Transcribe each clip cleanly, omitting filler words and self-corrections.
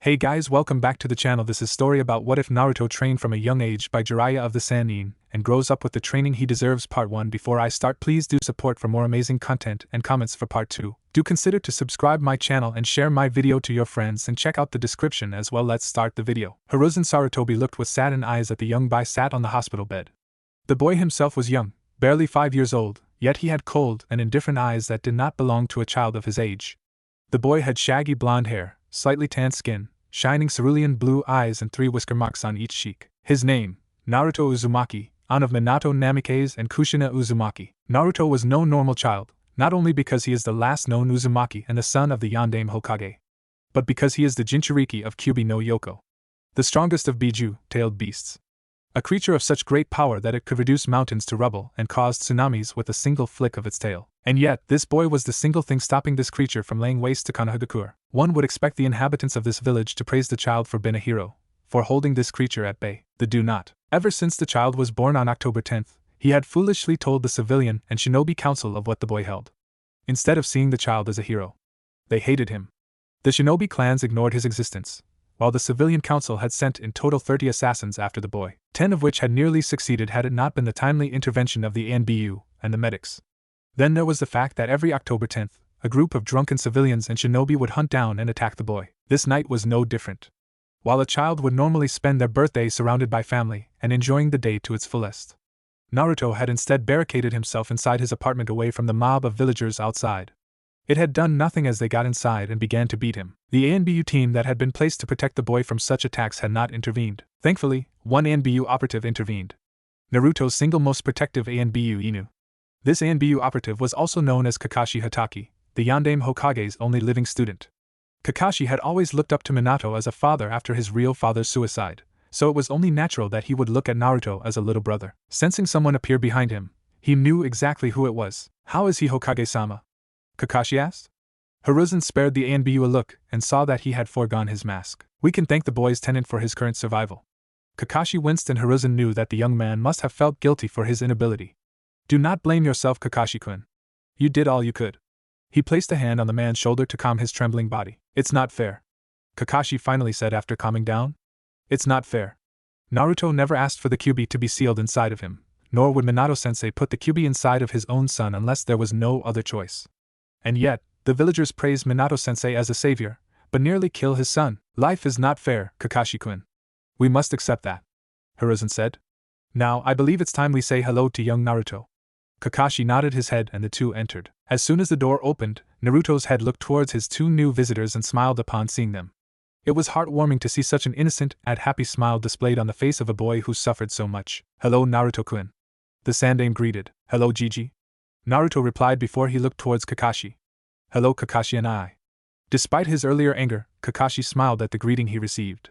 Hey guys, welcome back to the channel. This is story about what if Naruto trained from a young age by Jiraiya of the Sannin and grows up with the training he deserves. Part 1. Before I start, please do support for more amazing content and comments for part 2. Do consider to subscribe my channel and share my video to your friends and check out the description as well. Let's start the video. Hiruzen Sarutobi looked with saddened eyes at the young boy sat on the hospital bed. The boy himself was young, barely 5 years old, yet he had cold and indifferent eyes that did not belong to a child of his age. The boy had shaggy blonde hair, slightly tanned skin, shining cerulean blue eyes and 3 whisker marks on each cheek. His name, Naruto Uzumaki, son of Minato Namikaze and Kushina Uzumaki. Naruto was no normal child, not only because he is the last known Uzumaki and the son of the Yondaime Hokage, but because he is the Jinchuriki of Kyubi no Yoko, the strongest of Biju-tailed beasts. A creature of such great power that it could reduce mountains to rubble and cause tsunamis with a single flick of its tail. And yet, this boy was the single thing stopping this creature from laying waste to Konoha. One would expect the inhabitants of this village to praise the child for being a hero, for holding this creature at bay. They do not. Ever since the child was born on October 10th, he had foolishly told the civilian and shinobi council of what the boy held. Instead of seeing the child as a hero, they hated him. The shinobi clans ignored his existence, while the civilian council had sent in total 30 assassins after the boy, 10 of which had nearly succeeded had it not been the timely intervention of the ANBU and the medics. Then there was the fact that every October 10th, a group of drunken civilians and shinobi would hunt down and attack the boy. This night was no different. While a child would normally spend their birthday surrounded by family and enjoying the day to its fullest, Naruto had instead barricaded himself inside his apartment away from the mob of villagers outside. It had done nothing as they got inside and began to beat him. The ANBU team that had been placed to protect the boy from such attacks had not intervened. Thankfully, one ANBU operative intervened. Naruto's single most protective ANBU Inu. This ANBU operative was also known as Kakashi Hatake, the Yondaime Hokage's only living student. Kakashi had always looked up to Minato as a father after his real father's suicide, so it was only natural that he would look at Naruto as a little brother. Sensing someone appear behind him, he knew exactly who it was. "How is he, Hokage-sama?" Kakashi asked. Hiruzen spared the ANBU a look and saw that he had foregone his mask. "We can thank the boy's tenant for his current survival." Kakashi winced and Hiruzen knew that the young man must have felt guilty for his inability. "Do not blame yourself, Kakashi-kun. You did all you could." He placed a hand on the man's shoulder to calm his trembling body. "It's not fair," Kakashi finally said after calming down. "It's not fair. Naruto never asked for the Kyuubi to be sealed inside of him, nor would Minato-sensei put the Kyuubi inside of his own son unless there was no other choice. And yet, the villagers praise Minato-sensei as a savior, but nearly kill his son. Life is not fair, Kakashi-kun. We must accept that," Hiruzen said. "Now, I believe it's time we say hello to young Naruto." Kakashi nodded his head and the two entered. As soon as the door opened, Naruto's head looked towards his 2 new visitors and smiled upon seeing them. It was heartwarming to see such an innocent and happy smile displayed on the face of a boy who suffered so much. "Hello, Naruto-kun," the Sandaime greeted. "Hello, Gigi," Naruto replied before he looked towards Kakashi. "Hello, Kakashi and I." Despite his earlier anger, Kakashi smiled at the greeting he received.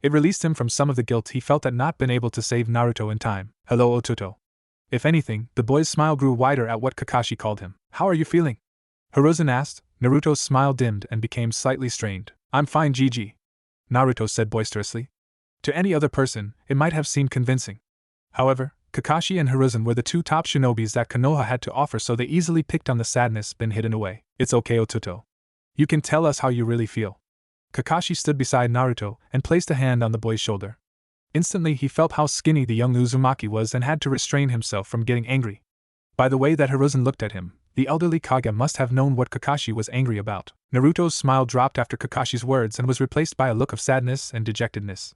It released him from some of the guilt he felt at not being able to save Naruto in time. "Hello, Ototo." If anything, the boy's smile grew wider at what Kakashi called him. "How are you feeling?" Hiruzen asked. Naruto's smile dimmed and became slightly strained. "I'm fine, Gigi," Naruto said boisterously. To any other person, it might have seemed convincing. However, Kakashi and Hiruzen were the 2 top shinobis that Konoha had to offer, so they easily picked on the sadness been hidden away. "It's okay, Ototo. You can tell us how you really feel." Kakashi stood beside Naruto and placed a hand on the boy's shoulder. Instantly he felt how skinny the young Uzumaki was and had to restrain himself from getting angry. By the way that Hiruzen looked at him, the elderly Kage must have known what Kakashi was angry about. Naruto's smile dropped after Kakashi's words and was replaced by a look of sadness and dejectedness.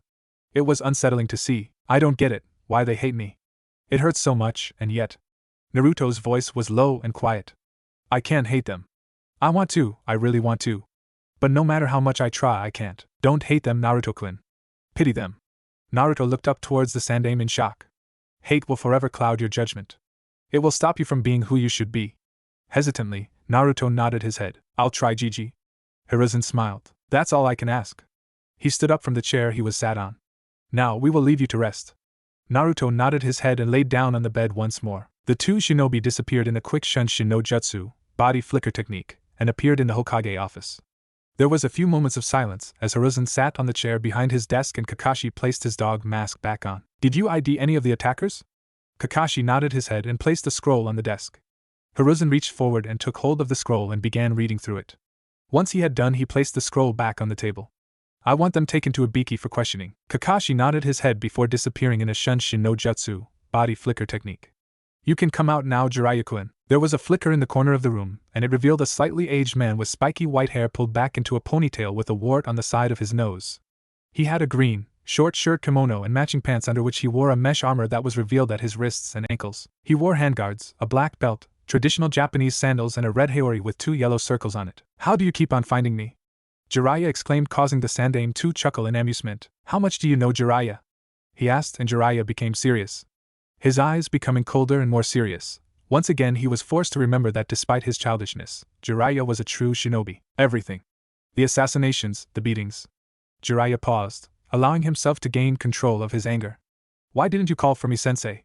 It was unsettling to see. "I don't get it, why they hate me. It hurts so much, and yet." Naruto's voice was low and quiet. "I can't hate them. I want to, I really want to. But no matter how much I try, I can't." "Don't hate them, Naruto-kun. Pity them." Naruto looked up towards the Sandaime in shock. "Hate will forever cloud your judgment. It will stop you from being who you should be." Hesitantly, Naruto nodded his head. "I'll try, Gigi." Hiruzen smiled. "That's all I can ask." He stood up from the chair he was sat on. "Now we will leave you to rest." Naruto nodded his head and laid down on the bed once more. The 2 shinobi disappeared in a quick Shunshin no Jutsu, body flicker technique, and appeared in the Hokage office. There was a few moments of silence as Hiruzen sat on the chair behind his desk and Kakashi placed his dog mask back on. "Did you ID any of the attackers?" Kakashi nodded his head and placed the scroll on the desk. Hiruzen reached forward and took hold of the scroll and began reading through it. Once he had done, he placed the scroll back on the table. I want them taken to Ibiki for questioning. Kakashi nodded his head before disappearing in a Shunshin no Jutsu, body flicker technique. You can come out now, Jiraiya-kun. There was a flicker in the corner of the room, and it revealed a slightly aged man with spiky white hair pulled back into a ponytail with a wart on the side of his nose. He had a green, short shirt kimono and matching pants under which he wore a mesh armor that was revealed at his wrists and ankles. He wore handguards, a black belt, traditional Japanese sandals and a red haori with 2 yellow circles on it. How do you keep on finding me? Jiraiya exclaimed, causing the Sandaime to chuckle in amusement. How much do you know, Jiraiya? He asked, and Jiraiya became serious. His eyes becoming colder and more serious. Once again he was forced to remember that despite his childishness, Jiraiya was a true shinobi. Everything. The assassinations, the beatings. Jiraiya paused, allowing himself to gain control of his anger. Why didn't you call for me, sensei?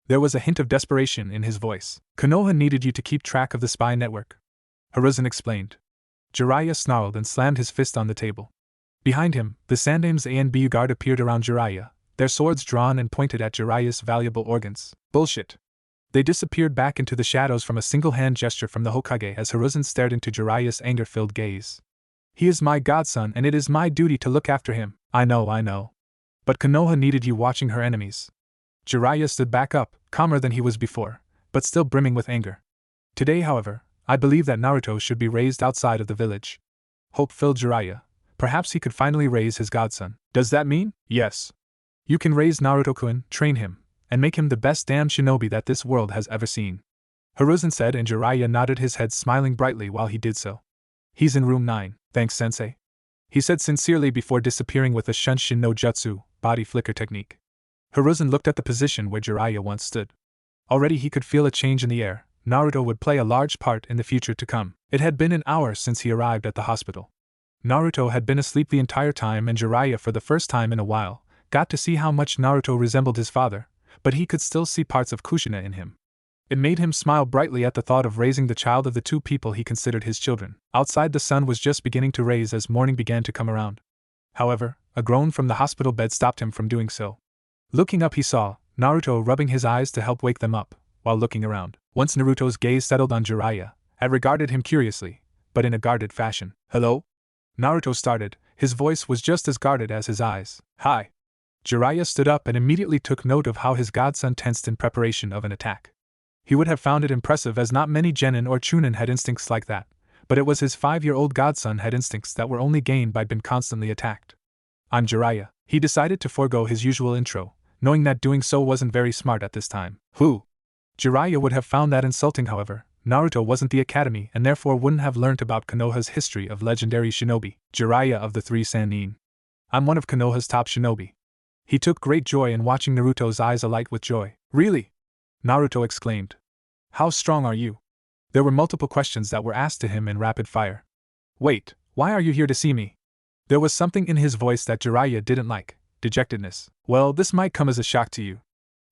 There was a hint of desperation in his voice. Konoha needed you to keep track of the spy network. Hiruzen explained. Jiraiya snarled and slammed his fist on the table. Behind him, the Sandaime's A and B guard appeared around Jiraiya, their swords drawn and pointed at Jiraiya's valuable organs. Bullshit. They disappeared back into the shadows from a single hand gesture from the Hokage as Hiruzen stared into Jiraiya's anger-filled gaze. He is my godson and it is my duty to look after him. I know. But Konoha needed you watching her enemies. Jiraiya stood back up, calmer than he was before, but still brimming with anger. Today, however, I believe that Naruto should be raised outside of the village. Hope filled Jiraiya. Perhaps he could finally raise his godson. Does that mean? Yes. You can raise Naruto-kun, train him, and make him the best damn shinobi that this world has ever seen. Hiruzen said, and Jiraiya nodded his head, smiling brightly while he did so. He's in room 9, thanks sensei. He said sincerely before disappearing with a Shunshin no Jutsu, body flicker technique. Hiruzen looked at the position where Jiraiya once stood. Already he could feel a change in the air. Naruto would play a large part in the future to come. It had been an hour since he arrived at the hospital. Naruto had been asleep the entire time, and Jiraiya, for the first time in a while, got to see how much Naruto resembled his father, but he could still see parts of Kushina in him. It made him smile brightly at the thought of raising the child of the 2 people he considered his children. Outside, the sun was just beginning to raise as morning began to come around. However, a groan from the hospital bed stopped him from doing so. Looking up, he saw Naruto rubbing his eyes to help wake them up, while looking around. Once Naruto's gaze settled on Jiraiya, had regarded him curiously, but in a guarded fashion. Hello? Naruto started, his voice was just as guarded as his eyes. Hi. Jiraiya stood up and immediately took note of how his godson tensed in preparation of an attack. He would have found it impressive, as not many genin or chunin had instincts like that, but it was his 5-year-old godson had instincts that were only gained by being constantly attacked. I'm Jiraiya. He decided to forego his usual intro, knowing that doing so wasn't very smart at this time. Who? Jiraiya would have found that insulting. However, Naruto wasn't the academy and therefore wouldn't have learnt about Konoha's history of legendary shinobi. Jiraiya of the 3 Sannin. I'm one of Konoha's top shinobi. He took great joy in watching Naruto's eyes alight with joy. Really? Naruto exclaimed. How strong are you? There were multiple questions that were asked to him in rapid fire. Wait, why are you here to see me? There was something in his voice that Jiraiya didn't like. Dejectedness. Well, this might come as a shock to you,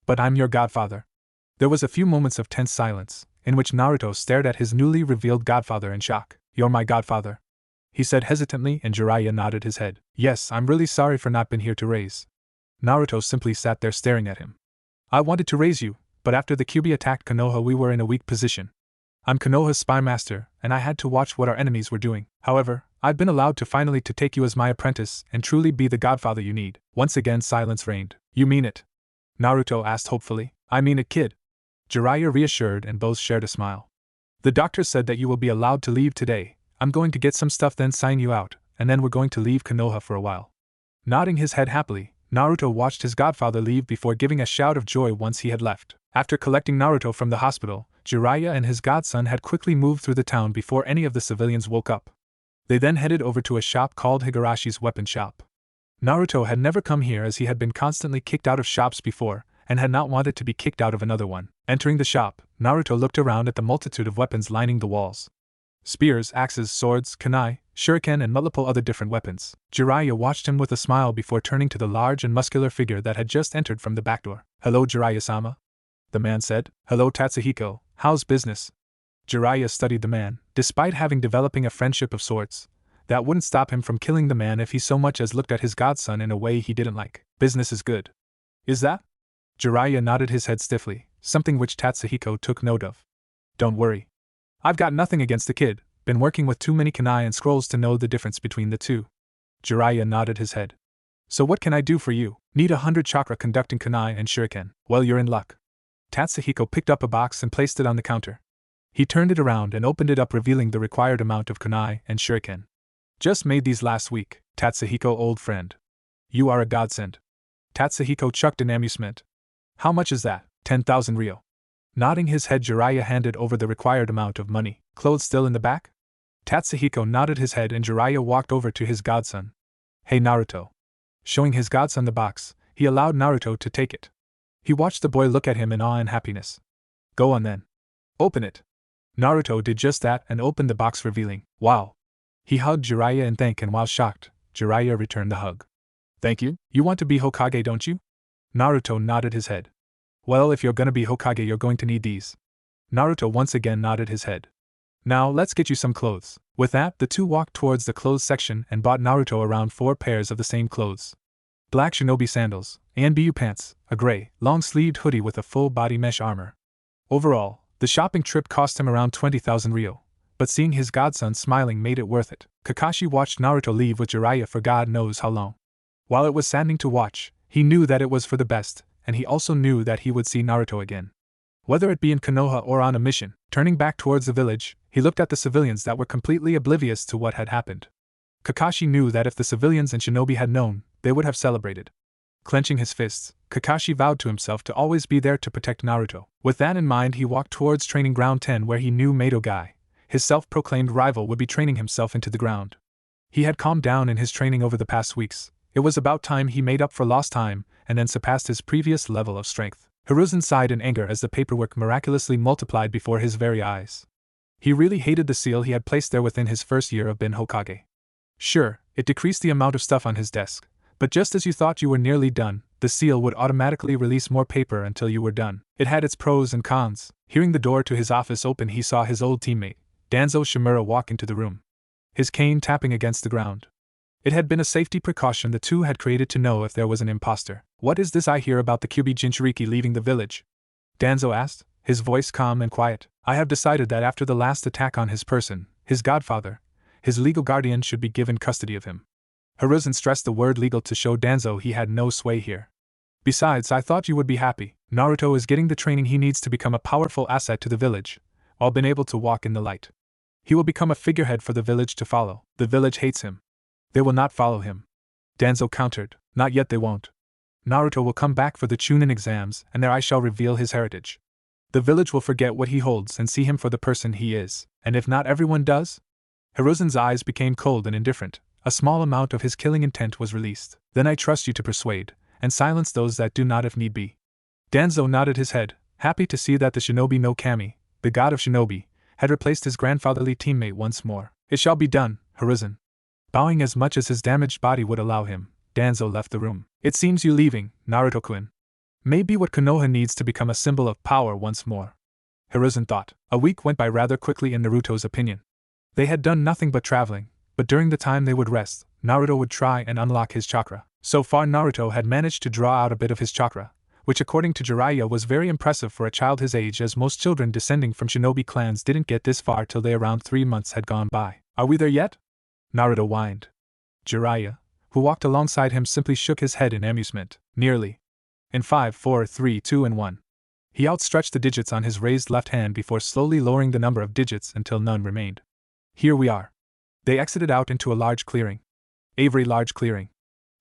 but I'm your godfather. There was a few moments of tense silence, in which Naruto stared at his newly revealed godfather in shock. You're my godfather? He said hesitantly, and Jiraiya nodded his head. Yes, I'm really sorry for not being here to raise. Naruto simply sat there staring at him. I wanted to raise you, but after the Kyuubi attacked Konoha we were in a weak position. I'm Konoha's spy master, and I had to watch what our enemies were doing. However, I've been allowed to finally to take you as my apprentice and truly be the godfather you need. Once again silence reigned. You mean it? Naruto asked hopefully. I mean it, kid. Jiraiya reassured, and both shared a smile. The doctor said that you will be allowed to leave today. I'm going to get some stuff, then sign you out, and then we're going to leave Konoha for a while. Nodding his head happily, Naruto watched his godfather leave before giving a shout of joy once he had left. After collecting Naruto from the hospital, Jiraiya and his godson had quickly moved through the town before any of the civilians woke up. They then headed over to a shop called Higarashi's Weapon Shop. Naruto had never come here as he had been constantly kicked out of shops before, and had not wanted to be kicked out of another one. Entering the shop, Naruto looked around at the multitude of weapons lining the walls. Spears, axes, swords, kunai, shuriken, and multiple other different weapons. Jiraiya watched him with a smile before turning to the large and muscular figure that had just entered from the back door. Hello, Jiraiya-sama? The man said. Hello, Tatsuhiko, how's business? Jiraiya studied the man. Despite having developing a friendship of sorts, that wouldn't stop him from killing the man if he so much as looked at his godson in a way he didn't like. Business is good. Is that? Jiraiya nodded his head stiffly, something which Tatsuhiko took note of. Don't worry. I've got nothing against the kid, been working with too many kunai and scrolls to know the difference between the two. Jiraiya nodded his head. So what can I do for you? Need 100 chakra conducting kunai and shuriken. Well, you're in luck. Tatsuhiko picked up a box and placed it on the counter. He turned it around and opened it up, revealing the required amount of kunai and shuriken. Just made these last week, Tatsuhiko, old friend. You are a godsend. Tatsuhiko chuckled in amusement. How much is that? 10,000 ryo. Nodding his head, Jiraiya handed over the required amount of money. Clothes still in the back? Tatsuhiko nodded his head and Jiraiya walked over to his godson. Hey Naruto. Showing his godson the box, he allowed Naruto to take it. He watched the boy look at him in awe and happiness. Go on then. Open it. Naruto did just that and opened the box, revealing, wow. He hugged Jiraiya in thanks, and while shocked, Jiraiya returned the hug. Thank you? You want to be Hokage, don't you? Naruto nodded his head. Well, if you're gonna be Hokage, you're going to need these. Naruto once again nodded his head. Now, let's get you some clothes. With that, the two walked towards the clothes section and bought Naruto around 4 pairs of the same clothes. Black shinobi sandals, ANBU pants, a gray, long-sleeved hoodie with a full-body mesh armor. Overall, the shopping trip cost him around 20,000 ryo, but seeing his godson smiling made it worth it. Kakashi watched Naruto leave with Jiraiya for God knows how long. While it was saddening to watch, he knew that it was for the best, and he also knew that he would see Naruto again. Whether it be in Konoha or on a mission, turning back towards the village, he looked at the civilians that were completely oblivious to what had happened. Kakashi knew that if the civilians and shinobi had known, they would have celebrated. Clenching his fists, Kakashi vowed to himself to always be there to protect Naruto. With that in mind, he walked towards Training Ground 10, where he knew Madogai, his self-proclaimed rival, would be training himself into the ground. He had calmed down in his training over the past weeks. It was about time he made up for lost time and then surpassed his previous level of strength. Hiruzen sighed in anger as the paperwork miraculously multiplied before his very eyes. He really hated the seal he had placed there within his first year of being Hokage. Sure, it decreased the amount of stuff on his desk, but just as you thought you were nearly done, the seal would automatically release more paper until you were done. It had its pros and cons. Hearing the door to his office open, he saw his old teammate, Danzo Shimura, walk into the room, his cane tapping against the ground. It had been a safety precaution the two had created to know if there was an imposter. What is this I hear about the Kyuubi Jinchuriki leaving the village? Danzo asked, his voice calm and quiet. I have decided that after the last attack on his person, his godfather, his legal guardian, should be given custody of him. Hiruzen stressed the word legal to show Danzo he had no sway here. Besides, I thought you would be happy. Naruto is getting the training he needs to become a powerful asset to the village, while being able to walk in the light. He will become a figurehead for the village to follow. The village hates him. They will not follow him. Danzo countered. Not yet, they won't. Naruto will come back for the Chunin exams, and there I shall reveal his heritage. The village will forget what he holds and see him for the person he is, and if not everyone does? Hiruzen's eyes became cold and indifferent. A small amount of his killing intent was released. Then I trust you to persuade, and silence those that do not if need be. Danzo nodded his head, happy to see that the shinobi no kami, the god of shinobi, had replaced his grandfatherly teammate once more. It shall be done, Hiruzen. Bowing as much as his damaged body would allow him, Danzo left the room. It seems you leaving, Naruto-kun, may be what Konoha needs to become a symbol of power once more. Hiruzen thought. A week went by rather quickly in Naruto's opinion. They had done nothing but traveling, but during the time they would rest, Naruto would try and unlock his chakra. So far Naruto had managed to draw out a bit of his chakra, which according to Jiraiya was very impressive for a child his age, as most children descending from shinobi clans didn't get this far till they around 3 months had gone by. Are we there yet? Naruto whined. Jiraiya, who walked alongside him, simply shook his head in amusement. Nearly. In 5, 4, 3, 2 and 1. He outstretched the digits on his raised left hand before slowly lowering the number of digits until none remained. Here we are. They exited out into a large clearing. A very large clearing.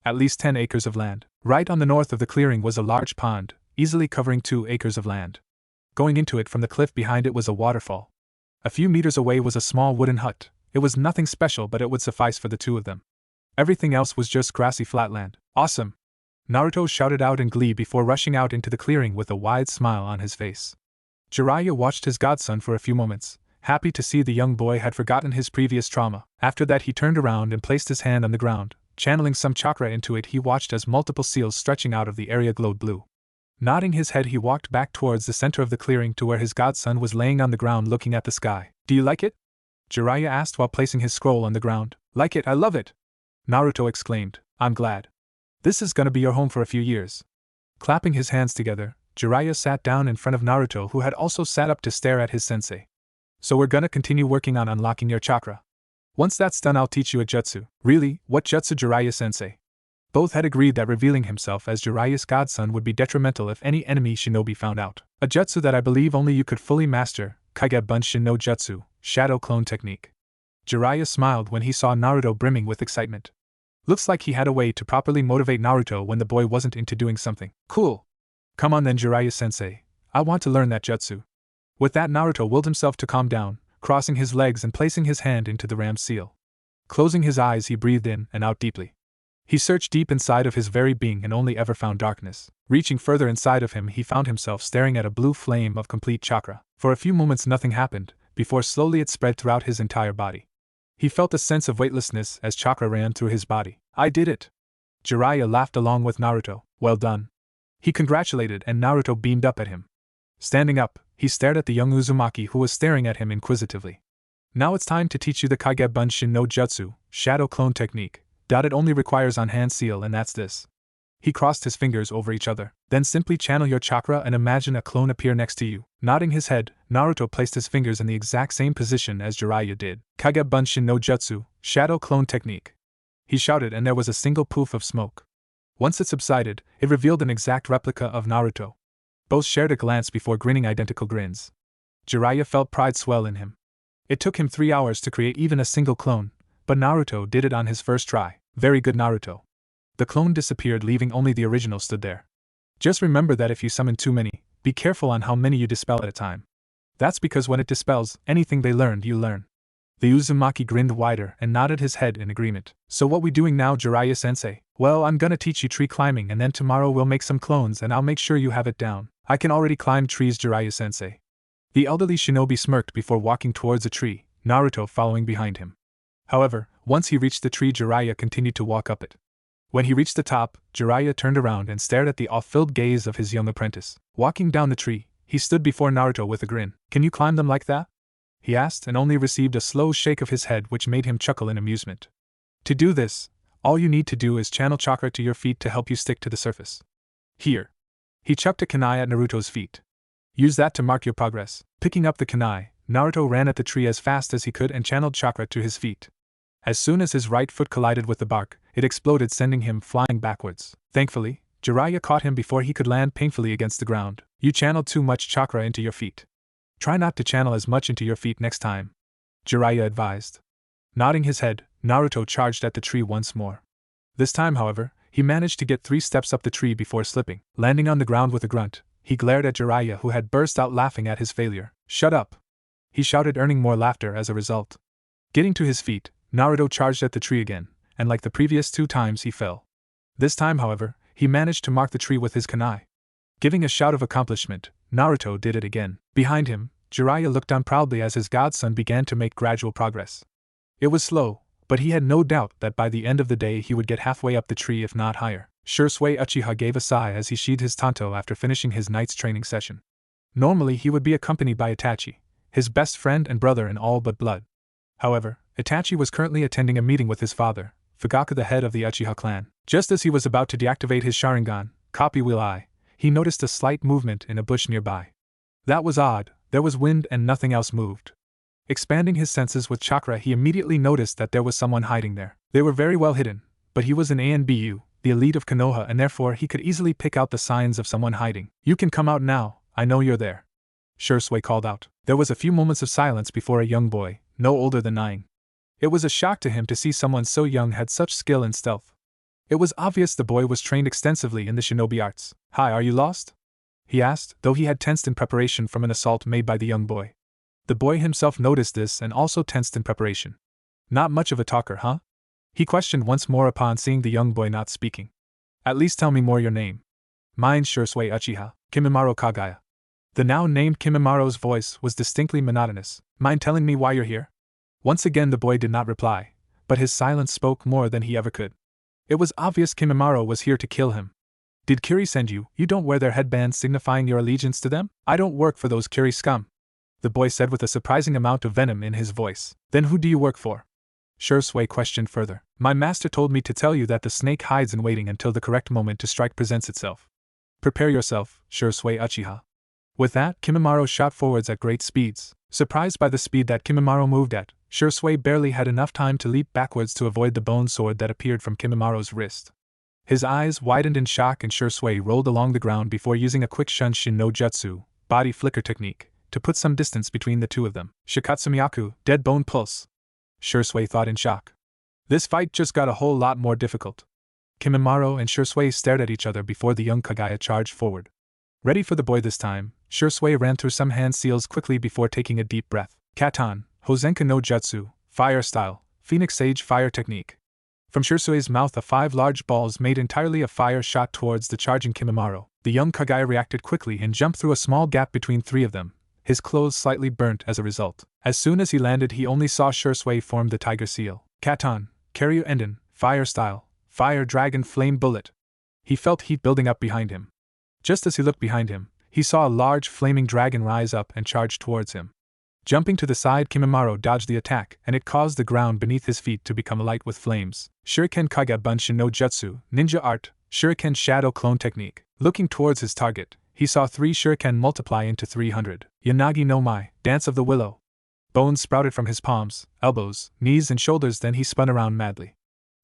At least 10 acres of land. Right on the north of the clearing was a large pond, easily covering 2 acres of land. Going into it from the cliff behind it was a waterfall. A few meters away was a small wooden hut. It was nothing special, but it would suffice for the two of them. Everything else was just grassy flatland. Awesome! Naruto shouted out in glee before rushing out into the clearing with a wide smile on his face. Jiraiya watched his godson for a few moments, happy to see the young boy had forgotten his previous trauma. After that he turned around and placed his hand on the ground. Channeling some chakra into it, he watched as multiple seals stretching out of the area glowed blue. Nodding his head, he walked back towards the center of the clearing to where his godson was laying on the ground looking at the sky. Do you like it? Jiraiya asked while placing his scroll on the ground. Like it, I love it! Naruto exclaimed. I'm glad. This is gonna be your home for a few years. Clapping his hands together, Jiraiya sat down in front of Naruto, who had also sat up to stare at his sensei. So we're gonna continue working on unlocking your chakra. Once that's done, I'll teach you a jutsu. Really? What jutsu, Jiraiya-sensei? Both had agreed that revealing himself as Jiraiya's godson would be detrimental if any enemy shinobi found out. A jutsu that I believe only you could fully master, Kage Bunshin no Jutsu, Shadow Clone Technique. Jiraiya smiled when he saw Naruto brimming with excitement. Looks like he had a way to properly motivate Naruto when the boy wasn't into doing something. Cool. Come on then, Jiraiya-sensei. I want to learn that jutsu. With that, Naruto willed himself to calm down, crossing his legs and placing his hand into the ram's seal. Closing his eyes, he breathed in and out deeply. He searched deep inside of his very being and only ever found darkness. Reaching further inside of him, he found himself staring at a blue flame of complete chakra. For a few moments nothing happened, before slowly it spread throughout his entire body. He felt a sense of weightlessness as chakra ran through his body. I did it! Jiraiya laughed along with Naruto. Well done. He congratulated and Naruto beamed up at him. Standing up, he stared at the young Uzumaki who was staring at him inquisitively. Now it's time to teach you the Kage Bunshin no Jutsu, Shadow Clone Technique. It only requires on-hand seal, and that's this. He crossed his fingers over each other. Then simply channel your chakra and imagine a clone appear next to you. Nodding his head, Naruto placed his fingers in the exact same position as Jiraiya did. Kage Bunshin no Jutsu, Shadow Clone Technique. He shouted and there was a single poof of smoke. Once it subsided, it revealed an exact replica of Naruto. Both shared a glance before grinning identical grins. Jiraiya felt pride swell in him. It took him 3 hours to create even a single clone, but Naruto did it on his first try. Very good, Naruto. The clone disappeared, leaving only the original stood there. Just remember that if you summon too many, be careful on how many you dispel at a time. That's because when it dispels, anything they learned you learn. The Uzumaki grinned wider and nodded his head in agreement. So what we doing now, Jiraiya-sensei? Well, I'm gonna teach you tree climbing and then tomorrow we'll make some clones and I'll make sure you have it down. I can already climb trees, Jiraiya-sensei. The elderly shinobi smirked before walking towards a tree, Naruto following behind him. However, once he reached the tree, Jiraiya continued to walk up it. When he reached the top, Jiraiya turned around and stared at the awe-filled gaze of his young apprentice. Walking down the tree, he stood before Naruto with a grin. Can you climb them like that? He asked and only received a slow shake of his head which made him chuckle in amusement. To do this, all you need to do is channel chakra to your feet to help you stick to the surface. Here. He chucked a kunai at Naruto's feet. Use that to mark your progress. Picking up the kunai, Naruto ran at the tree as fast as he could and channeled chakra to his feet. As soon as his right foot collided with the bark, it exploded, sending him flying backwards. Thankfully, Jiraiya caught him before he could land painfully against the ground. You channeled too much chakra into your feet. Try not to channel as much into your feet next time, Jiraiya advised. Nodding his head, Naruto charged at the tree once more. This time, however, he managed to get 3 steps up the tree before slipping. Landing on the ground with a grunt, he glared at Jiraiya, who had burst out laughing at his failure. Shut up! He shouted, earning more laughter as a result. Getting to his feet, Naruto charged at the tree again, and like the previous 2 times he fell. This time, however, he managed to mark the tree with his kunai. Giving a shout of accomplishment, Naruto did it again. Behind him, Jiraiya looked on proudly as his godson began to make gradual progress. It was slow, but he had no doubt that by the end of the day he would get halfway up the tree if not higher. Shisui Uchiha gave a sigh as he sheathed his tanto after finishing his night's training session. Normally he would be accompanied by Itachi, his best friend and brother in all but blood. However, Itachi was currently attending a meeting with his father, Fugaku, the head of the Uchiha clan. Just as he was about to deactivate his Sharingan, Copy Wheel Eye, he noticed a slight movement in a bush nearby. That was odd, there was wind and nothing else moved. Expanding his senses with chakra, he immediately noticed that there was someone hiding there. They were very well hidden, but he was an ANBU, the elite of Konoha, and therefore he could easily pick out the signs of someone hiding. You can come out now, I know you're there, Shisui called out. There was a few moments of silence before a young boy, no older than 9. It was a shock to him to see someone so young had such skill in stealth. It was obvious the boy was trained extensively in the shinobi arts. Hi, are you lost? He asked, though he had tensed in preparation from an assault made by the young boy. The boy himself noticed this and also tensed in preparation. Not much of a talker, huh? He questioned once more upon seeing the young boy not speaking. At least tell me more your name. Mine Shisui Uchiha, Kimimaro Kagaya. The now named Kimimaro's voice was distinctly monotonous. Mind telling me why you're here? Once again the boy did not reply, but his silence spoke more than he ever could. It was obvious Kimimaro was here to kill him. Did Kiri send you? You don't wear their headbands signifying your allegiance to them? I don't work for those Kiri scum, the boy said with a surprising amount of venom in his voice. Then who do you work for? Shisui questioned further. My master told me to tell you that the snake hides in waiting until the correct moment to strike presents itself. Prepare yourself, Shisui Uchiha. With that, Kimimaro shot forwards at great speeds. Surprised by the speed that Kimimaro moved at, Shisui barely had enough time to leap backwards to avoid the bone sword that appeared from Kimimaro's wrist. His eyes widened in shock and Shisui rolled along the ground before using a quick Shunshin no Jutsu, body flicker technique, to put some distance between the two of them. Shikatsumiyaku, dead bone pulse. Shisui thought in shock. This fight just got a whole lot more difficult. Kimimaro and Shisui stared at each other before the young Kagaya charged forward. Ready for the boy this time, Shisui ran through some hand seals quickly before taking a deep breath. Katan, Hosenka no Jutsu, fire style, Phoenix Sage fire technique. From Shisui's mouth, 5 large balls made entirely of fire shot towards the charging Kimimaro. The young Kagaya reacted quickly and jumped through a small gap between 3 of them, his clothes slightly burnt as a result. As soon as he landed, he only saw Shisui form the tiger seal. Katan, Karyu Enden, fire style, fire dragon flame bullet. He felt heat building up behind him. Just as he looked behind him, he saw a large flaming dragon rise up and charge towards him. Jumping to the side, Kimimaro dodged the attack, and it caused the ground beneath his feet to become alight with flames. Shuriken Kage Bunshin no Jutsu, ninja art, Shuriken shadow clone technique. Looking towards his target, he saw 3 shuriken multiply into 300. Yanagi no Mai, dance of the willow. Bones sprouted from his palms, elbows, knees and shoulders, then he spun around madly.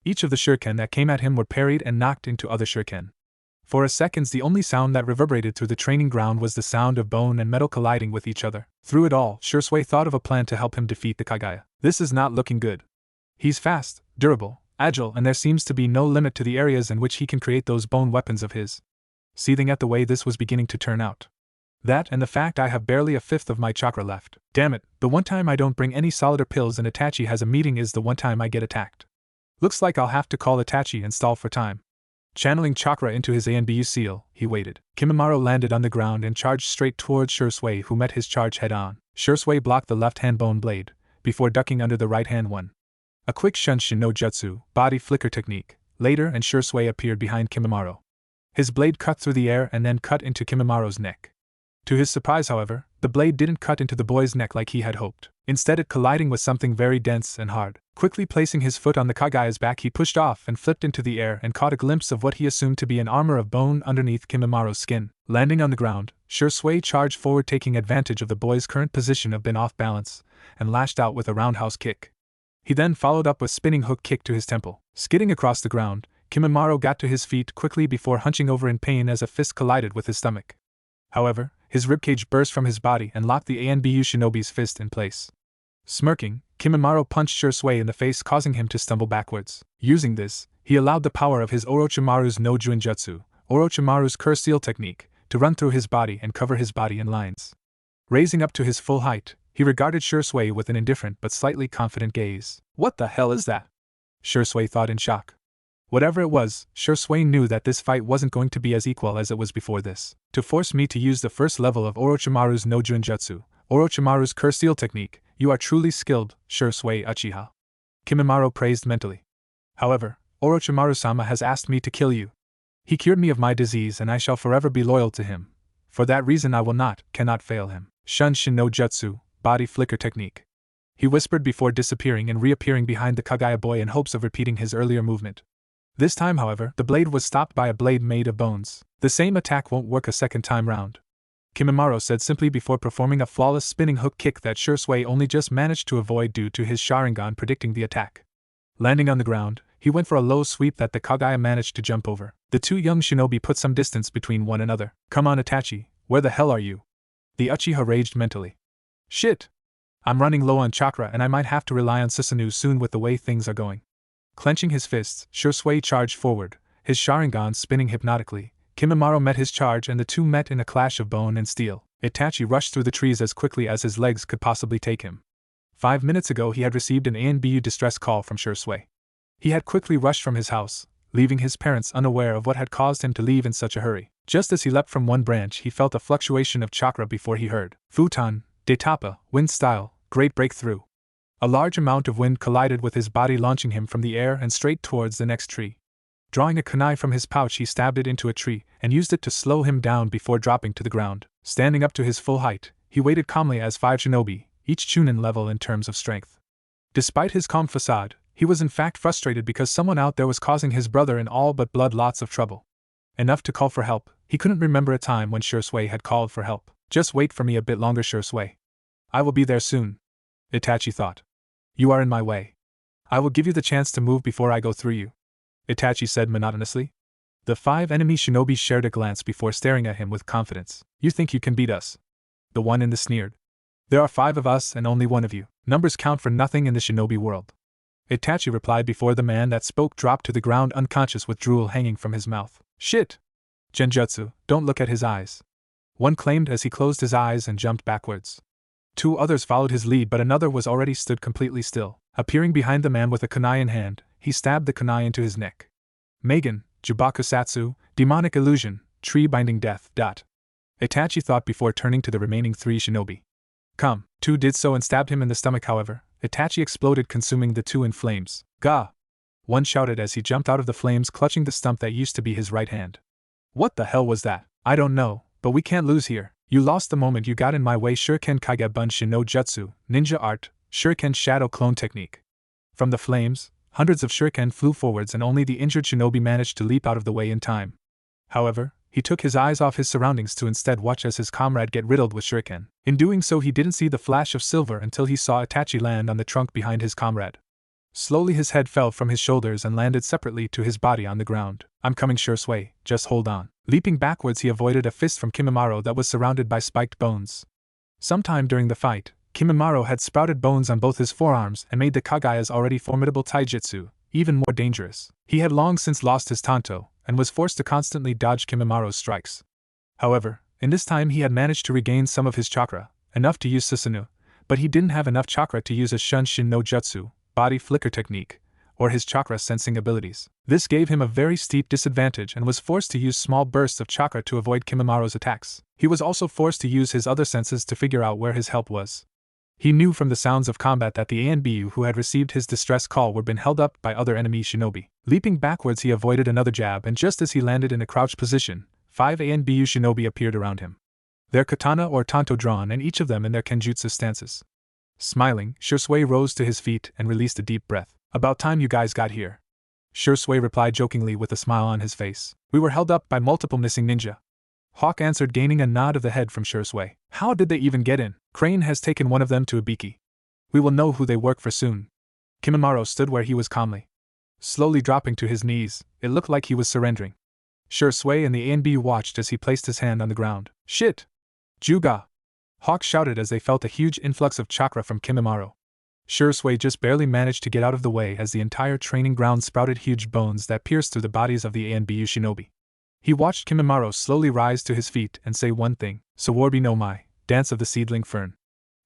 Each of the shuriken that came at him were parried and knocked into other shuriken. For a second, the only sound that reverberated through the training ground was the sound of bone and metal colliding with each other. Through it all, Shisui thought of a plan to help him defeat the Kagaya. This is not looking good. He's fast, durable, agile, and there seems to be no limit to the areas in which he can create those bone weapons of his. Seething at the way this was beginning to turn out. That and the fact I have barely a fifth of my chakra left. Damn it, the one time I don't bring any solider pills and Itachi has a meeting is the one time I get attacked. Looks like I'll have to call Itachi and stall for time. Channeling chakra into his ANBU seal, he waited. Kimimaro landed on the ground and charged straight towards Shisui, who met his charge head-on. Shisui blocked the left-hand bone blade, before ducking under the right-hand one. A quick Shunshin no Jutsu, body flicker technique. Later, and Shisui appeared behind Kimimaro. His blade cut through the air and then cut into Kimimaro's neck. To his surprise, however, the blade didn't cut into the boy's neck like he had hoped. Instead, it colliding with something very dense and hard. Quickly placing his foot on the Kagaya's back, he pushed off and flipped into the air and caught a glimpse of what he assumed to be an armor of bone underneath Kimimaro's skin. Landing on the ground, Shisui charged forward, taking advantage of the boy's current position of being off balance, and lashed out with a roundhouse kick. He then followed up with spinning hook kick to his temple. Skidding across the ground, Kimimaro got to his feet quickly before hunching over in pain as a fist collided with his stomach. However, his ribcage burst from his body and locked the ANBU shinobi's fist in place. Smirking, Kimimaro punched Shisui in the face, causing him to stumble backwards. Using this, he allowed the power of his Orochimaru's no Juinjutsu, Orochimaru's curse seal technique, to run through his body and cover his body in lines. Raising up to his full height, he regarded Shisui with an indifferent but slightly confident gaze. What the hell is that? Shisui thought in shock. Whatever it was, Shisui knew that this fight wasn't going to be as equal as it was before this. To force me to use the first level of Orochimaru's no Juinjutsu, Orochimaru's curse seal technique, you are truly skilled, Shisui Uchiha. Kimimaro praised mentally. However, Orochimaru-sama has asked me to kill you. He cured me of my disease and I shall forever be loyal to him. For that reason I cannot fail him. Shunshin no Jutsu, body flicker technique. He whispered before disappearing and reappearing behind the Kagaya boy in hopes of repeating his earlier movement. This time, however, the blade was stopped by a blade made of bones. The same attack won't work a second time round, Kimimaro said simply before performing a flawless spinning hook kick that Shisui only just managed to avoid due to his Sharingan predicting the attack. Landing on the ground, he went for a low sweep that the Kagaya managed to jump over. The two young shinobi put some distance between one another. Come on, Itachi, where the hell are you? The Uchiha raged mentally. Shit! I'm running low on chakra and I might have to rely on Susanoo soon with the way things are going. Clenching his fists, Shisui charged forward, his Sharingan spinning hypnotically. Kimimaro met his charge and the two met in a clash of bone and steel. Itachi rushed through the trees as quickly as his legs could possibly take him. 5 minutes ago he had received an ANBU distress call from Shisui. He had quickly rushed from his house, leaving his parents unaware of what had caused him to leave in such a hurry. Just as he leapt from one branch he felt a fluctuation of chakra before he heard, Futon, Detapa, wind style, great breakthrough. A large amount of wind collided with his body, launching him from the air and straight towards the next tree. Drawing a kunai from his pouch he stabbed it into a tree and used it to slow him down before dropping to the ground. Standing up to his full height, he waited calmly as 5 shinobi, each chunin level in terms of strength. Despite his calm facade, he was in fact frustrated because someone out there was causing his brother in all but blood lots of trouble. Enough to call for help. He couldn't remember a time when Shisui had called for help. Just wait for me a bit longer, Shisui. I will be there soon, Itachi thought. You are in my way. I will give you the chance to move before I go through you, Itachi said monotonously. The 5 enemy shinobi shared a glance before staring at him with confidence. You think you can beat us? The one in the sneered. There are 5 of us and only 1 of you. Numbers count for nothing in the shinobi world, Itachi replied before the man that spoke dropped to the ground unconscious with drool hanging from his mouth. Shit! Genjutsu, don't look at his eyes, one claimed as he closed his eyes and jumped backwards. 2 others followed his lead, but another was already stood completely still. Appearing behind the man with a kunai in hand, he stabbed the kunai into his neck. Megan, Jubakusatsu, demonic illusion, tree-binding death. Itachi thought before turning to the remaining 3 shinobi. Come, 2 did so and stabbed him in the stomach. However, Itachi exploded, consuming the 2 in flames. Gah! One shouted as he jumped out of the flames, clutching the stump that used to be his right hand. What the hell was that? I don't know, but we can't lose here. You lost the moment you got in my way. Shuriken Kaigebun Shino Jutsu, ninja art, Shuriken shadow clone technique. From the flames, hundreds of shuriken flew forwards and only the injured shinobi managed to leap out of the way in time. However, he took his eyes off his surroundings to instead watch as his comrade get riddled with shuriken. In doing so, he didn't see the flash of silver until he saw Itachi land on the trunk behind his comrade. Slowly his head fell from his shoulders and landed separately to his body on the ground. I'm coming, Shisui, just hold on. Leaping backwards, he avoided a fist from Kimimaro that was surrounded by spiked bones. Sometime during the fight, Kimimaro had sprouted bones on both his forearms and made the Kagaya's already formidable taijutsu even more dangerous. He had long since lost his tanto, and was forced to constantly dodge Kimimaro's strikes. However, in this time he had managed to regain some of his chakra, enough to use Susanoo, but he didn't have enough chakra to use a Shunshin no Jutsu, body flicker technique, or his chakra sensing abilities. This gave him a very steep disadvantage and was forced to use small bursts of chakra to avoid Kimimaro's attacks. He was also forced to use his other senses to figure out where his help was. He knew from the sounds of combat that the ANBU who had received his distress call were being held up by other enemy shinobi. Leaping backwards, he avoided another jab, and just as he landed in a crouched position, 5 ANBU shinobi appeared around him, their katana or tanto drawn and each of them in their kenjutsu stances. Smiling, Shisui rose to his feet and released a deep breath. About time you guys got here, Shisui replied jokingly with a smile on his face. We were held up by multiple missing ninja, Hawk answered, gaining a nod of the head from Shisui. How did they even get in? Crane has taken one of them to Ibiki. We will know who they work for soon. Kimimaro stood where he was calmly, slowly dropping to his knees. It looked like he was surrendering. Shisui and the ANB watched as he placed his hand on the ground. Shit! Juga! Hawk shouted as they felt a huge influx of chakra from Kimimaro. Shisui just barely managed to get out of the way as the entire training ground sprouted huge bones that pierced through the bodies of the ANBU shinobi. He watched Kimimaro slowly rise to his feet and say one thing, Sawarbi no Mai, dance of the seedling fern.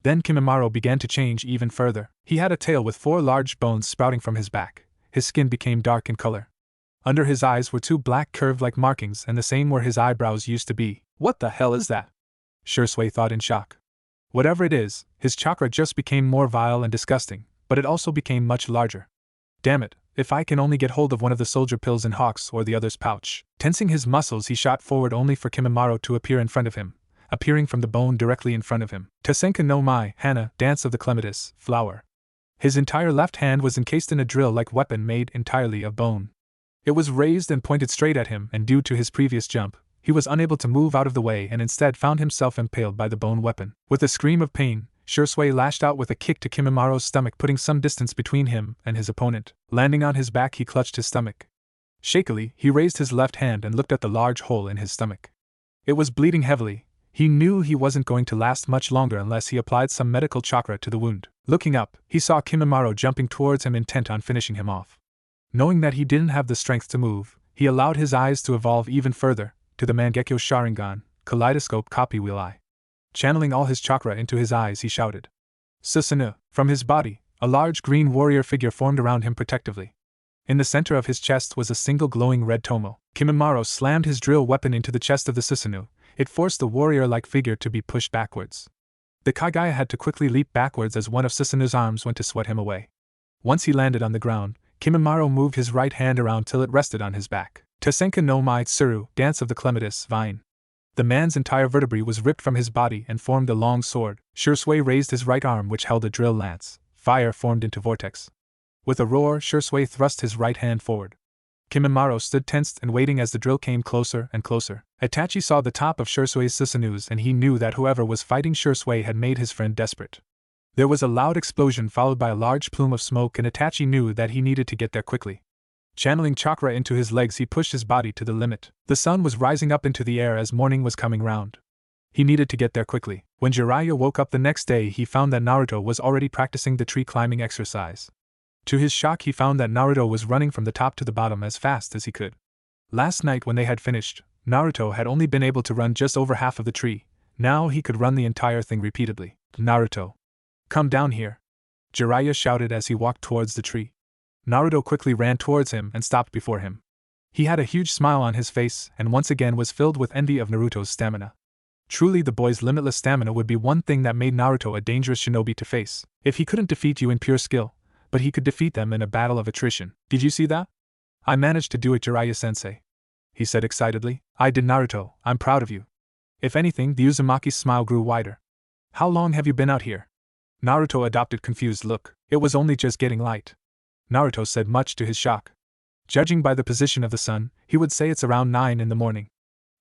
Then Kimimaro began to change even further. He had a tail with 4 large bones sprouting from his back. His skin became dark in color. Under his eyes were 2 black curved-like markings, and the same where his eyebrows used to be. What the hell is that? Shisui thought in shock. Whatever it is, his chakra just became more vile and disgusting, but it also became much larger. Damn it, if I can only get hold of one of the soldier pills in Hawk's or the other's pouch. Tensing his muscles, he shot forward only for Kimimaro to appear in front of him, appearing from the bone directly in front of him. Tasenka no Mai, Hana, dance of the clematis, flower. His entire left hand was encased in a drill-like weapon made entirely of bone. It was raised and pointed straight at him, and due to his previous jump, he was unable to move out of the way and instead found himself impaled by the bone weapon. With a scream of pain, Shisui lashed out with a kick to Kimimaro's stomach, putting some distance between him and his opponent. Landing on his back, he clutched his stomach. Shakily, he raised his left hand and looked at the large hole in his stomach. It was bleeding heavily. He knew he wasn't going to last much longer unless he applied some medical chakra to the wound. Looking up, he saw Kimimaro jumping towards him, intent on finishing him off. Knowing that he didn't have the strength to move, he allowed his eyes to evolve even further, to the Mangekyo Sharingan, kaleidoscope copy wheel eye. Channeling all his chakra into his eyes, he shouted, Susanoo! From his body, a large green warrior figure formed around him protectively. In the center of his chest was a single glowing red tomo. Kimimaro slammed his drill weapon into the chest of the Susanoo. It forced the warrior-like figure to be pushed backwards. The Kagaya had to quickly leap backwards as one of Susanoo's arms went to swat him away. Once he landed on the ground, Kimimaro moved his right hand around till it rested on his back. Tasenka no Mai Tsuru, dance of the clematis vine. The man's entire vertebrae was ripped from his body and formed a long sword. Shisui raised his right arm, which held a drill lance. Fire formed into vortex. With a roar, Shisui thrust his right hand forward. Kimimaro stood tensed and waiting as the drill came closer and closer. Itachi saw the top of Shisui's Susanu's, and he knew that whoever was fighting Shisui had made his friend desperate. There was a loud explosion followed by a large plume of smoke, and Itachi knew that he needed to get there quickly. Channeling chakra into his legs, he pushed his body to the limit. The sun was rising up into the air as morning was coming round. He needed to get there quickly. When Jiraiya woke up the next day, he found that Naruto was already practicing the tree climbing exercise. To his shock, he found that Naruto was running from the top to the bottom as fast as he could. Last night when they had finished, Naruto had only been able to run just over half of the tree. Now he could run the entire thing repeatedly. Naruto, come down here, Jiraiya shouted as he walked towards the tree. Naruto quickly ran towards him and stopped before him. He had a huge smile on his face and once again was filled with envy of Naruto's stamina. Truly, the boy's limitless stamina would be one thing that made Naruto a dangerous shinobi to face. If he couldn't defeat you in pure skill, but he could defeat them in a battle of attrition. Did you see that? I managed to do it, Jiraiya-sensei, he said excitedly. I did, Naruto, I'm proud of you. If anything, the Uzumaki's smile grew wider. How long have you been out here? Naruto adopted confused look. It was only just getting light, Naruto said, much to his shock. Judging by the position of the sun, he would say it's around 9 in the morning.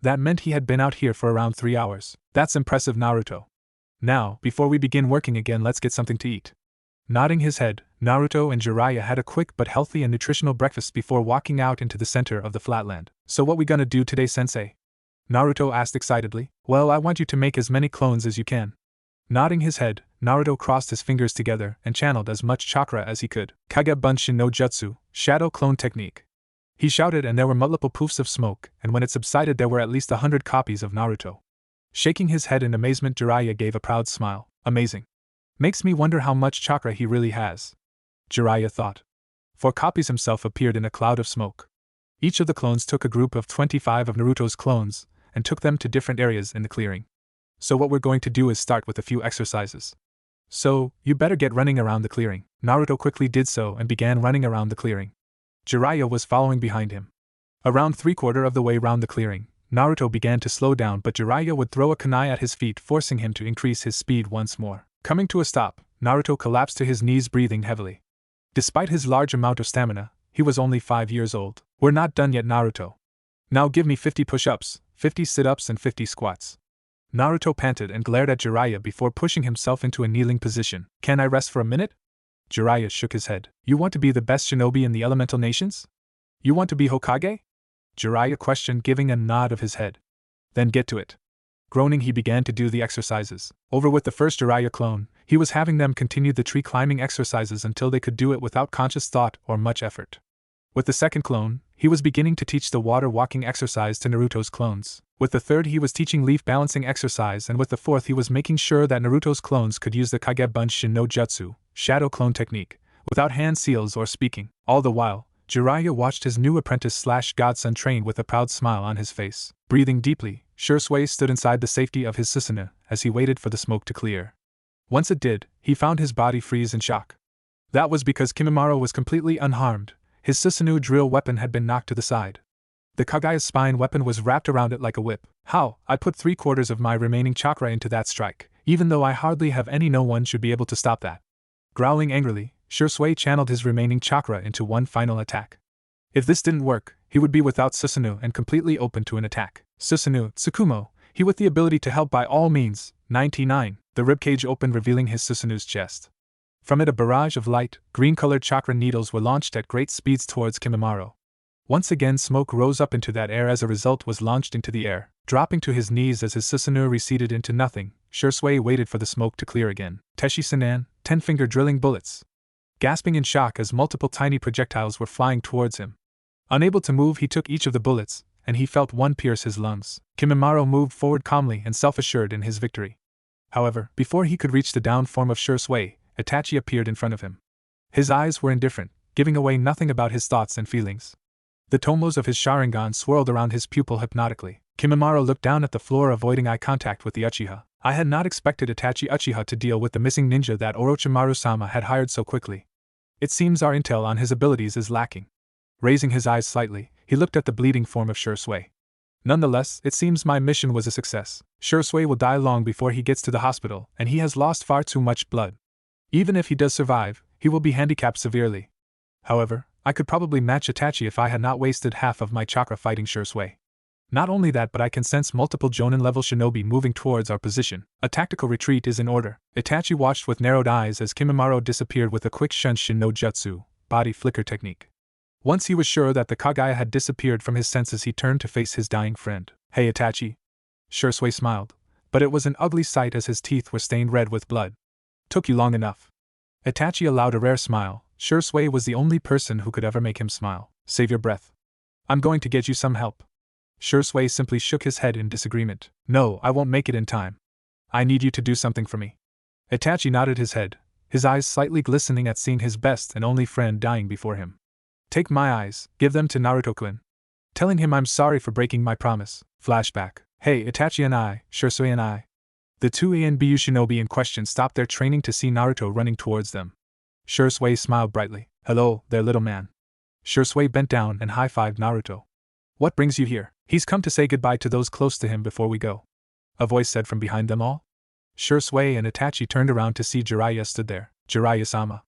That meant he had been out here for around 3 hours. That's impressive, Naruto. Now, before we begin working again, let's get something to eat. Nodding his head, Naruto and Jiraiya had a quick but healthy and nutritional breakfast before walking out into the center of the flatland. So what we gonna do today, sensei? Naruto asked excitedly. Well, I want you to make as many clones as you can. Nodding his head, Naruto crossed his fingers together and channeled as much chakra as he could. Kage Bunshin no Jutsu, Shadow Clone Technique. He shouted, and there were multiple poofs of smoke, and when it subsided there were at least 100 copies of Naruto. Shaking his head in amazement, Jiraiya gave a proud smile. Amazing. Makes me wonder how much chakra he really has, Jiraiya thought. 4 copies himself appeared in a cloud of smoke. Each of the clones took a group of 25 of Naruto's clones and took them to different areas in the clearing. So what we're going to do is start with a few exercises. So, you better get running around the clearing. Naruto quickly did so and began running around the clearing. Jiraiya was following behind him. Around 3/4 of the way round the clearing, Naruto began to slow down, but Jiraiya would throw a kunai at his feet, forcing him to increase his speed once more. Coming to a stop, Naruto collapsed to his knees, breathing heavily. Despite his large amount of stamina, he was only 5 years old. We're not done yet, Naruto. Now give me 50 push-ups, 50 sit-ups and 50 squats. Naruto panted and glared at Jiraiya before pushing himself into a kneeling position. Can I rest for a minute? Jiraiya shook his head. You want to be the best shinobi in the elemental nations? You want to be Hokage? Jiraiya questioned, giving a nod of his head. Then get to it. Groaning, he began to do the exercises. Over with the first Jiraiya clone, he was having them continue the tree climbing exercises until they could do it without conscious thought or much effort. With the second clone, he was beginning to teach the water walking exercise to Naruto's clones. With the third, he was teaching leaf balancing exercise, and with the fourth, he was making sure that Naruto's clones could use the Kage Bunshin no Jutsu, Shadow Clone Technique, without hand seals or speaking. All the while, Jiraiya watched his new apprentice/godson train with a proud smile on his face. Breathing deeply, Shisui stood inside the safety of his Susanoo as he waited for the smoke to clear. Once it did, he found his body freeze in shock. That was because Kimimaro was completely unharmed. His Susanoo drill weapon had been knocked to the side. The Kage's spine weapon was wrapped around it like a whip. How? I put 3/4 of my remaining chakra into that strike. Even though I hardly have any, no one should be able to stop that. Growling angrily, Shisui channeled his remaining chakra into one final attack. If this didn't work, he would be without Susanoo and completely open to an attack. Susanoo, Tsukumo, he with the ability to help by all means. 99. The ribcage opened, revealing his Susanoo's chest. From it, a barrage of light, green-colored chakra needles were launched at great speeds towards Kimimaro. Once again, smoke rose up into that air as a result was launched into the air. Dropping to his knees as his Susanoo receded into nothing, Shisui waited for the smoke to clear again. Teshi Sanan, 10-finger drilling bullets. Gasping in shock as multiple tiny projectiles were flying towards him. Unable to move, he took each of the bullets, and he felt one pierce his lungs. Kimimaro moved forward calmly and self-assured in his victory. However, before he could reach the down form of Shisui, Itachi appeared in front of him. His eyes were indifferent, giving away nothing about his thoughts and feelings. The tomos of his Sharingan swirled around his pupil hypnotically. Kimimaro looked down at the floor, avoiding eye contact with the Uchiha. I had not expected Itachi Uchiha to deal with the missing ninja that Orochimaru-sama had hired so quickly. It seems our intel on his abilities is lacking. Raising his eyes slightly, he looked at the bleeding form of Shisui. Nonetheless, it seems my mission was a success. Shisui will die long before he gets to the hospital, and he has lost far too much blood. Even if he does survive, he will be handicapped severely. However, I could probably match Itachi if I had not wasted half of my chakra fighting Shisui. Not only that, but I can sense multiple Jonin-level shinobi moving towards our position. A tactical retreat is in order. Itachi watched with narrowed eyes as Kimimaro disappeared with a quick Shunshin no Jutsu, body flicker technique. Once he was sure that the Kaguya had disappeared from his senses, he turned to face his dying friend. Hey Itachi. Shisui smiled, but it was an ugly sight as his teeth were stained red with blood. Took you long enough. Itachi allowed a rare smile. Shisui was the only person who could ever make him smile. Save your breath. I'm going to get you some help. Shisui simply shook his head in disagreement. No, I won't make it in time. I need you to do something for me. Itachi nodded his head, his eyes slightly glistening at seeing his best and only friend dying before him. Take my eyes, give them to Naruto-kun. Telling him I'm sorry for breaking my promise. Flashback. Hey, Itachi and I, Shisui and I. The two ANBU shinobi in question stopped their training to see Naruto running towards them. Shisui smiled brightly. Hello, there little man. Shisui bent down and high-fived Naruto. What brings you here? He's come to say goodbye to those close to him before we go. A voice said from behind them all. Shisui and Itachi turned around to see Jiraiya stood there. Jiraiya-sama.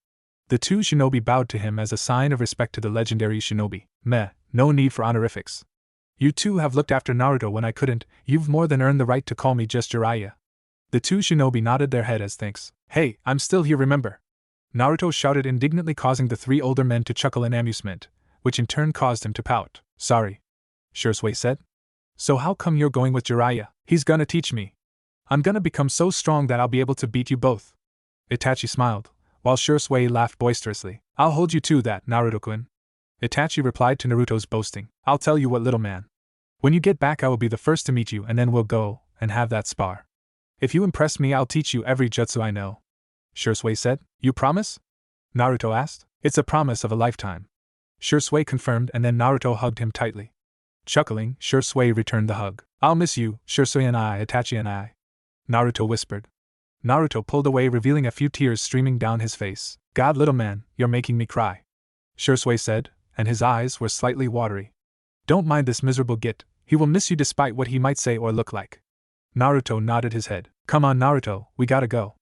The two shinobi bowed to him as a sign of respect to the legendary shinobi. Meh, no need for honorifics. You two have looked after Naruto when I couldn't, you've more than earned the right to call me just Jiraiya. The two shinobi nodded their head as thanks. Hey, I'm still here, remember? Naruto shouted indignantly, causing the three older men to chuckle in amusement, which in turn caused him to pout. Sorry. Shisui said. So how come you're going with Jiraiya? He's gonna teach me. I'm gonna become so strong that I'll be able to beat you both. Itachi smiled, while Shisui laughed boisterously. I'll hold you to that, Naruto-kun. Itachi replied to Naruto's boasting. I'll tell you what, little man. When you get back I will be the first to meet you and then we'll go and have that spar. If you impress me I'll teach you every jutsu I know. Shisui said. You promise? Naruto asked. It's a promise of a lifetime. Shisui confirmed and then Naruto hugged him tightly. Chuckling, Shisui returned the hug. I'll miss you, Shisui and I, Itachi and I. Naruto whispered. Naruto pulled away, revealing a few tears streaming down his face. God, little man, you're making me cry. Shisui said, and his eyes were slightly watery. Don't mind this miserable git, he will miss you despite what he might say or look like. Naruto nodded his head. Come on Naruto, we gotta go.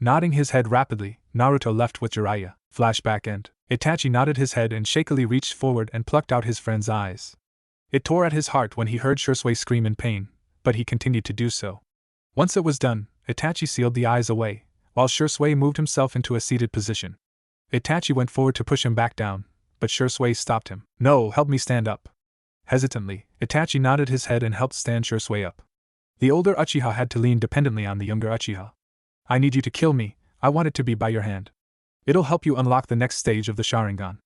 Nodding his head rapidly, Naruto left with Jiraiya. Flashback end. Itachi nodded his head and shakily reached forward and plucked out his friend's eyes. It tore at his heart when he heard Shisui scream in pain, but he continued to do so. Once it was done, Itachi sealed the eyes away, while Shisui moved himself into a seated position. Itachi went forward to push him back down, but Shisui stopped him. No, help me stand up. Hesitantly, Itachi nodded his head and helped stand Shisui up. The older Uchiha had to lean dependently on the younger Uchiha. I need you to kill me, I want it to be by your hand. It'll help you unlock the next stage of the Sharingan.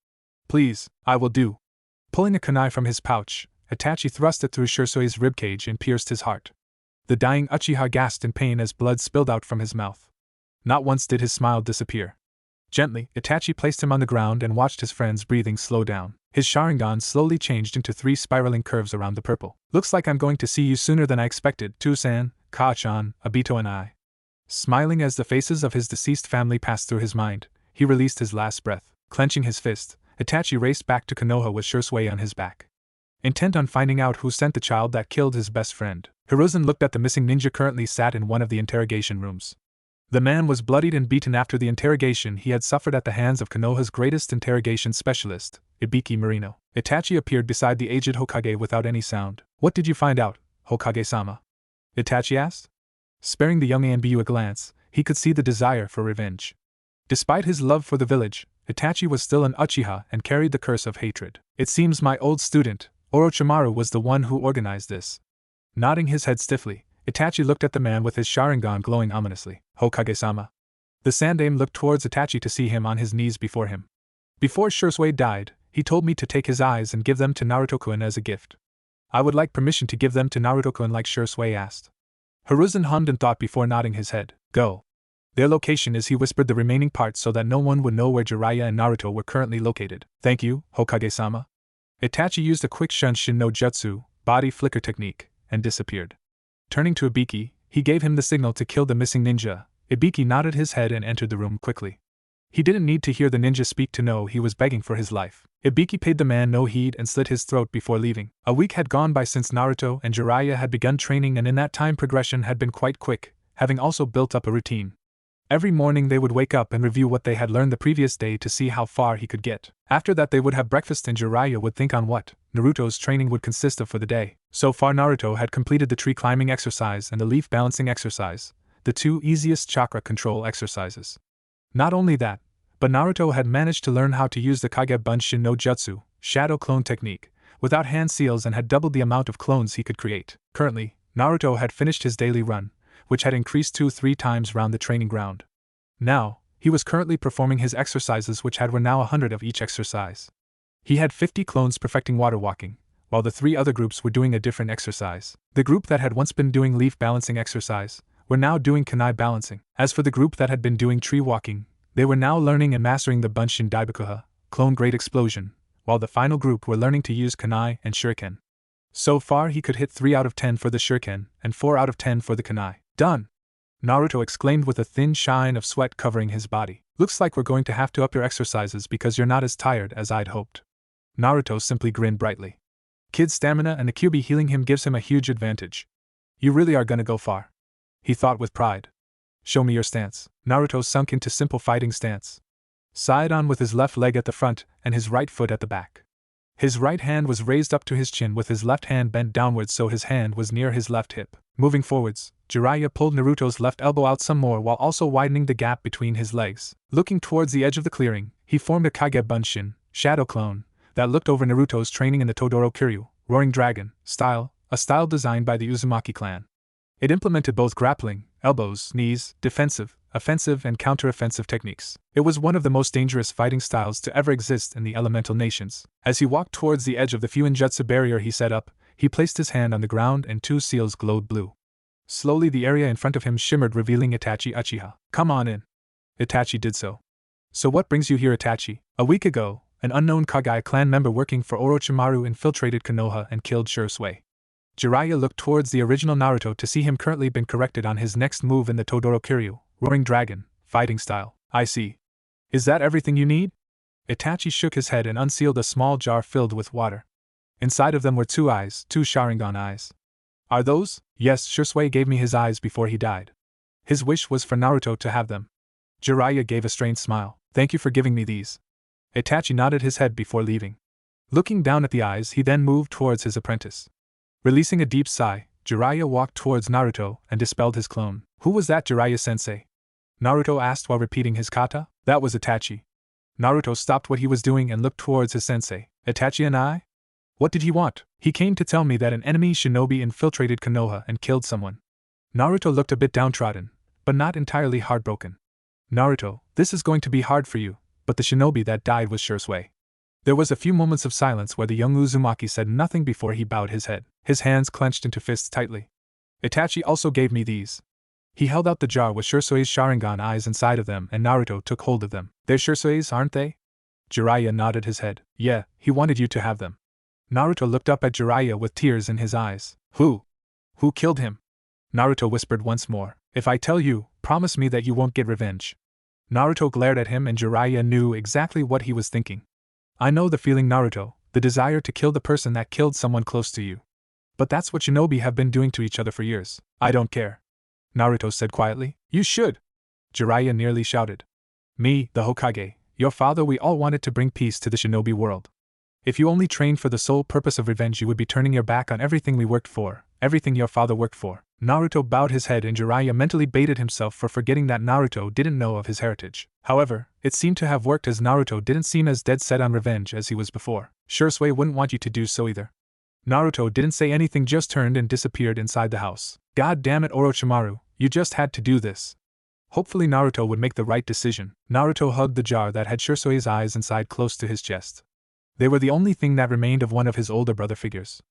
Please, I will do. Pulling a kunai from his pouch, Itachi thrust it through Shisui's ribcage and pierced his heart. The dying Uchiha gasped in pain as blood spilled out from his mouth. Not once did his smile disappear. Gently, Itachi placed him on the ground and watched his friend's breathing slow down. His Sharingan slowly changed into 3 spiraling curves around the purple. Looks like I'm going to see you sooner than I expected, Tusan, Ka-chan, Obito and I. Smiling as the faces of his deceased family passed through his mind, he released his last breath. Clenching his fist, Itachi raced back to Konoha with Shisui on his back. Intent on finding out who sent the child that killed his best friend, Hiruzen looked at the missing ninja currently sat in one of the interrogation rooms. The man was bloodied and beaten after the interrogation he had suffered at the hands of Konoha's greatest interrogation specialist, Ibiki Marino. Itachi appeared beside the aged Hokage without any sound. What did you find out, Hokage-sama? Itachi asked. Sparing the young Anbu a glance, he could see the desire for revenge. Despite his love for the village, Itachi was still an Uchiha and carried the curse of hatred. It seems my old student, Orochimaru, was the one who organized this. Nodding his head stiffly, Itachi looked at the man with his Sharingan glowing ominously. Hokage-sama. The Sandaime looked towards Itachi to see him on his knees before him. Before Shisui died, he told me to take his eyes and give them to Naruto-kun as a gift. I would like permission to give them to Naruto-kun like Shisui asked. Hiruzen hummed and thought before nodding his head. Go. Their location is, he whispered the remaining parts so that no one would know where Jiraiya and Naruto were currently located. Thank you, Hokage-sama. Itachi used a quick Shunshin no Jutsu, body flicker technique, and disappeared. Turning to Ibiki, he gave him the signal to kill the missing ninja. Ibiki nodded his head and entered the room quickly. He didn't need to hear the ninja speak to know he was begging for his life. Ibiki paid the man no heed and slit his throat before leaving. A week had gone by since Naruto and Jiraiya had begun training, and in that time progression had been quite quick, having also built up a routine. Every morning they would wake up and review what they had learned the previous day to see how far he could get. After that they would have breakfast and Jiraiya would think on what Naruto's training would consist of for the day. So far Naruto had completed the tree climbing exercise and the leaf balancing exercise, the two easiest chakra control exercises. Not only that, but Naruto had managed to learn how to use the Kage Bunshin no Jutsu, shadow clone technique, without hand seals and had doubled the amount of clones he could create. Currently, Naruto had finished his daily run, which had increased 2-3 times round the training ground. Now, he was currently performing his exercises which were now 100 of each exercise. He had 50 clones perfecting water walking, while the 3 other groups were doing a different exercise. The group that had once been doing leaf balancing exercise were now doing kunai balancing. As for the group that had been doing tree walking, they were now learning and mastering the Bunshin Daibakuha, clone great explosion, while the final group were learning to use kunai and shuriken. So far he could hit 3 out of 10 for the shuriken and 4 out of 10 for the kunai. Done! Naruto exclaimed with a thin shine of sweat covering his body. Looks like we're going to have to up your exercises because you're not as tired as I'd hoped. Naruto simply grinned brightly. Kid's stamina and the Kyuubi healing him gives him a huge advantage. You really are gonna go far, he thought with pride. Show me your stance. Naruto sunk into simple fighting stance. Side on with his left leg at the front and his right foot at the back. His right hand was raised up to his chin with his left hand bent downwards so his hand was near his left hip. Moving forwards, Jiraiya pulled Naruto's left elbow out some more while also widening the gap between his legs. Looking towards the edge of the clearing, he formed a Kage Bunshin, shadow clone, that looked over Naruto's training in the Todoro Kiryu, Roaring Dragon, style, a style designed by the Uzumaki clan. It implemented both grappling, elbows, knees, defensive, offensive and counter-offensive techniques. It was one of the most dangerous fighting styles to ever exist in the elemental nations. As he walked towards the edge of the Fuinjutsu barrier he set up, he placed his hand on the ground and 2 seals glowed blue. Slowly the area in front of him shimmered, revealing Itachi Uchiha. Come on in. Itachi did so. So what brings you here, Itachi? A week ago, an unknown Kage clan member working for Orochimaru infiltrated Konoha and killed Shisui. Jiraiya looked towards the original Naruto to see him currently been corrected on his next move in the Todoro Kiryu, Roaring Dragon, fighting style. I see. Is that everything you need? Itachi shook his head and unsealed a small jar filled with water. Inside of them were 2 eyes, 2 Sharingan eyes. Are those? Yes, Shisui gave me his eyes before he died. His wish was for Naruto to have them. Jiraiya gave a strained smile. Thank you for giving me these. Itachi nodded his head before leaving. Looking down at the eyes, he then moved towards his apprentice. Releasing a deep sigh, Jiraiya walked towards Naruto and dispelled his clone. Who was that, Jiraiya-sensei? Naruto asked while repeating his kata. That was Itachi. Naruto stopped what he was doing and looked towards his sensei. Itachi and I? What did he want? He came to tell me that an enemy shinobi infiltrated Konoha and killed someone. Naruto looked a bit downtrodden, but not entirely heartbroken. Naruto, this is going to be hard for you, but the shinobi that died was Shisui. There was a few moments of silence where the young Uzumaki said nothing before he bowed his head. His hands clenched into fists tightly. Itachi also gave me these. He held out the jar with Shisui's Sharingan eyes inside of them and Naruto took hold of them. They're Shisui's, aren't they? Jiraiya nodded his head. Yeah, he wanted you to have them. Naruto looked up at Jiraiya with tears in his eyes. Who killed him? Naruto whispered once more. If I tell you, promise me that you won't get revenge. Naruto glared at him and Jiraiya knew exactly what he was thinking. I know the feeling, Naruto, the desire to kill the person that killed someone close to you. But that's what shinobi have been doing to each other for years. I don't care. Naruto said quietly. You should. Jiraiya nearly shouted. Me, the Hokage, your father, we all wanted to bring peace to the shinobi world. If you only trained for the sole purpose of revenge, you would be turning your back on everything we worked for, everything your father worked for. Naruto bowed his head and Jiraiya mentally baited himself for forgetting that Naruto didn't know of his heritage. However, it seemed to have worked as Naruto didn't seem as dead set on revenge as he was before. Shisui wouldn't want you to do so either. Naruto didn't say anything, just turned and disappeared inside the house. God damn it, Orochimaru, you just had to do this. Hopefully Naruto would make the right decision. Naruto hugged the jar that had Shisui's eyes inside close to his chest. They were the only thing that remained of one of his older brother figures.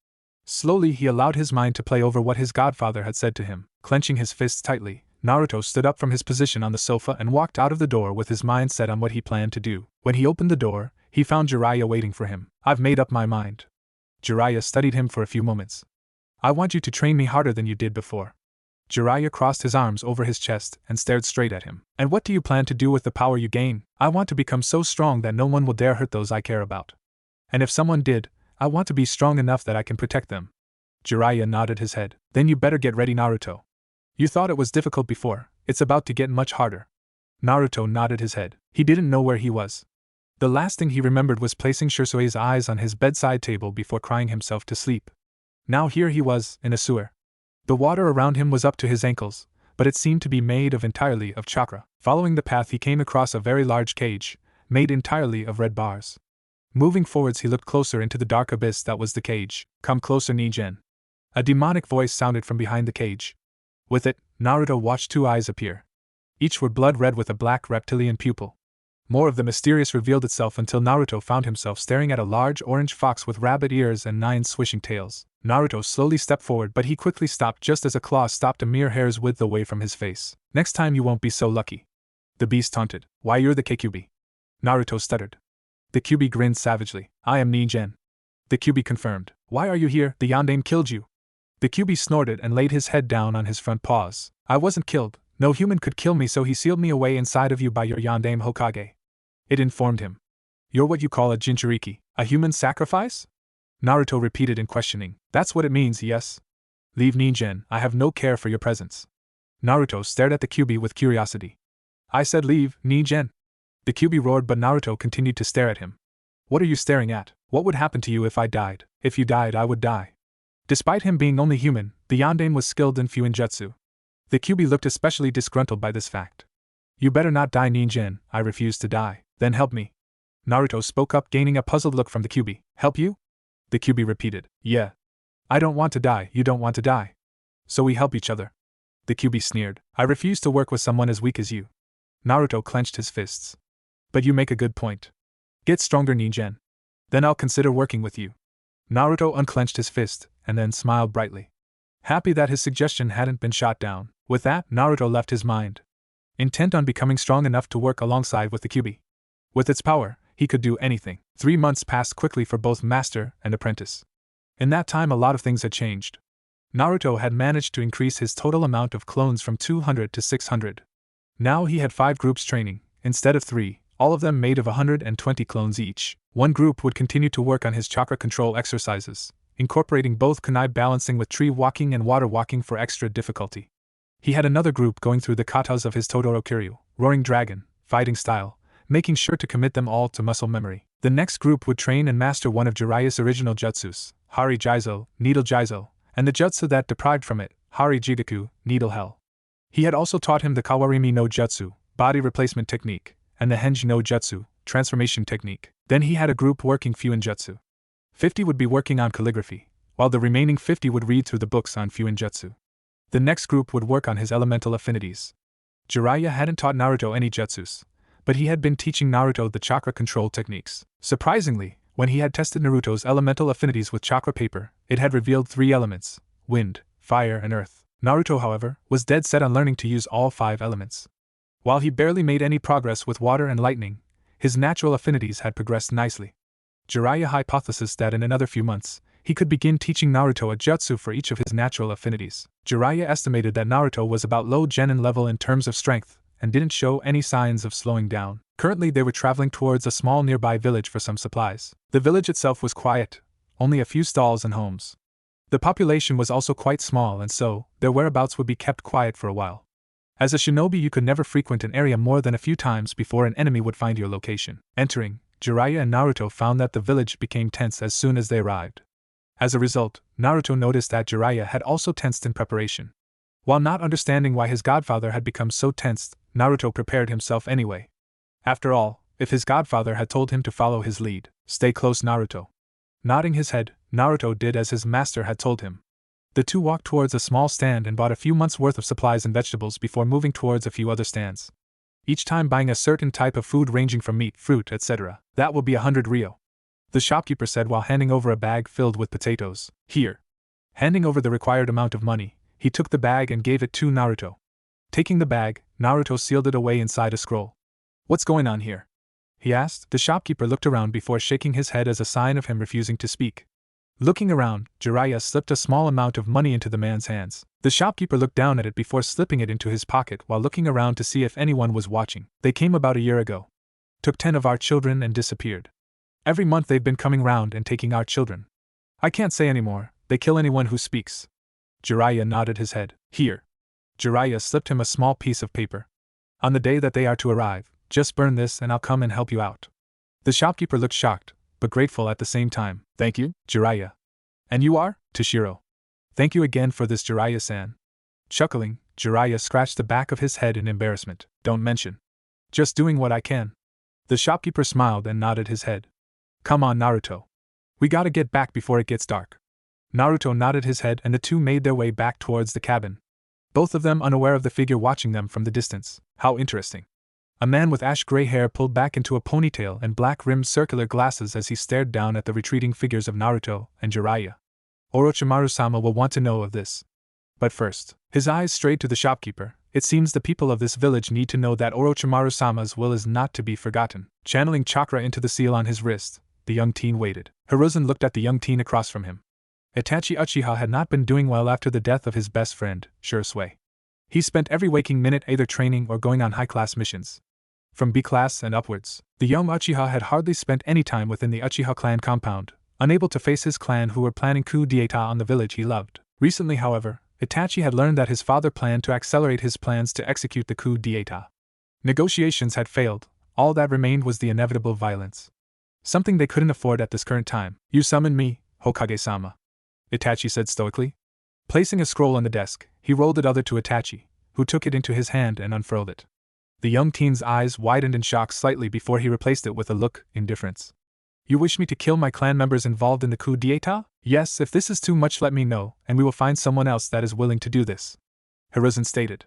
Slowly he allowed his mind to play over what his godfather had said to him. Clenching his fists tightly, Naruto stood up from his position on the sofa and walked out of the door with his mind set on what he planned to do. When he opened the door, he found Jiraiya waiting for him. I've made up my mind. Jiraiya studied him for a few moments. I want you to train me harder than you did before. Jiraiya crossed his arms over his chest and stared straight at him. And what do you plan to do with the power you gain? I want to become so strong that no one will dare hurt those I care about. And if someone did, I want to be strong enough that I can protect them. Jiraiya nodded his head. Then you better get ready, Naruto. You thought it was difficult before, it's about to get much harder. Naruto nodded his head. He didn't know where he was. The last thing he remembered was placing Shisui's eyes on his bedside table before crying himself to sleep. Now here he was, in a sewer. The water around him was up to his ankles, but it seemed to be made entirely of chakra. Following the path he came across a very large cage, made entirely of red bars. Moving forwards he looked closer into the dark abyss that was the cage. Come closer, Nigen. A demonic voice sounded from behind the cage. With it, Naruto watched two eyes appear. Each were blood red with a black reptilian pupil. More of the mysterious revealed itself until Naruto found himself staring at a large orange fox with rabbit ears and 9 swishing tails. Naruto slowly stepped forward, but he quickly stopped just as a claw stopped a mere hair's width away from his face. Next time you won't be so lucky. The beast taunted. Why, you're the Kyubi. Naruto stuttered. The Kyubi grinned savagely. I am Nigen. The Kyubi confirmed. Why are you here? The Yondaime killed you. The Kyubi snorted and laid his head down on his front paws. I wasn't killed. No human could kill me, so he sealed me away inside of you by your Yondaime Hokage. It informed him. You're what you call a Jinchuriki, a human sacrifice? Naruto repeated in questioning. That's what it means, yes. Leave Nigen, I have no care for your presence. Naruto stared at the Kyubi with curiosity. I said leave, Nigen. The Kyubi roared, but Naruto continued to stare at him. What are you staring at? What would happen to you if I died? If you died, I would die. Despite him being only human, the Yondaime was skilled in Fuinjutsu. The Kyubi looked especially disgruntled by this fact. You better not die, Nigen. I refuse to die. Then help me. Naruto spoke up, gaining a puzzled look from the Kyubi. Help you? The Kyubi repeated. Yeah. I don't want to die, you don't want to die. So we help each other. The Kyubi sneered. I refuse to work with someone as weak as you. Naruto clenched his fists. But you make a good point. Get stronger, Nigen. Then I'll consider working with you. Naruto unclenched his fist, and then smiled brightly. Happy that his suggestion hadn't been shot down. With that, Naruto left his mind, intent on becoming strong enough to work alongside with the Kyubi. With its power, he could do anything. 3 months passed quickly for both master and apprentice. In that time a lot of things had changed. Naruto had managed to increase his total amount of clones from 200 to 600. Now he had 5 groups training, instead of 3, all of them made of 120 clones each. One group would continue to work on his chakra control exercises, incorporating both kunai balancing with tree walking and water walking for extra difficulty. He had another group going through the katas of his Todoro Kiryu, roaring dragon, fighting style, making sure to commit them all to muscle memory. The next group would train and master one of Jiraiya's original jutsus, Hari Jizo, Needle Jizo, and the jutsu that deprived from it, Hari Jigaku, Needle Hell. He had also taught him the Kawarimi no Jutsu, body replacement technique, and the Henji no Jutsu, transformation technique. Then he had a group working Fuinjutsu. 50 would be working on calligraphy, while the remaining 50 would read through the books on Fuinjutsu. The next group would work on his elemental affinities. Jiraiya hadn't taught Naruto any jutsus, but he had been teaching Naruto the chakra control techniques. Surprisingly, when he had tested Naruto's elemental affinities with chakra paper, it had revealed 3 elements: wind, fire, and earth. Naruto, however, was dead set on learning to use all 5 elements. While he barely made any progress with water and lightning, his natural affinities had progressed nicely. Jiraiya hypothesized that in another few months, he could begin teaching Naruto a jutsu for each of his natural affinities. Jiraiya estimated that Naruto was about low genin level in terms of strength, and didn't show any signs of slowing down. Currently they were traveling towards a small nearby village for some supplies. The village itself was quiet, only a few stalls and homes. The population was also quite small, and so, their whereabouts would be kept quiet for a while. As a shinobi you could never frequent an area more than a few times before an enemy would find your location. Entering, Jiraiya and Naruto found that the village became tense as soon as they arrived. As a result, Naruto noticed that Jiraiya had also tensed in preparation. While not understanding why his godfather had become so tensed, Naruto prepared himself anyway. After all, if his godfather had told him to follow his lead, stay close, Naruto. Nodding his head, Naruto did as his master had told him. The two walked towards a small stand and bought a few months' worth of supplies and vegetables before moving towards a few other stands. Each time buying a certain type of food ranging from meat, fruit, etc. That will be 100 ryo. The shopkeeper said while handing over a bag filled with potatoes. Here. Handing over the required amount of money, he took the bag and gave it to Naruto. Taking the bag, Naruto sealed it away inside a scroll. What's going on here? He asked. The shopkeeper looked around before shaking his head as a sign of him refusing to speak. Looking around, Jiraiya slipped a small amount of money into the man's hands. The shopkeeper looked down at it before slipping it into his pocket while looking around to see if anyone was watching. They came about a year ago. Took 10 of our children and disappeared. Every month they've been coming round and taking our children. I can't say anymore, they kill anyone who speaks. Jiraiya nodded his head. Here. Jiraiya slipped him a small piece of paper. On the day that they are to arrive, just burn this and I'll come and help you out. The shopkeeper looked shocked, but grateful at the same time. Thank you, Jiraiya. And you are? Toshiro. Thank you again for this, Jiraiya-san. Chuckling, Jiraiya scratched the back of his head in embarrassment. Don't mention. Just doing what I can. The shopkeeper smiled and nodded his head. Come on, Naruto. We gotta get back before it gets dark. Naruto nodded his head and the two made their way back towards the cabin. Both of them unaware of the figure watching them from the distance. How interesting. A man with ash-gray hair pulled back into a ponytail and black-rimmed circular glasses as he stared down at the retreating figures of Naruto and Jiraiya. Orochimaru-sama will want to know of this. But first, his eyes strayed to the shopkeeper. It seems the people of this village need to know that Orochimaru-sama's will is not to be forgotten. Channeling chakra into the seal on his wrist, the young teen waited. Hiruzen looked at the young teen across from him. Itachi Uchiha had not been doing well after the death of his best friend, Shisui. He spent every waking minute either training or going on high-class missions. From B-class and upwards, the young Uchiha had hardly spent any time within the Uchiha clan compound, unable to face his clan who were planning coup d'etat on the village he loved. Recently, however, Itachi had learned that his father planned to accelerate his plans to execute the coup d'etat. Negotiations had failed, all that remained was the inevitable violence. Something they couldn't afford at this current time. You summoned me, Hokage-sama. Itachi said stoically. Placing a scroll on the desk, he rolled it over to Itachi, who took it into his hand and unfurled it. The young teen's eyes widened in shock slightly before he replaced it with a look, indifference. You wish me to kill my clan members involved in the coup d'etat? Yes, if this is too much let me know, and we will find someone else that is willing to do this. Hiruzen stated.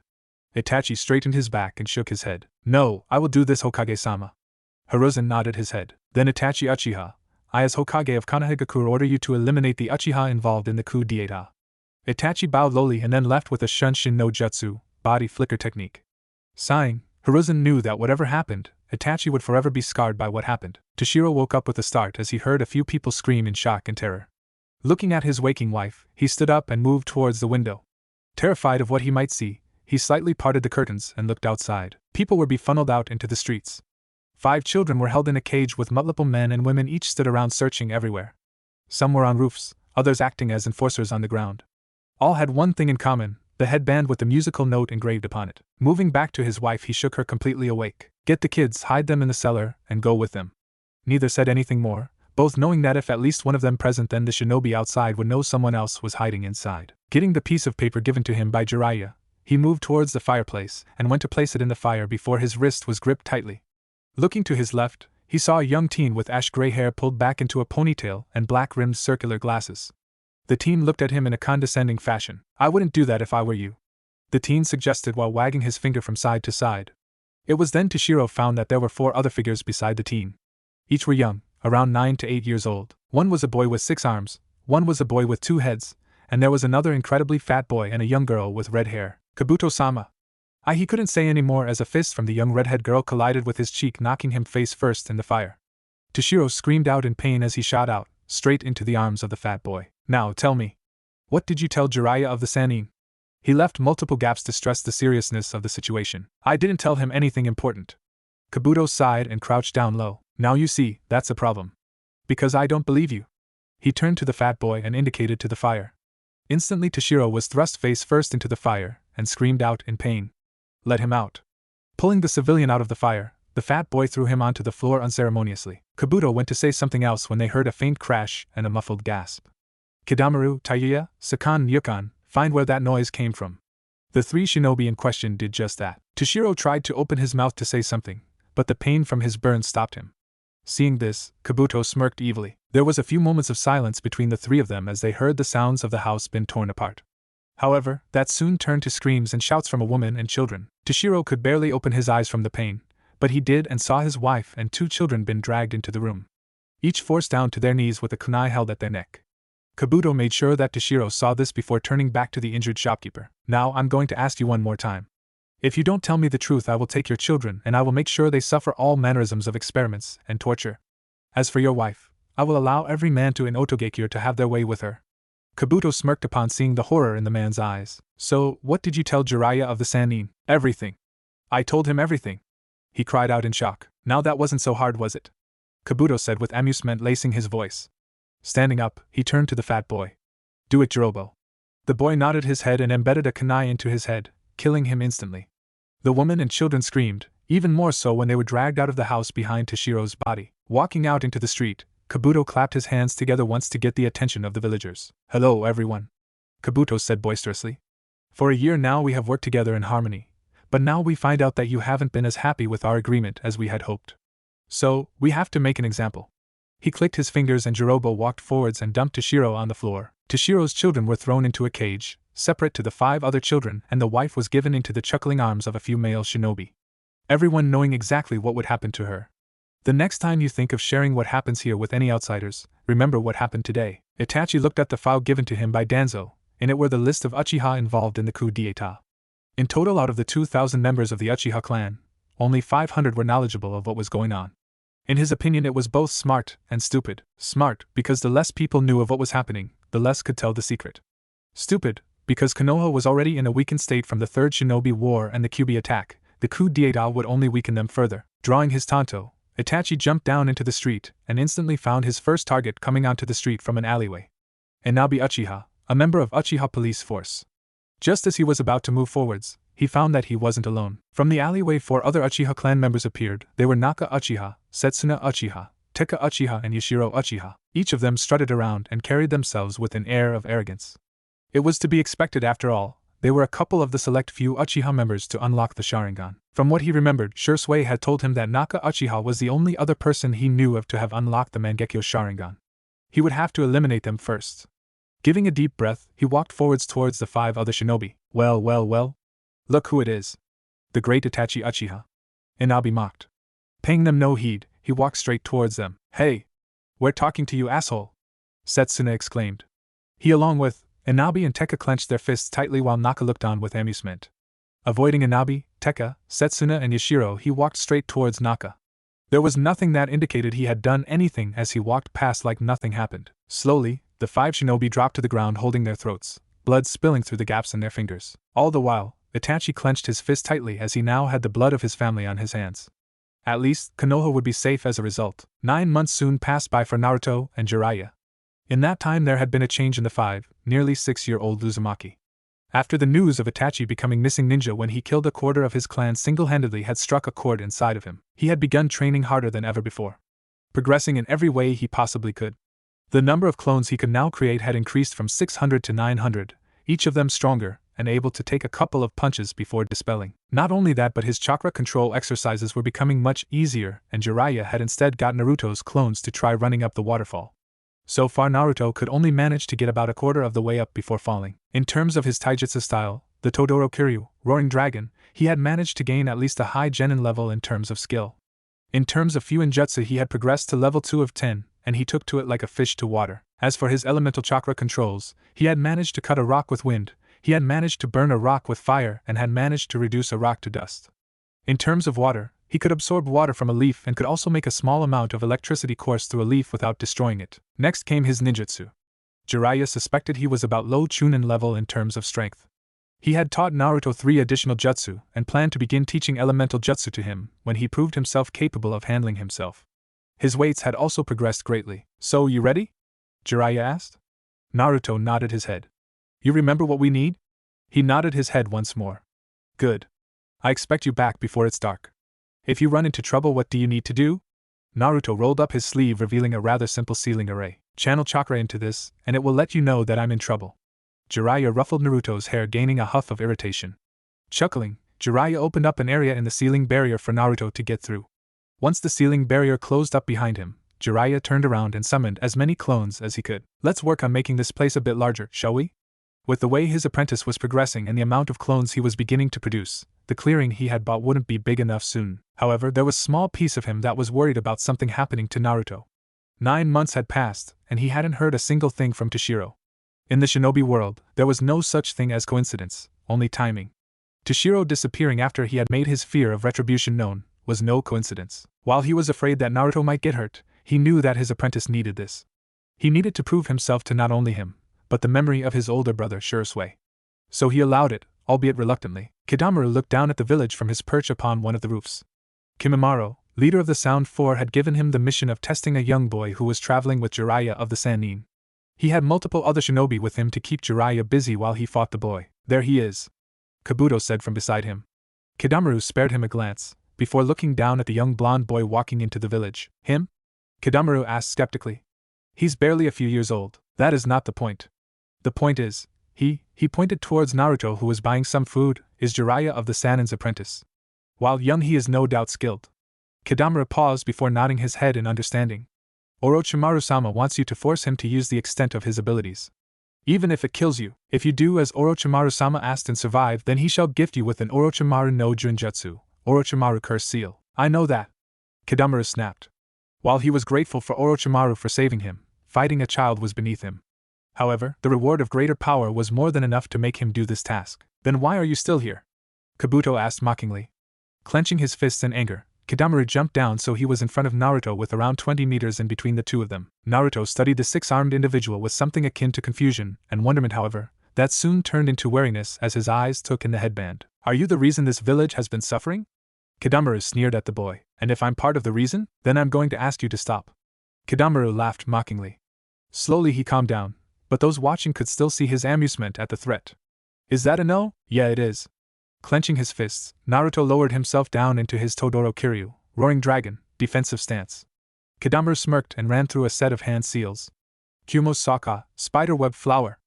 Itachi straightened his back and shook his head. No, I will do this, Hokage-sama. Hiruzen nodded his head. Then Itachi Uchiha, I as Hokage of Konoha order you to eliminate the Uchiha involved in the coup d'etat. Itachi bowed lowly and then left with a Shunshin no Jutsu, body flicker technique. Sighing, Hiruzen knew that whatever happened, Itachi would forever be scarred by what happened. Toshiro woke up with a start as he heard a few people scream in shock and terror. Looking at his waking wife, he stood up and moved towards the window. Terrified of what he might see, he slightly parted the curtains and looked outside. People were being funneled out into the streets. 5 children were held in a cage with multiple men and women each stood around searching everywhere. Some were on roofs, others acting as enforcers on the ground. All had one thing in common, the headband with the musical note engraved upon it. Moving back to his wife, he shook her completely awake. Get the kids, hide them in the cellar, and go with them. Neither said anything more, both knowing that if at least one of them present, then the shinobi outside would know someone else was hiding inside. Getting the piece of paper given to him by Jiraiya, he moved towards the fireplace and went to place it in the fire before his wrist was gripped tightly. Looking to his left, he saw a young teen with ash-gray hair pulled back into a ponytail and black-rimmed circular glasses. The teen looked at him in a condescending fashion. I wouldn't do that if I were you, the teen suggested while wagging his finger from side to side. It was then Toshiro found that there were 4 other figures beside the teen. Each were young, around 9 to 8 years old. One was a boy with 6 arms, one was a boy with 2 heads, and there was another incredibly fat boy and a young girl with red hair. Kabuto-sama. He couldn't say any more as a fist from the young redhead girl collided with his cheek, knocking him face first in the fire. Toshiro screamed out in pain as he shot out, straight into the arms of the fat boy. Now tell me, what did you tell Jiraiya of the Sannin? He left multiple gaps to stress the seriousness of the situation. I didn't tell him anything important. Kabuto sighed and crouched down low. Now you see, that's a problem. Because I don't believe you. He turned to the fat boy and indicated to the fire. Instantly Toshiro was thrust face first into the fire, and screamed out in pain. Let him out. Pulling the civilian out of the fire, the fat boy threw him onto the floor unceremoniously. Kabuto went to say something else when they heard a faint crash and a muffled gasp. Kidamaru, Taiyuya, Sakan, Yukan, find where that noise came from. The 3 shinobi in question did just that. Toshiro tried to open his mouth to say something, but the pain from his burn stopped him. Seeing this, Kabuto smirked evilly. There was a few moments of silence between the 3 of them as they heard the sounds of the house being torn apart. However, that soon turned to screams and shouts from a woman and children. Toshiro could barely open his eyes from the pain, but he did and saw his wife and 2 children being dragged into the room, each forced down to their knees with a kunai held at their neck. Kabuto made sure that Toshiro saw this before turning back to the injured shopkeeper. Now I'm going to ask you one more time. If you don't tell me the truth, I will take your children and I will make sure they suffer all mannerisms of experiments and torture. As for your wife, I will allow every man in Otogakure to have their way with her. Kabuto smirked upon seeing the horror in the man's eyes. So, what did you tell Jiraiya of the Sannin? Everything. I told him everything. He cried out in shock. Now that wasn't so hard, was it? Kabuto said with amusement lacing his voice. Standing up, he turned to the fat boy. Do it, Jirobo. The boy nodded his head and embedded a kunai into his head, killing him instantly. The woman and children screamed, even more so when they were dragged out of the house behind Toshiro's body. Walking out into the street, Kabuto clapped his hands together once to get the attention of the villagers. "Hello, everyone," Kabuto said boisterously. "For a year now we have worked together in harmony, but now we find out that you haven't been as happy with our agreement as we had hoped. So, we have to make an example." He clicked his fingers and Jirobo walked forwards and dumped Toshiro on the floor. Toshiro's children were thrown into a cage, separate to the 5 other children, and the wife was given into the chuckling arms of a few male shinobi. Everyone knowing exactly what would happen to her. "The next time you think of sharing what happens here with any outsiders, remember what happened today." Itachi looked at the file given to him by Danzo. In it were the list of Uchiha involved in the coup d'état. In total, out of the 2,000 members of the Uchiha clan, only 500 were knowledgeable of what was going on. In his opinion, it was both smart and stupid. Smart, because the less people knew of what was happening, the less could tell the secret. Stupid, because Konoha was already in a weakened state from the Third Shinobi War and the Kyuubi attack. The coup d'état would only weaken them further. Drawing his tanto, Itachi jumped down into the street and instantly found his first target coming onto the street from an alleyway. Inabi Uchiha, a member of Uchiha police force. Just as he was about to move forwards, he found that he wasn't alone. From the alleyway 4 other Uchiha clan members appeared. They were Naka Uchiha, Setsuna Uchiha, Teka Uchiha and Yashiro Uchiha. Each of them strutted around and carried themselves with an air of arrogance. It was to be expected after all. They were a couple of the select few Uchiha members to unlock the Sharingan. From what he remembered, Shisui had told him that Naka Uchiha was the only other person he knew of to have unlocked the Mangekyo Sharingan. He would have to eliminate them first. Giving a deep breath, he walked forwards towards the 5 other shinobi. Well, look who it is. The great Itachi Uchiha. Inabi mocked. Paying them no heed, he walked straight towards them. "Hey! We're talking to you, asshole!" Setsuna exclaimed. He, along with Inabi and Teka, clenched their fists tightly while Naka looked on with amusement. Avoiding Inabi, Teka, Setsuna and Yashiro, he walked straight towards Naka. There was nothing that indicated he had done anything as he walked past like nothing happened. Slowly, the 5 shinobi dropped to the ground holding their throats, blood spilling through the gaps in their fingers. All the while, Itachi clenched his fist tightly as he now had the blood of his family on his hands. At least, Konoha would be safe as a result. 9 months soon passed by for Naruto and Jiraiya. In that time there had been a change in the nearly 6-year-old Uzumaki. After the news of Itachi becoming missing ninja when he killed a quarter of his clan single-handedly had struck a chord inside of him, he had begun training harder than ever before, progressing in every way he possibly could. The number of clones he could now create had increased from 600 to 900, each of them stronger, and able to take a couple of punches before dispelling. Not only that, but his chakra control exercises were becoming much easier, and Jiraiya had instead got Naruto's clones to try running up the waterfall. So far Naruto could only manage to get about a quarter of the way up before falling. In terms of his taijutsu style, the Todoro Kiryu, Roaring Dragon, he had managed to gain at least a high genin level in terms of skill. In terms of Fuinjutsu he had progressed to level 2 of 10, and he took to it like a fish to water. As for his elemental chakra controls, he had managed to cut a rock with wind, he had managed to burn a rock with fire, and had managed to reduce a rock to dust. In terms of water, he could absorb water from a leaf and could also make a small amount of electricity course through a leaf without destroying it. Next came his ninjutsu. Jiraiya suspected he was about low chunin level in terms of strength. He had taught Naruto 3 additional jutsu and planned to begin teaching elemental jutsu to him when he proved himself capable of handling himself. His weights had also progressed greatly. "So, you ready?" Jiraiya asked. Naruto nodded his head. "You remember what we need?" He nodded his head once more. "Good. I expect you back before it's dark. If you run into trouble, what do you need to do?" Naruto rolled up his sleeve, revealing a rather simple sealing array. "Channel chakra into this, and it will let you know that I'm in trouble." Jiraiya ruffled Naruto's hair, gaining a huff of irritation. Chuckling, Jiraiya opened up an area in the sealing barrier for Naruto to get through. Once the sealing barrier closed up behind him, Jiraiya turned around and summoned as many clones as he could. "Let's work on making this place a bit larger, shall we?" With the way his apprentice was progressing and the amount of clones he was beginning to produce, the clearing he had bought wouldn't be big enough soon. However, there was a small piece of him that was worried about something happening to Naruto. 9 months had passed, and he hadn't heard a single thing from Toshiro. In the shinobi world, there was no such thing as coincidence, only timing. Toshiro disappearing after he had made his fear of retribution known was no coincidence. While he was afraid that Naruto might get hurt, he knew that his apprentice needed this. He needed to prove himself to not only him, but the memory of his older brother Shisui. So he allowed it, albeit reluctantly. Kidamaru looked down at the village from his perch upon one of the roofs. Kimimaro, leader of the Sound Four, had given him the mission of testing a young boy who was traveling with Jiraiya of the Sannin. He had multiple other shinobi with him to keep Jiraiya busy while he fought the boy. "There he is," Kabuto said from beside him. Kidamaru spared him a glance, before looking down at the young blonde boy walking into the village. "Him?" Kidamaru asked skeptically. He's barely a few years old. That is not the point. The point is, he pointed towards Naruto, who was buying some food, is Jiraiya of the Sannin's apprentice. While young, he is no doubt skilled. Kidamaru paused before nodding his head in understanding. Orochimaru-sama wants you to force him to use the extent of his abilities. Even if it kills you, if you do as Orochimaru-sama asked and survive, then he shall gift you with an Orochimaru no Junjutsu, Orochimaru curse seal. I know that. Kidamaru snapped. While he was grateful for Orochimaru for saving him, fighting a child was beneath him. However, the reward of greater power was more than enough to make him do this task. Then why are you still here? Kabuto asked mockingly. Clenching his fists in anger, Kidamaru jumped down so he was in front of Naruto with around 20 meters in between the two of them. Naruto studied the six-armed individual with something akin to confusion and wonderment, however, that soon turned into wariness as his eyes took in the headband. Are you the reason this village has been suffering? Kidamaru sneered at the boy. And if I'm part of the reason, then I'm going to ask you to stop. Kidamaru laughed mockingly. Slowly he calmed down, but those watching could still see his amusement at the threat. Is that a no? Yeah, it is. Clenching his fists, Naruto lowered himself down into his Todoro Kiryu, roaring dragon, defensive stance. Kidamaru smirked and ran through a set of hand seals. Kumo Saka, spiderweb flower.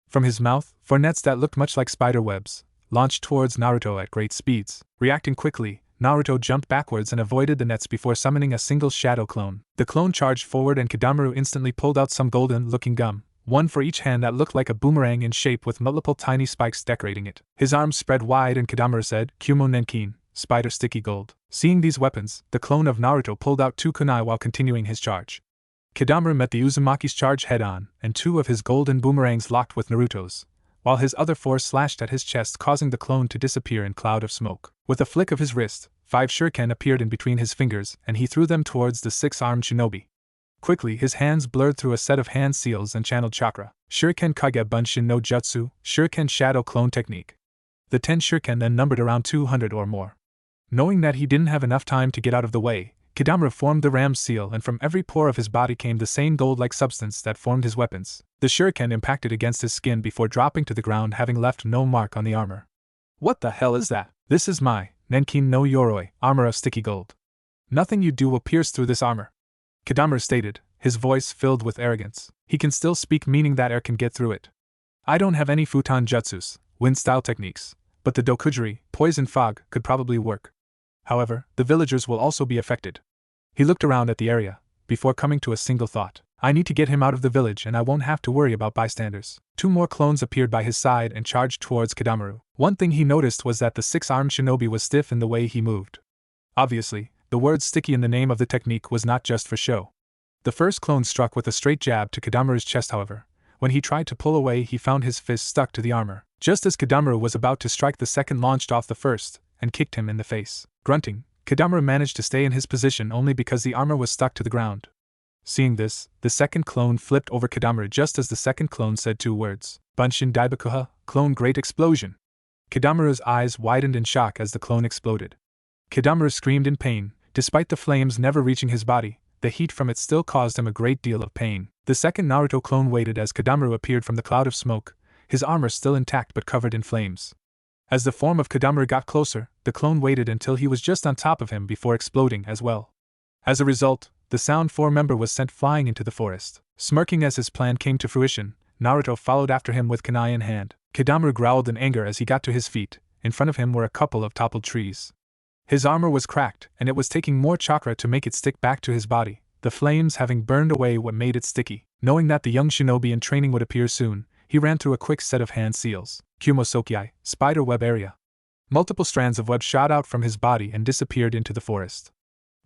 From his mouth, four nets that looked much like spider webs launched towards Naruto at great speeds. Reacting quickly, Naruto jumped backwards and avoided the nets before summoning a single shadow clone. The clone charged forward and Kidamaru instantly pulled out some golden-looking gum, one for each hand, that looked like a boomerang in shape with multiple tiny spikes decorating it. His arms spread wide and Kidamaru said, Kumo Nenkin, spider sticky gold. Seeing these weapons, the clone of Naruto pulled out two kunai while continuing his charge. Kidamaru met the Uzumaki's charge head-on, and two of his golden boomerangs locked with Naruto's, while his other four slashed at his chest, causing the clone to disappear in a cloud of smoke. With a flick of his wrist, 5 shuriken appeared in between his fingers, and he threw them towards the six-armed shinobi. Quickly his hands blurred through a set of hand seals and channeled chakra. Shuriken Kage Bunshin no Jutsu, Shuriken Shadow Clone Technique. The 10 shuriken then numbered around 200 or more. Knowing that he didn't have enough time to get out of the way, Kidamaru formed the ram seal, and from every pore of his body came the same gold-like substance that formed his weapons. The shuriken impacted against his skin before dropping to the ground, having left no mark on the armor. What the hell is that? This is my Nenkin no Yoroi, armor of sticky gold. Nothing you do will pierce through this armor. Kidamaru stated, his voice filled with arrogance. He can still speak, meaning that air can get through it. I don't have any futon jutsus, wind-style techniques, but the dokujiri, poison fog, could probably work. However, the villagers will also be affected. He looked around at the area, before coming to a single thought. I need to get him out of the village and I won't have to worry about bystanders. 2 more clones appeared by his side and charged towards Kidamaru. One thing he noticed was that the 6-armed shinobi was stiff in the way he moved. Obviously, the word sticky in the name of the technique was not just for show. The first clone struck with a straight jab to Kidamaru's chest, however. When he tried to pull away, he found his fist stuck to the armor. Just as Kidamaru was about to strike, the second launched off the first and kicked him in the face. Grunting, Kidamaru managed to stay in his position only because the armor was stuck to the ground. Seeing this, the second clone flipped over Kidamaru just as the second clone said 2 words. Bunshin Daibakuha, clone great explosion. Kidamaru's eyes widened in shock as the clone exploded. Kidamaru screamed in pain. Despite the flames never reaching his body, the heat from it still caused him a great deal of pain. The second Naruto clone waited as Kidamaru appeared from the cloud of smoke, his armor still intact but covered in flames. As the form of Kidamaru got closer, the clone waited until he was just on top of him before exploding as well. As a result, the Sound 4 member was sent flying into the forest. Smirking as his plan came to fruition, Naruto followed after him with kunai in hand. Kidamaru growled in anger as he got to his feet. In front of him were a couple of toppled trees. His armor was cracked, and it was taking more chakra to make it stick back to his body, the flames having burned away what made it sticky. Knowing that the young shinobi in training would appear soon, he ran through a quick set of hand seals. Kumosokiai, spider web area. Multiple strands of web shot out from his body and disappeared into the forest.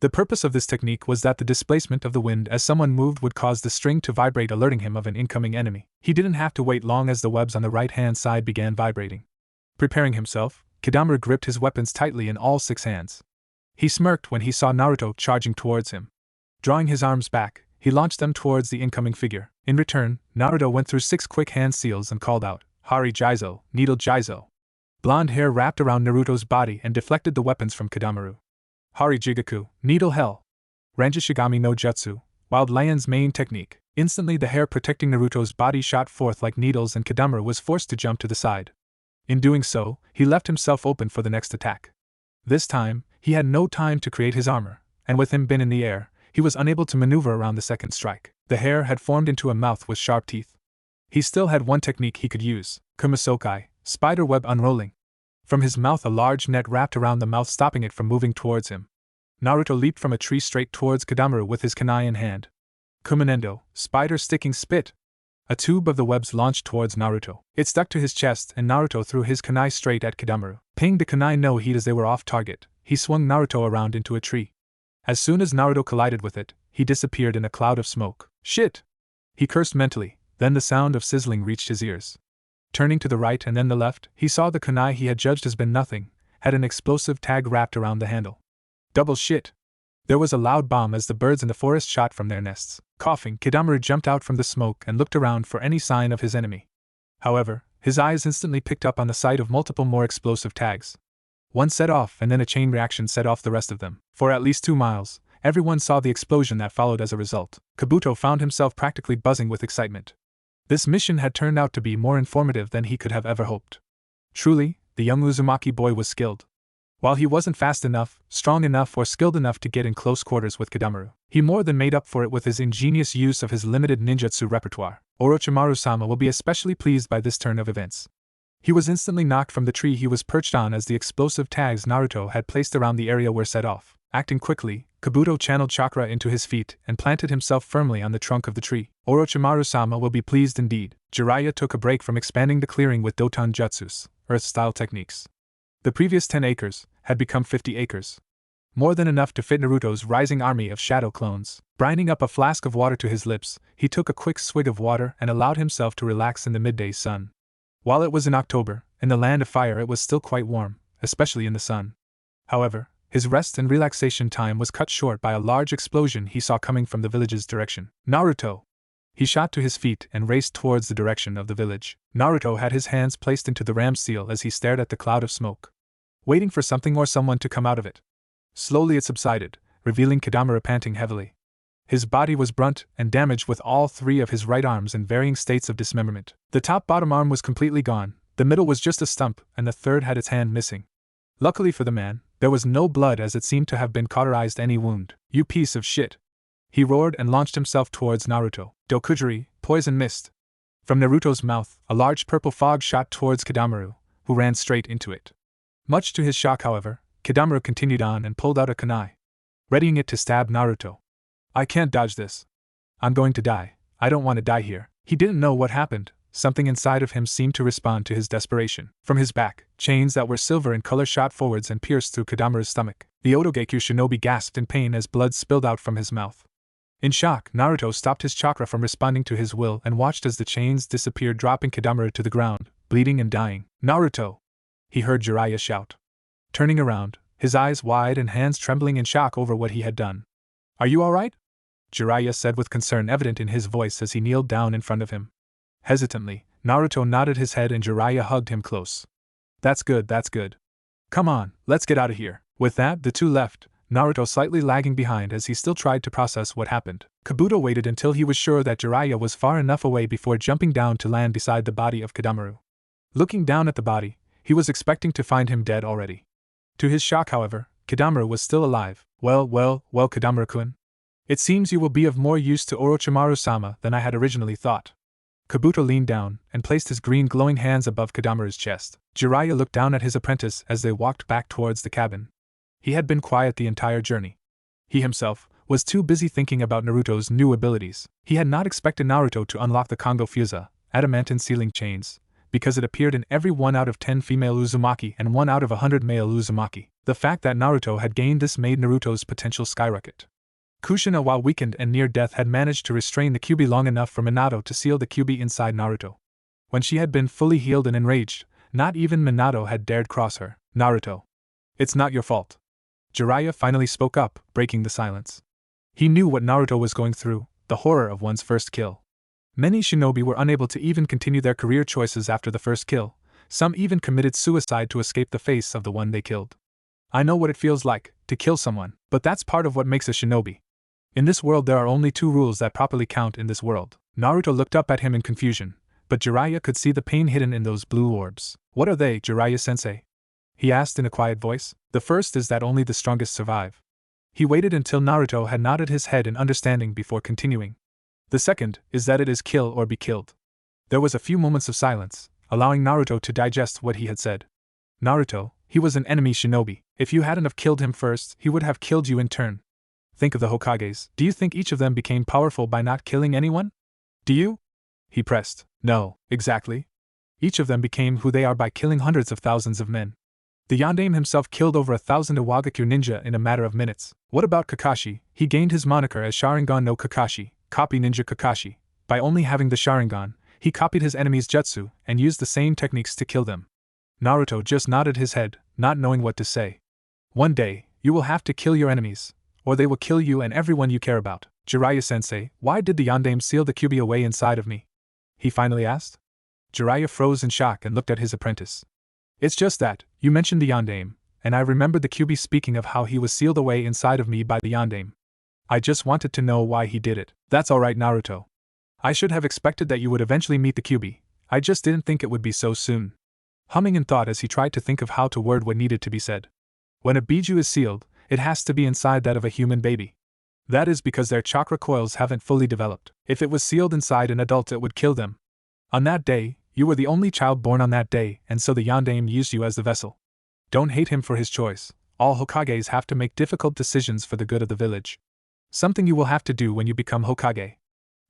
The purpose of this technique was that the displacement of the wind as someone moved would cause the string to vibrate, alerting him of an incoming enemy. He didn't have to wait long as the webs on the right-hand side began vibrating. Preparing himself, Kidamaru gripped his weapons tightly in all 6 hands. He smirked when he saw Naruto charging towards him. Drawing his arms back, he launched them towards the incoming figure. In return, Naruto went through 6 quick hand seals and called out, Hari Jizo, Needle Jizo. Blonde hair wrapped around Naruto's body and deflected the weapons from Kidamaru. Hari Jigaku, Needle Hell. Ranjishigami no Jutsu, Wild Lion's main technique. Instantly the hair protecting Naruto's body shot forth like needles and Kidamaru was forced to jump to the side. In doing so, he left himself open for the next attack. This time, he had no time to create his armor, and with him bin in the air, He was unable to maneuver around the second strike. The hair had formed into a mouth with sharp teeth. He still had one technique he could use, Kumasokai, spider web unrolling. From his mouth a large net wrapped around the mouth, stopping it from moving towards him. Naruto leaped from a tree straight towards Konoha with his kunai in hand. Kumanendo, spider sticking spit. A tube of the webs launched towards Naruto. It stuck to his chest, and Naruto threw his kunai straight at Konoha. Paying the kunai no heed as they were off target, he swung Naruto around into a tree. As soon as Naruto collided with it, he disappeared in a cloud of smoke. Shit! He cursed mentally, then the sound of sizzling reached his ears. Turning to the right and then the left, he saw the kunai he had judged as been nothing, had an explosive tag wrapped around the handle. Double shit! There was a loud bomb as the birds in the forest shot from their nests. Coughing, Konoha jumped out from the smoke and looked around for any sign of his enemy. However, his eyes instantly picked up on the sight of multiple more explosive tags. One set off, and then a chain reaction set off the rest of them. For at least 2 miles, everyone saw the explosion that followed as a result. Kabuto found himself practically buzzing with excitement. This mission had turned out to be more informative than he could have ever hoped. Truly, the young Uzumaki boy was skilled. While he wasn't fast enough, strong enough, or skilled enough to get in close quarters with Konoha, he more than made up for it with his ingenious use of his limited ninjutsu repertoire. Orochimaru-sama will be especially pleased by this turn of events. He was instantly knocked from the tree he was perched on as the explosive tags Naruto had placed around the area were set off. Acting quickly, Kabuto channeled chakra into his feet and planted himself firmly on the trunk of the tree. Orochimaru-sama will be pleased indeed. Jiraiya took a break from expanding the clearing with Doton Jutsus, Earth-style techniques. The previous 10 acres had become 50 acres. More than enough to fit Naruto's rising army of shadow clones. Brining up a flask of water to his lips, he took a quick swig of water and allowed himself to relax in the midday sun. While it was in October, in the land of fire it was still quite warm, especially in the sun. However, his rest and relaxation time was cut short by a large explosion he saw coming from the village's direction. Naruto! He shot to his feet and raced towards the direction of the village. Naruto had his hands placed into the ram's seal as he stared at the cloud of smoke, waiting for something or someone to come out of it. Slowly it subsided, revealing Konoha panting heavily. His body was brunt and damaged with all 3 of his right arms in varying states of dismemberment. The top-bottom arm was completely gone, the middle was just a stump, and the third had its hand missing. Luckily for the man, there was no blood as it seemed to have been cauterized any wound. You piece of shit! He roared and launched himself towards Naruto. Dokujiri, poison mist. From Naruto's mouth, a large purple fog shot towards Konoha, who ran straight into it. Much to his shock, however, Konoha continued on and pulled out a kunai, readying it to stab Naruto. I can't dodge this. I'm going to die. I don't want to die here. He didn't know what happened. Something inside of him seemed to respond to his desperation. From his back, chains that were silver in color shot forwards and pierced through Konoha's stomach. The Otogekyu shinobi gasped in pain as blood spilled out from his mouth. In shock, Naruto stopped his chakra from responding to his will and watched as the chains disappeared, dropping Konoha to the ground, bleeding and dying. Naruto! He heard Jiraiya shout. Turning around, his eyes wide and hands trembling in shock over what he had done. Are you all right? Jiraiya said with concern evident in his voice as he kneeled down in front of him. Hesitantly, Naruto nodded his head and Jiraiya hugged him close. That's good, that's good. Come on, let's get out of here. With that, the two left, Naruto slightly lagging behind as he still tried to process what happened. Kabuto waited until he was sure that Jiraiya was far enough away before jumping down to land beside the body of Konoha. Looking down at the body, he was expecting to find him dead already. To his shock, however, Konoha was still alive. Well, Konoha-kun. It seems you will be of more use to Orochimaru-sama than I had originally thought. Kabuto leaned down and placed his green glowing hands above Konoha's chest. Jiraiya looked down at his apprentice as they walked back towards the cabin. He had been quiet the entire journey. He himself was too busy thinking about Naruto's new abilities. He had not expected Naruto to unlock the Kongo Fusa, adamantine sealing chains, because it appeared in every 1 out of 10 female Uzumaki and 1 out of 100 male Uzumaki. The fact that Naruto had gained this made Naruto's potential skyrocket. Kushina, while weakened and near death, had managed to restrain the Kyuubi long enough for Minato to seal the Kyuubi inside Naruto. When she had been fully healed and enraged, not even Minato had dared cross her. Naruto. It's not your fault. Jiraiya finally spoke up, breaking the silence. He knew what Naruto was going through, the horror of one's first kill. Many shinobi were unable to even continue their career choices after the first kill, some even committed suicide to escape the face of the one they killed. I know what it feels like, to kill someone, but that's part of what makes a shinobi. In this world there are only 2 rules that properly count in this world. Naruto looked up at him in confusion, but Jiraiya could see the pain hidden in those blue orbs. What are they, Jiraiya-sensei? He asked in a quiet voice. The first is that only the strongest survive. He waited until Naruto had nodded his head in understanding before continuing. The second is that it is kill or be killed. There was a few moments of silence, allowing Naruto to digest what he had said. Naruto, he was an enemy shinobi. If you hadn't have killed him first, he would have killed you in turn. Think of the Hokages. Do you think each of them became powerful by not killing anyone? Do you? He pressed. No, exactly. Each of them became who they are by killing hundreds of thousands of men. The Yondaime himself killed over 1,000 Iwagakure ninja in a matter of minutes. What about Kakashi? He gained his moniker as Sharingan no Kakashi, copy ninja Kakashi. By only having the Sharingan, he copied his enemy's jutsu and used the same techniques to kill them. Naruto just nodded his head, not knowing what to say. One day, you will have to kill your enemies, or they will kill you and everyone you care about. Jiraiya-sensei, why did the Yondaime seal the Kyuubi away inside of me? He finally asked. Jiraiya froze in shock and looked at his apprentice. It's just that, you mentioned the Yondaime, and I remembered the Kyuubi speaking of how he was sealed away inside of me by the Yondaime. I just wanted to know why he did it. That's alright, Naruto. I should have expected that you would eventually meet the Kyuubi. I just didn't think it would be so soon. Humming in thought as he tried to think of how to word what needed to be said. When a Biju is sealed, it has to be inside that of a human baby. That is because their chakra coils haven't fully developed. If it was sealed inside an adult, it would kill them. On that day, you were the only child born on that day, and so the Yondaime used you as the vessel. Don't hate him for his choice. All Hokages have to make difficult decisions for the good of the village. Something you will have to do when you become Hokage.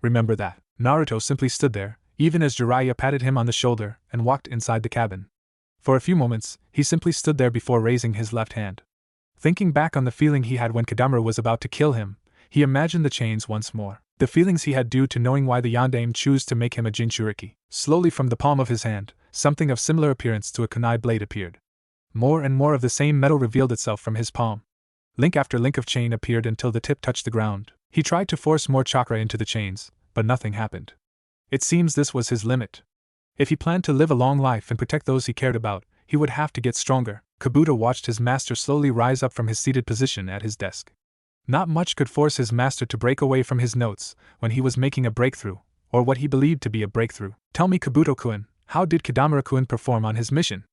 Remember that. Naruto simply stood there, even as Jiraiya patted him on the shoulder and walked inside the cabin. For a few moments, he simply stood there before raising his left hand. Thinking back on the feeling he had when Kadamura was about to kill him, he imagined the chains once more. The feelings he had due to knowing why the Yondaime chose to make him a Jinchuriki. Slowly from the palm of his hand, something of similar appearance to a kunai blade appeared. More and more of the same metal revealed itself from his palm. Link after link of chain appeared until the tip touched the ground. He tried to force more chakra into the chains, but nothing happened. It seems this was his limit. If he planned to live a long life and protect those he cared about, he would have to get stronger. Kabuto watched his master slowly rise up from his seated position at his desk. Not much could force his master to break away from his notes when he was making a breakthrough, or what he believed to be a breakthrough. Tell me, Kabuto-kun, how did Kadamura-kun perform on his mission?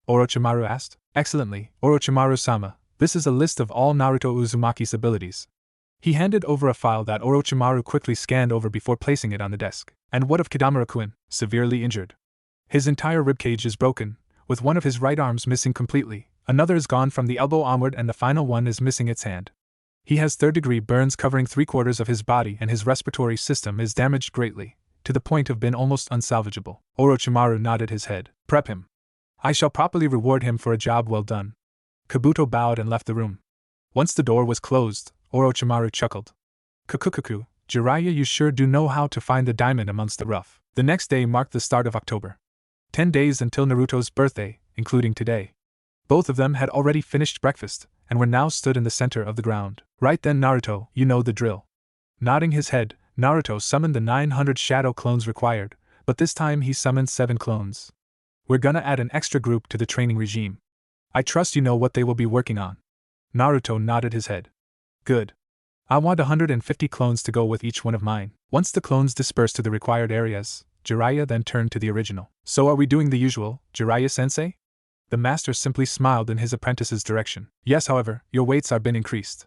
Orochimaru asked. Excellently, Orochimaru-sama. This is a list of all Naruto Uzumaki's abilities. He handed over a file that Orochimaru quickly scanned over before placing it on the desk. And what of Kadamura-kun? Severely injured. His entire ribcage is broken, with one of his right arms missing completely, another is gone from the elbow onward, and the final one is missing its hand. He has third-degree burns covering 3/4 of his body, and his respiratory system is damaged greatly, to the point of being almost unsalvageable. Orochimaru nodded his head. Prep him. I shall properly reward him for a job well done. Kabuto bowed and left the room. Once the door was closed, Orochimaru chuckled. Kukukuku, Jiraiya, you sure do know how to find the diamond amongst the rough. The next day marked the start of October. 10 days until Naruto's birthday, including today. Both of them had already finished breakfast, and were now stood in the center of the ground. Right then, Naruto, you know the drill. Nodding his head, Naruto summoned the 900 shadow clones required, but this time he summoned 7 clones. We're gonna add an extra group to the training regime. I trust you know what they will be working on. Naruto nodded his head. Good. I want 150 clones to go with each one of mine. Once the clones dispersed to the required areas, Jiraiya then turned to the original. So are we doing the usual, Jiraiya-sensei? The master simply smiled in his apprentice's direction. Yes, however, your weights are been increased.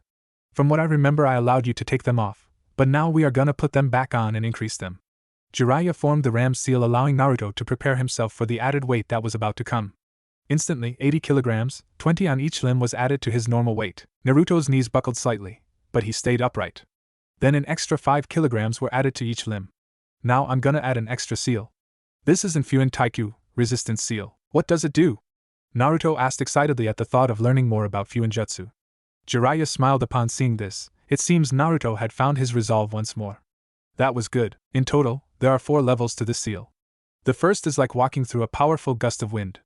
From what I remember, I allowed you to take them off, but now we are gonna put them back on and increase them. Jiraiya formed the ram seal, allowing Naruto to prepare himself for the added weight that was about to come. Instantly, 80 kilograms, 20 on each limb was added to his normal weight. Naruto's knees buckled slightly, but he stayed upright. Then an extra 5 kilograms were added to each limb. Now I'm gonna add an extra seal. This is Infuen Taikyu, resistance seal. What does it do? Naruto asked excitedly at the thought of learning more about Fuinjutsu. Jiraiya smiled upon seeing this. It seems Naruto had found his resolve once more. That was good. In total, there are 4 levels to this seal. The first is like walking through a powerful gust of wind.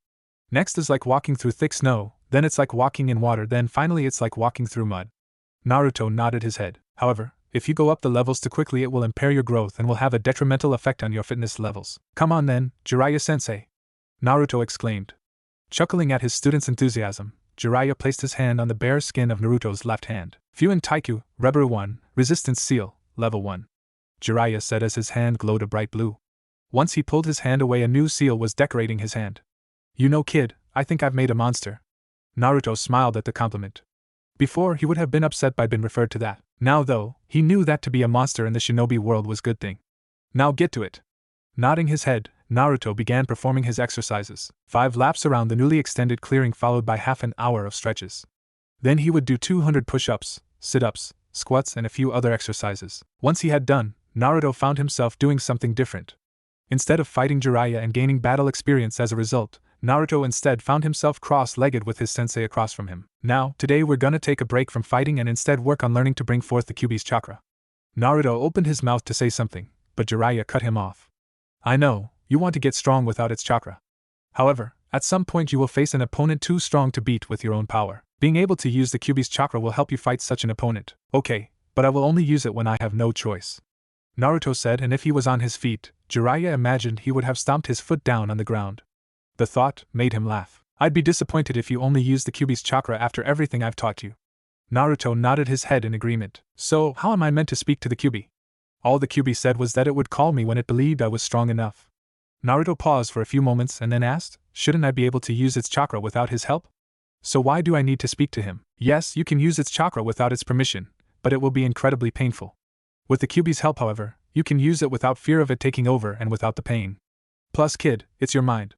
Next is like walking through thick snow, then it's like walking in water, then finally it's like walking through mud. Naruto nodded his head. However, if you go up the levels too quickly, it will impair your growth and will have a detrimental effect on your fitness levels. Come on then, Jiraiya-sensei! Naruto exclaimed. Chuckling at his student's enthusiasm, Jiraiya placed his hand on the bare skin of Naruto's left hand. Fuin Taikyu, Reburu 1, Resistance Seal, Level 1. Jiraiya said as his hand glowed a bright blue. Once he pulled his hand away, a new seal was decorating his hand. You know, kid, I think I've made a monster. Naruto smiled at the compliment. Before, he would have been upset by being referred to that. Now, though, he knew that to be a monster in the shinobi world was a good thing. Now get to it. Nodding his head, Naruto began performing his exercises. 5 laps around the newly extended clearing followed by half an hour of stretches. Then he would do 200 push-ups, sit-ups, squats and a few other exercises. Once he had done, Naruto found himself doing something different. Instead of fighting Jiraiya and gaining battle experience as a result, Naruto instead found himself cross-legged with his sensei across from him. Now, today we're gonna take a break from fighting and instead work on learning to bring forth the Kyuubi's chakra. Naruto opened his mouth to say something, but Jiraiya cut him off. I know, you want to get strong without its chakra. However, at some point you will face an opponent too strong to beat with your own power. Being able to use the Kyuubi's chakra will help you fight such an opponent. Okay, but I will only use it when I have no choice. Naruto said, and if he was on his feet, Jiraiya imagined he would have stomped his foot down on the ground. The thought made him laugh. I'd be disappointed if you only used the Kyuubi's chakra after everything I've taught you. Naruto nodded his head in agreement. So, how am I meant to speak to the Kyuubi? All the Kyuubi said was that it would call me when it believed I was strong enough. Naruto paused for a few moments and then asked, shouldn't I be able to use its chakra without his help? So why do I need to speak to him? Yes, you can use its chakra without its permission, but it will be incredibly painful. With the Kyuubi's help, however, you can use it without fear of it taking over and without the pain. Plus, kid, it's your mind.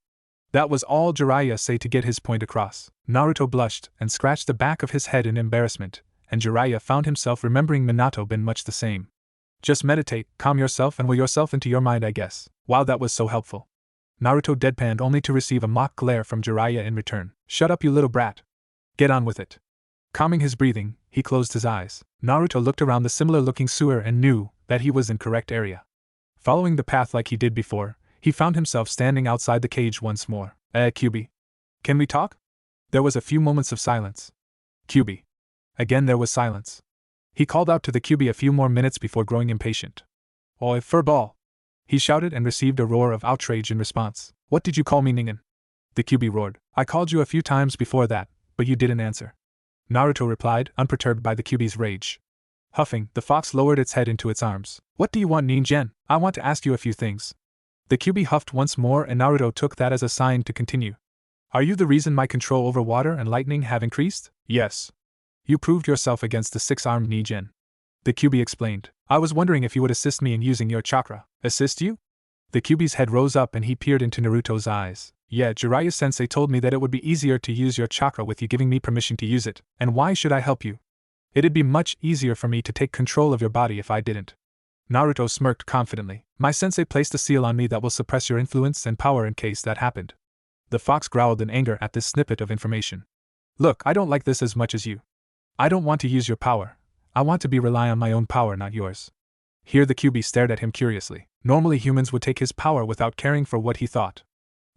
That was all Jiraiya said to get his point across. Naruto blushed and scratched the back of his head in embarrassment, and Jiraiya found himself remembering Minato been much the same. Just meditate, calm yourself and will yourself into your mind, I guess. Wow, that was so helpful. Naruto deadpanned only to receive a mock glare from Jiraiya in return. Shut up, you little brat. Get on with it. Calming his breathing, he closed his eyes. Naruto looked around the similar-looking sewer and knew that he was in correct area. Following the path like he did before, he found himself standing outside the cage once more. Kyuubi. Can we talk? There was a few moments of silence. Kyuubi. Again there was silence. He called out to the Kyuubi a few more minutes before growing impatient. Oi, furball! He shouted and received a roar of outrage in response. What did you call me, Ningen? The Kyuubi roared. I called you a few times before that, but you didn't answer. Naruto replied, unperturbed by the Kyuubi's rage. Huffing, the fox lowered its head into its arms. What do you want, Ningen? I want to ask you a few things. The Kyuubi huffed once more and Naruto took that as a sign to continue. Are you the reason my control over water and lightning have increased? Yes. You proved yourself against the 6-armed Ningen. The Kyuubi explained. I was wondering if you would assist me in using your chakra. Assist you? The Kyuubi's head rose up and he peered into Naruto's eyes. Yeah, Jiraiya-sensei told me that it would be easier to use your chakra with you giving me permission to use it, and why should I help you? It'd be much easier for me to take control of your body if I didn't. Naruto smirked confidently. My sensei placed a seal on me that will suppress your influence and power in case that happened. The fox growled in anger at this snippet of information. Look, I don't like this as much as you. I don't want to use your power. I want to rely on my own power, not yours. Here the Kyuubi stared at him curiously. Normally humans would take his power without caring for what he thought.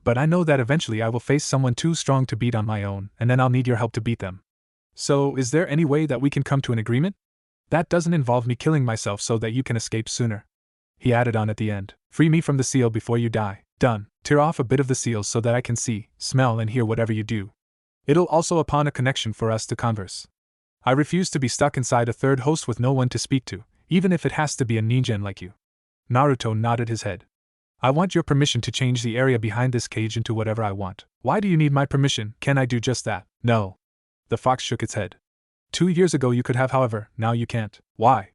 But I know that eventually I will face someone too strong to beat on my own, and then I'll need your help to beat them. So, is there any way that we can come to an agreement? That doesn't involve me killing myself so that you can escape sooner. He added on at the end. Free me from the seal before you die. Done. Tear off a bit of the seal so that I can see, smell and hear whatever you do. It'll also upon a connection for us to converse. I refuse to be stuck inside a third host with no one to speak to, even if it has to be a Ningen like you. Naruto nodded his head. I want your permission to change the area behind this cage into whatever I want. Why do you need my permission? Can I do just that? No. The fox shook its head. 2 years ago you could have, however, now you can't. Why?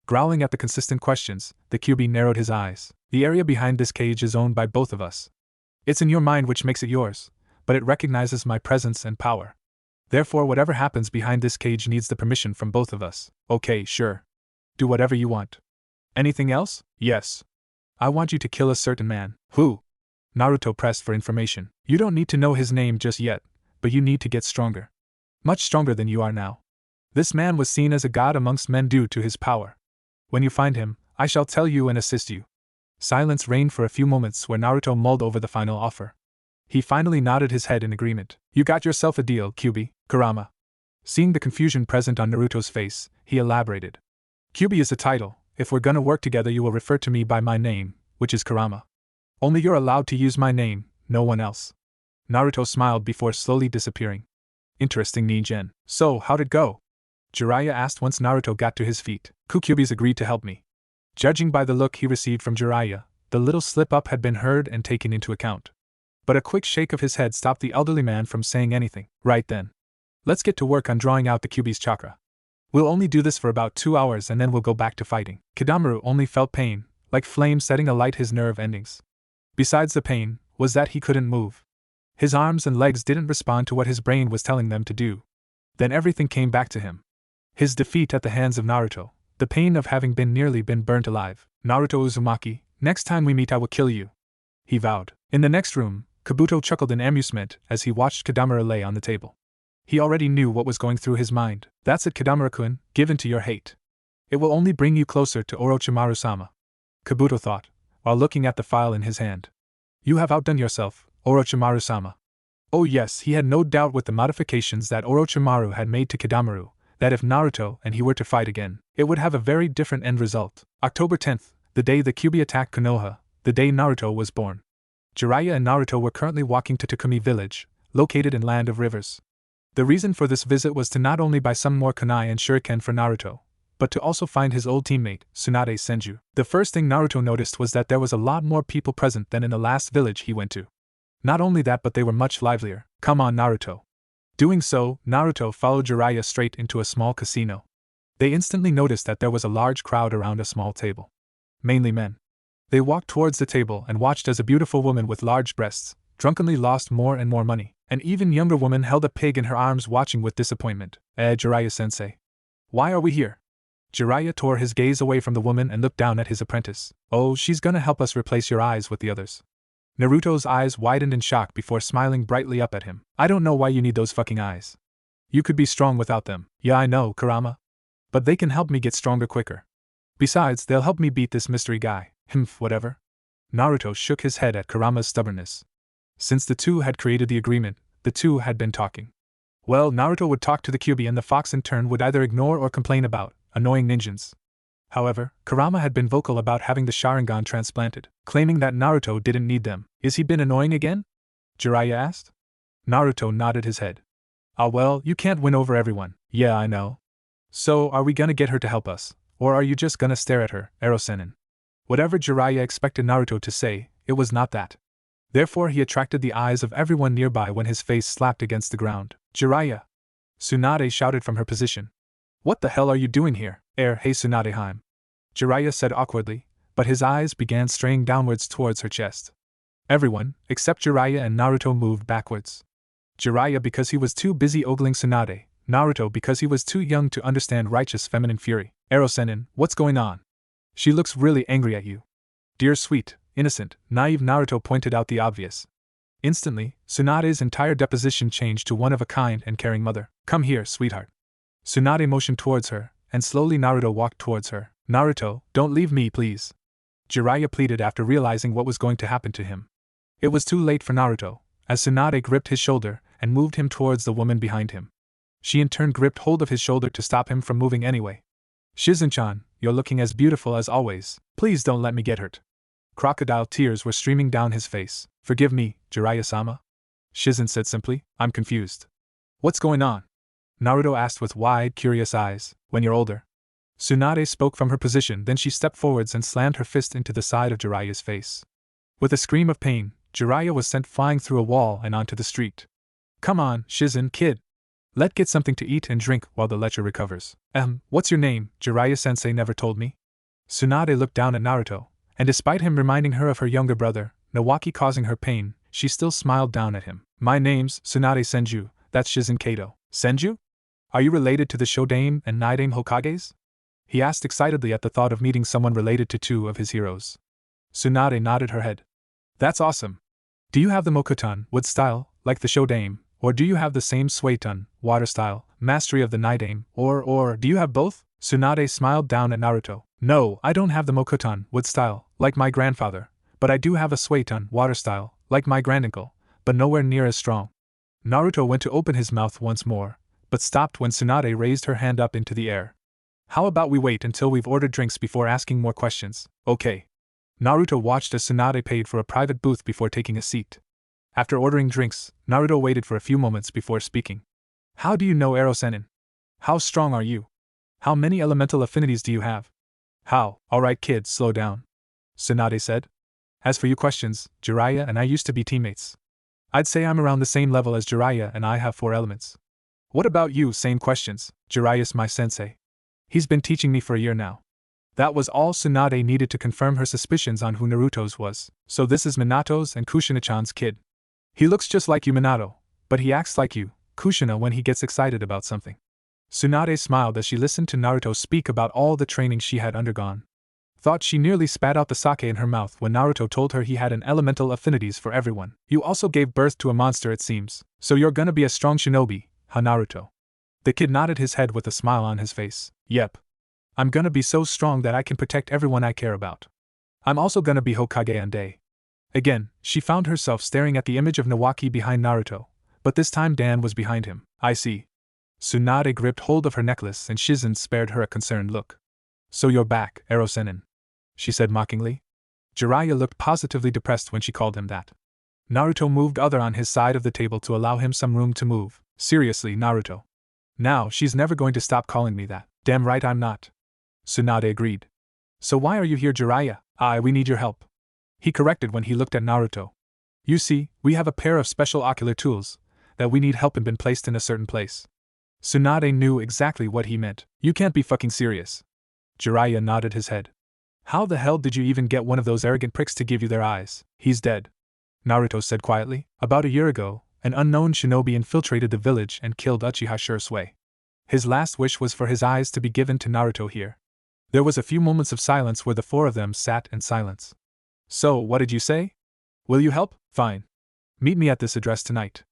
Growling at the consistent questions, the Kyuubi narrowed his eyes. The area behind this cage is owned by both of us. It's in your mind which makes it yours, but it recognizes my presence and power. Therefore whatever happens behind this cage needs the permission from both of us. Okay, sure. Do whatever you want. Anything else? Yes. I want you to kill a certain man. Who? Naruto pressed for information. You don't need to know his name just yet, but you need to get stronger. Much stronger than you are now. This man was seen as a god amongst men due to his power. When you find him, I shall tell you and assist you. Silence reigned for a few moments where Naruto mulled over the final offer. He finally nodded his head in agreement. You got yourself a deal, Kyuubi, Kurama. Seeing the confusion present on Naruto's face, he elaborated. Kyuubi is a title. If we're gonna work together you will refer to me by my name, which is Kurama. Only you're allowed to use my name, no one else. Naruto smiled before slowly disappearing. Interesting, Ningen. So, how'd it go? Jiraiya asked once Naruto got to his feet. Kyuubi's agreed to help me. Judging by the look he received from Jiraiya, the little slip-up had been heard and taken into account. But a quick shake of his head stopped the elderly man from saying anything. Right then. Let's get to work on drawing out the Kyuubi's chakra. We'll only do this for about 2 hours and then we'll go back to fighting. Kidamaru only felt pain, like flame setting alight his nerve endings. Besides the pain, was that he couldn't move. His arms and legs didn't respond to what his brain was telling them to do. Then everything came back to him. His defeat at the hands of Naruto, the pain of having nearly been burnt alive. Naruto Uzumaki, next time we meet I will kill you, he vowed. In the next room, Kabuto chuckled in amusement as he watched Kidamura lay on the table. He already knew what was going through his mind. That's it, Kidamura-kun, give in to your hate. It will only bring you closer to Orochimaru-sama, Kabuto thought, while looking at the file in his hand. You have outdone yourself, Orochimaru-sama. Oh yes, he had no doubt with the modifications that Orochimaru had made to Kidamaru, that if Naruto and he were to fight again, it would have a very different end result. October 10th, the day the Kyuubi attacked Konoha, the day Naruto was born. Jiraiya and Naruto were currently walking to Takumi village, located in Land of Rivers. The reason for this visit was to not only buy some more kunai and shuriken for Naruto, but to also find his old teammate, Tsunade Senju. The first thing Naruto noticed was that there was a lot more people present than in the last village he went to. Not only that, but they were much livelier. Come on, Naruto. Doing so, Naruto followed Jiraiya straight into a small casino. They instantly noticed that there was a large crowd around a small table. Mainly men. They walked towards the table and watched as a beautiful woman with large breasts drunkenly lost more and more money. An even younger woman held a pig in her arms watching with disappointment. Jiraiya-sensei. Why are we here? Jiraiya tore his gaze away from the woman and looked down at his apprentice. Oh, she's gonna help us replace your eyes with the others. Naruto's eyes widened in shock before smiling brightly up at him. I don't know why you need those fucking eyes. You could be strong without them. Yeah, I know, Kurama. But they can help me get stronger quicker. Besides, they'll help me beat this mystery guy. Whatever. Naruto shook his head at Kurama's stubbornness. Since the two had created the agreement, the two had been talking. Well, Naruto would talk to the Kyuubi and the fox in turn would either ignore or complain about annoying ninjas. However, Kurama had been vocal about having the Sharingan transplanted, claiming that Naruto didn't need them. Is he been annoying again? Jiraiya asked. Naruto nodded his head. Ah well, you can't win over everyone. Yeah, I know. So, are we gonna get her to help us, or are you just gonna stare at her, Ero-sennin? Whatever Jiraiya expected Naruto to say, it was not that. Therefore he attracted the eyes of everyone nearby when his face slapped against the ground. Jiraiya! Tsunade shouted from her position. What the hell are you doing here? Hey Tsunadeheim. Jiraiya said awkwardly, but his eyes began straying downwards towards her chest. Everyone, except Jiraiya and Naruto, moved backwards. Jiraiya because he was too busy ogling Tsunade, Naruto because he was too young to understand righteous feminine fury. Ero-sennin, what's going on? She looks really angry at you. Dear sweet, innocent, naive Naruto pointed out the obvious. Instantly, Tsunade's entire deposition changed to one of a kind and caring mother. Come here, sweetheart. Tsunade motioned towards her, and slowly Naruto walked towards her. Naruto, don't leave me, please. Jiraiya pleaded after realizing what was going to happen to him. It was too late for Naruto, as Tsunade gripped his shoulder and moved him towards the woman behind him. She in turn gripped hold of his shoulder to stop him from moving anyway. Shizen-chan, you're looking as beautiful as always. Please don't let me get hurt. Crocodile tears were streaming down his face. Forgive me, Jiraiya-sama. Shizen said simply. I'm confused. What's going on? Naruto asked with wide, curious eyes. When you're older. Tsunade spoke from her position, then she stepped forwards and slammed her fist into the side of Jiraiya's face. With a scream of pain, Jiraiya was sent flying through a wall and onto the street. Come on, Shizen, kid. Let's get something to eat and drink while the lecher recovers. What's your name? Jiraiya-sensei never told me. Tsunade looked down at Naruto, and despite him reminding her of her younger brother, Nawaki causing her pain, she still smiled down at him. My name's Tsunade Senju, that's Shizen Kato. Senju? Are you related to the Shodaime and Nidaime Hokages? He asked excitedly at the thought of meeting someone related to two of his heroes. Tsunade nodded her head. That's awesome. Do you have the Mokuton, wood style, like the Shodaime, or do you have the same Suiton, water style, mastery of the Nidaime, or do you have both? Tsunade smiled down at Naruto. No, I don't have the Mokuton, wood style, like my grandfather, but I do have a Suiton, water style, like my granduncle, but nowhere near as strong. Naruto went to open his mouth once more, but stopped when Tsunade raised her hand up into the air. How about we wait until we've ordered drinks before asking more questions? Okay. Naruto watched as Tsunade paid for a private booth before taking a seat. After ordering drinks, Naruto waited for a few moments before speaking. How do you know Ero-sennin? How strong are you? How many elemental affinities do you have? How? Alright kid, slow down. Tsunade said. As for your questions, Jiraiya and I used to be teammates. I'd say I'm around the same level as Jiraiya and I have 4 elements. What about you? Same questions, Jiraiya's my sensei. He's been teaching me for a year now. That was all Tsunade needed to confirm her suspicions on who Naruto's was. So this is Minato's and Kushina-chan's kid. He looks just like you, Minato, but he acts like you, Kushina, when he gets excited about something. Tsunade smiled as she listened to Naruto speak about all the training she had undergone. Thought she nearly spat out the sake in her mouth when Naruto told her he had an elemental affinities for everyone. You also gave birth to a monster, it seems, so you're gonna be a strong shinobi, huh, Naruto? The kid nodded his head with a smile on his face. Yep. I'm gonna be so strong that I can protect everyone I care about. I'm also gonna be Hokage one day. Again, she found herself staring at the image of Nawaki behind Naruto, but this time Dan was behind him. I see. Tsunade gripped hold of her necklace and Shizen spared her a concerned look. So you're back, Erosenin, she said mockingly. Jiraiya looked positively depressed when she called him that. Naruto moved other on his side of the table to allow him some room to move. Seriously, Naruto. Now she's never going to stop calling me that. Damn right I'm not. Tsunade agreed. So why are you here, Jiraiya? We need your help. He corrected when he looked at Naruto. You see, we have a pair of special ocular tools that we need help and been placed in a certain place. Tsunade knew exactly what he meant. You can't be fucking serious. Jiraiya nodded his head. How the hell did you even get one of those arrogant pricks to give you their eyes? He's dead, Naruto said quietly. About a year ago, an unknown shinobi infiltrated the village and killed Uchiha Shisui. His last wish was for his eyes to be given to Naruto here. There was a few moments of silence where the four of them sat in silence. So, what did you say? Will you help? Fine. Meet me at this address tonight.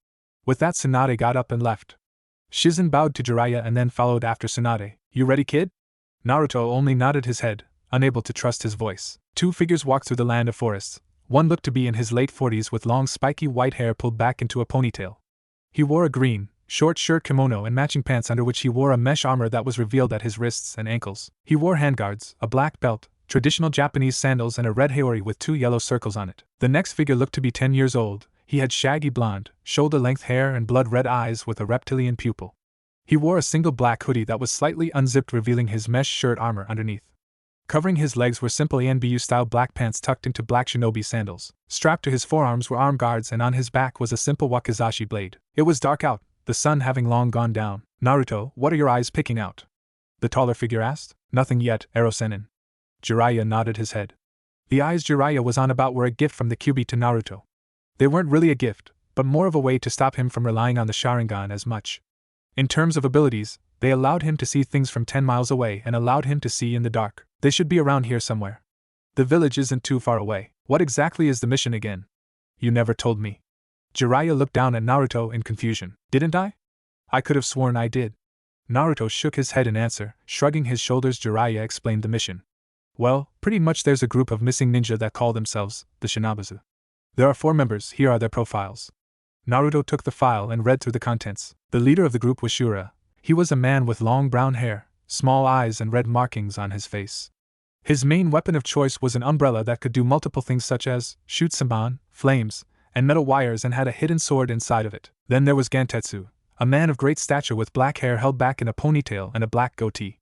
With that, Tsunade got up and left. Shizen bowed to Jiraiya and then followed after Tsunade. You ready, kid? Naruto only nodded his head, unable to trust his voice. Two figures walked through the land of forests. One looked to be in his late 40s with long spiky white hair pulled back into a ponytail. He wore a green, short shirt kimono and matching pants under which he wore a mesh armor that was revealed at his wrists and ankles. He wore handguards, a black belt, traditional Japanese sandals and a red haori with 2 yellow circles on it. The next figure looked to be 10 years old. He had shaggy blonde, shoulder-length hair and blood-red eyes with a reptilian pupil. He wore a single black hoodie that was slightly unzipped, revealing his mesh shirt armor underneath. Covering his legs were simple ANBU-style black pants tucked into black shinobi sandals. Strapped to his forearms were arm guards and on his back was a simple wakizashi blade. It was dark out, the sun having long gone down. Naruto, what are your eyes picking out? The taller figure asked. Nothing yet, Erosenin. Jiraiya nodded his head. The eyes Jiraiya was on about were a gift from the Kyuubi to Naruto. They weren't really a gift, but more of a way to stop him from relying on the Sharingan as much. In terms of abilities, they allowed him to see things from 10 miles away and allowed him to see in the dark. They should be around here somewhere. The village isn't too far away. What exactly is the mission again? You never told me. Jiraiya looked down at Naruto in confusion. Didn't I? I could have sworn I did. Naruto shook his head in answer, shrugging his shoulders. Jiraiya explained the mission. Well, pretty much there's a group of missing ninja that call themselves the Shinabazu. There are 4 members, here are their profiles. Naruto took the file and read through the contents. The leader of the group was Shura. He was a man with long brown hair, small eyes and red markings on his face. His main weapon of choice was an umbrella that could do multiple things such as shoot samban, flames, and metal wires, and had a hidden sword inside of it. Then there was Gantetsu, a man of great stature with black hair held back in a ponytail and a black goatee.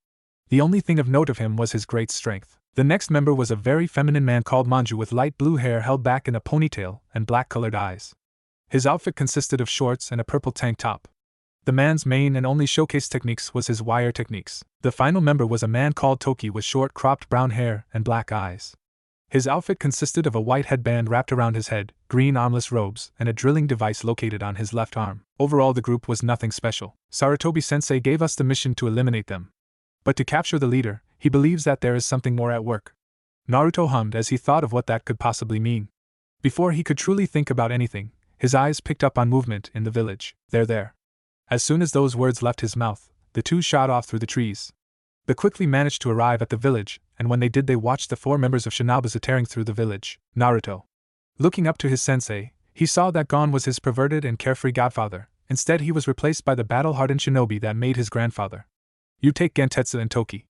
The only thing of note of him was his great strength. The next member was a very feminine man called Manju with light blue hair held back in a ponytail and black-colored eyes. His outfit consisted of shorts and a purple tank top. The man's main and only showcase techniques was his wire techniques. The final member was a man called Toki with short cropped brown hair and black eyes. His outfit consisted of a white headband wrapped around his head, green armless robes, and a drilling device located on his left arm. Overall, the group was nothing special. Sarutobi-sensei gave us the mission to eliminate them. But to capture the leader, he believes that there is something more at work. Naruto hummed as he thought of what that could possibly mean. Before he could truly think about anything, his eyes picked up on movement in the village. They're there. As soon as those words left his mouth, the two shot off through the trees. They quickly managed to arrive at the village, and when they did, they watched the 4 members of Shinabazu tearing through the village. Naruto. Looking up to his sensei, he saw that gone was his perverted and carefree godfather. Instead, he was replaced by the battle-hardened shinobi that made his grandfather. You take Gentetsu and Toki.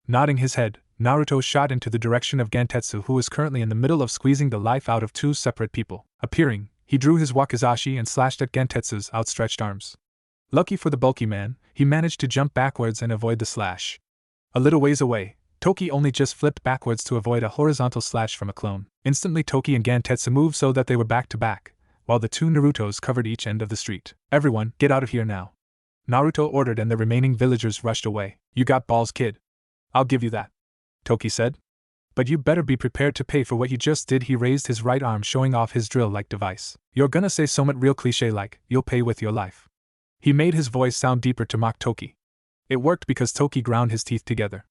Nodding his head, Naruto shot into the direction of Gentetsu, who was currently in the middle of squeezing the life out of 2 separate people. Appearing, he drew his wakizashi and slashed at Gentetsu's outstretched arms. Lucky for the bulky man, he managed to jump backwards and avoid the slash. A little ways away, Toki only just flipped backwards to avoid a horizontal slash from a clone. Instantly, Toki and Gentetsu moved so that they were back to back, while the 2 Narutos covered each end of the street. Everyone, get out of here now. Naruto ordered, and the remaining villagers rushed away. "You got balls, kid. I'll give you that," Toki said. "But you better be prepared to pay for what you just did." He raised his right arm, showing off his drill-like device. "You're gonna say something real cliché-like, you'll pay with your life." He made his voice sound deeper to mock Toki. It worked because Toki ground his teeth together.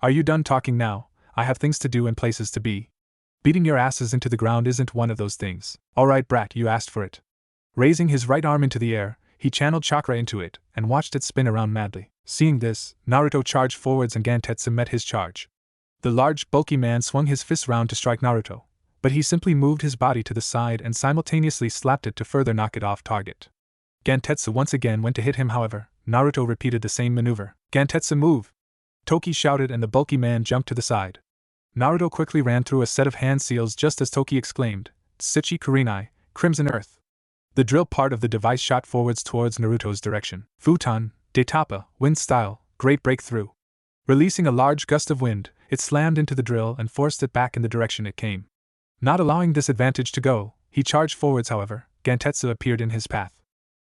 "Are you done talking now? I have things to do and places to be. Beating your asses into the ground isn't one of those things." "Alright, brat, you asked for it." Raising his right arm into the air, he channeled chakra into it and watched it spin around madly. Seeing this, Naruto charged forwards and Gentetsu met his charge. The large, bulky man swung his fist round to strike Naruto, but he simply moved his body to the side and simultaneously slapped it to further knock it off target. Gentetsu once again went to hit him, however. Naruto repeated the same maneuver. "Gentetsu, move!" Toki shouted, and the bulky man jumped to the side. Naruto quickly ran through a set of hand seals just as Toki exclaimed, "Tsuchi Kurenai, Crimson Earth." The drill part of the device shot forwards towards Naruto's direction. Futon, Detapa, Wind Style, Great Breakthrough. Releasing a large gust of wind, it slammed into the drill and forced it back in the direction it came. Not allowing this advantage to go, he charged forwards, however. Gentetsu appeared in his path.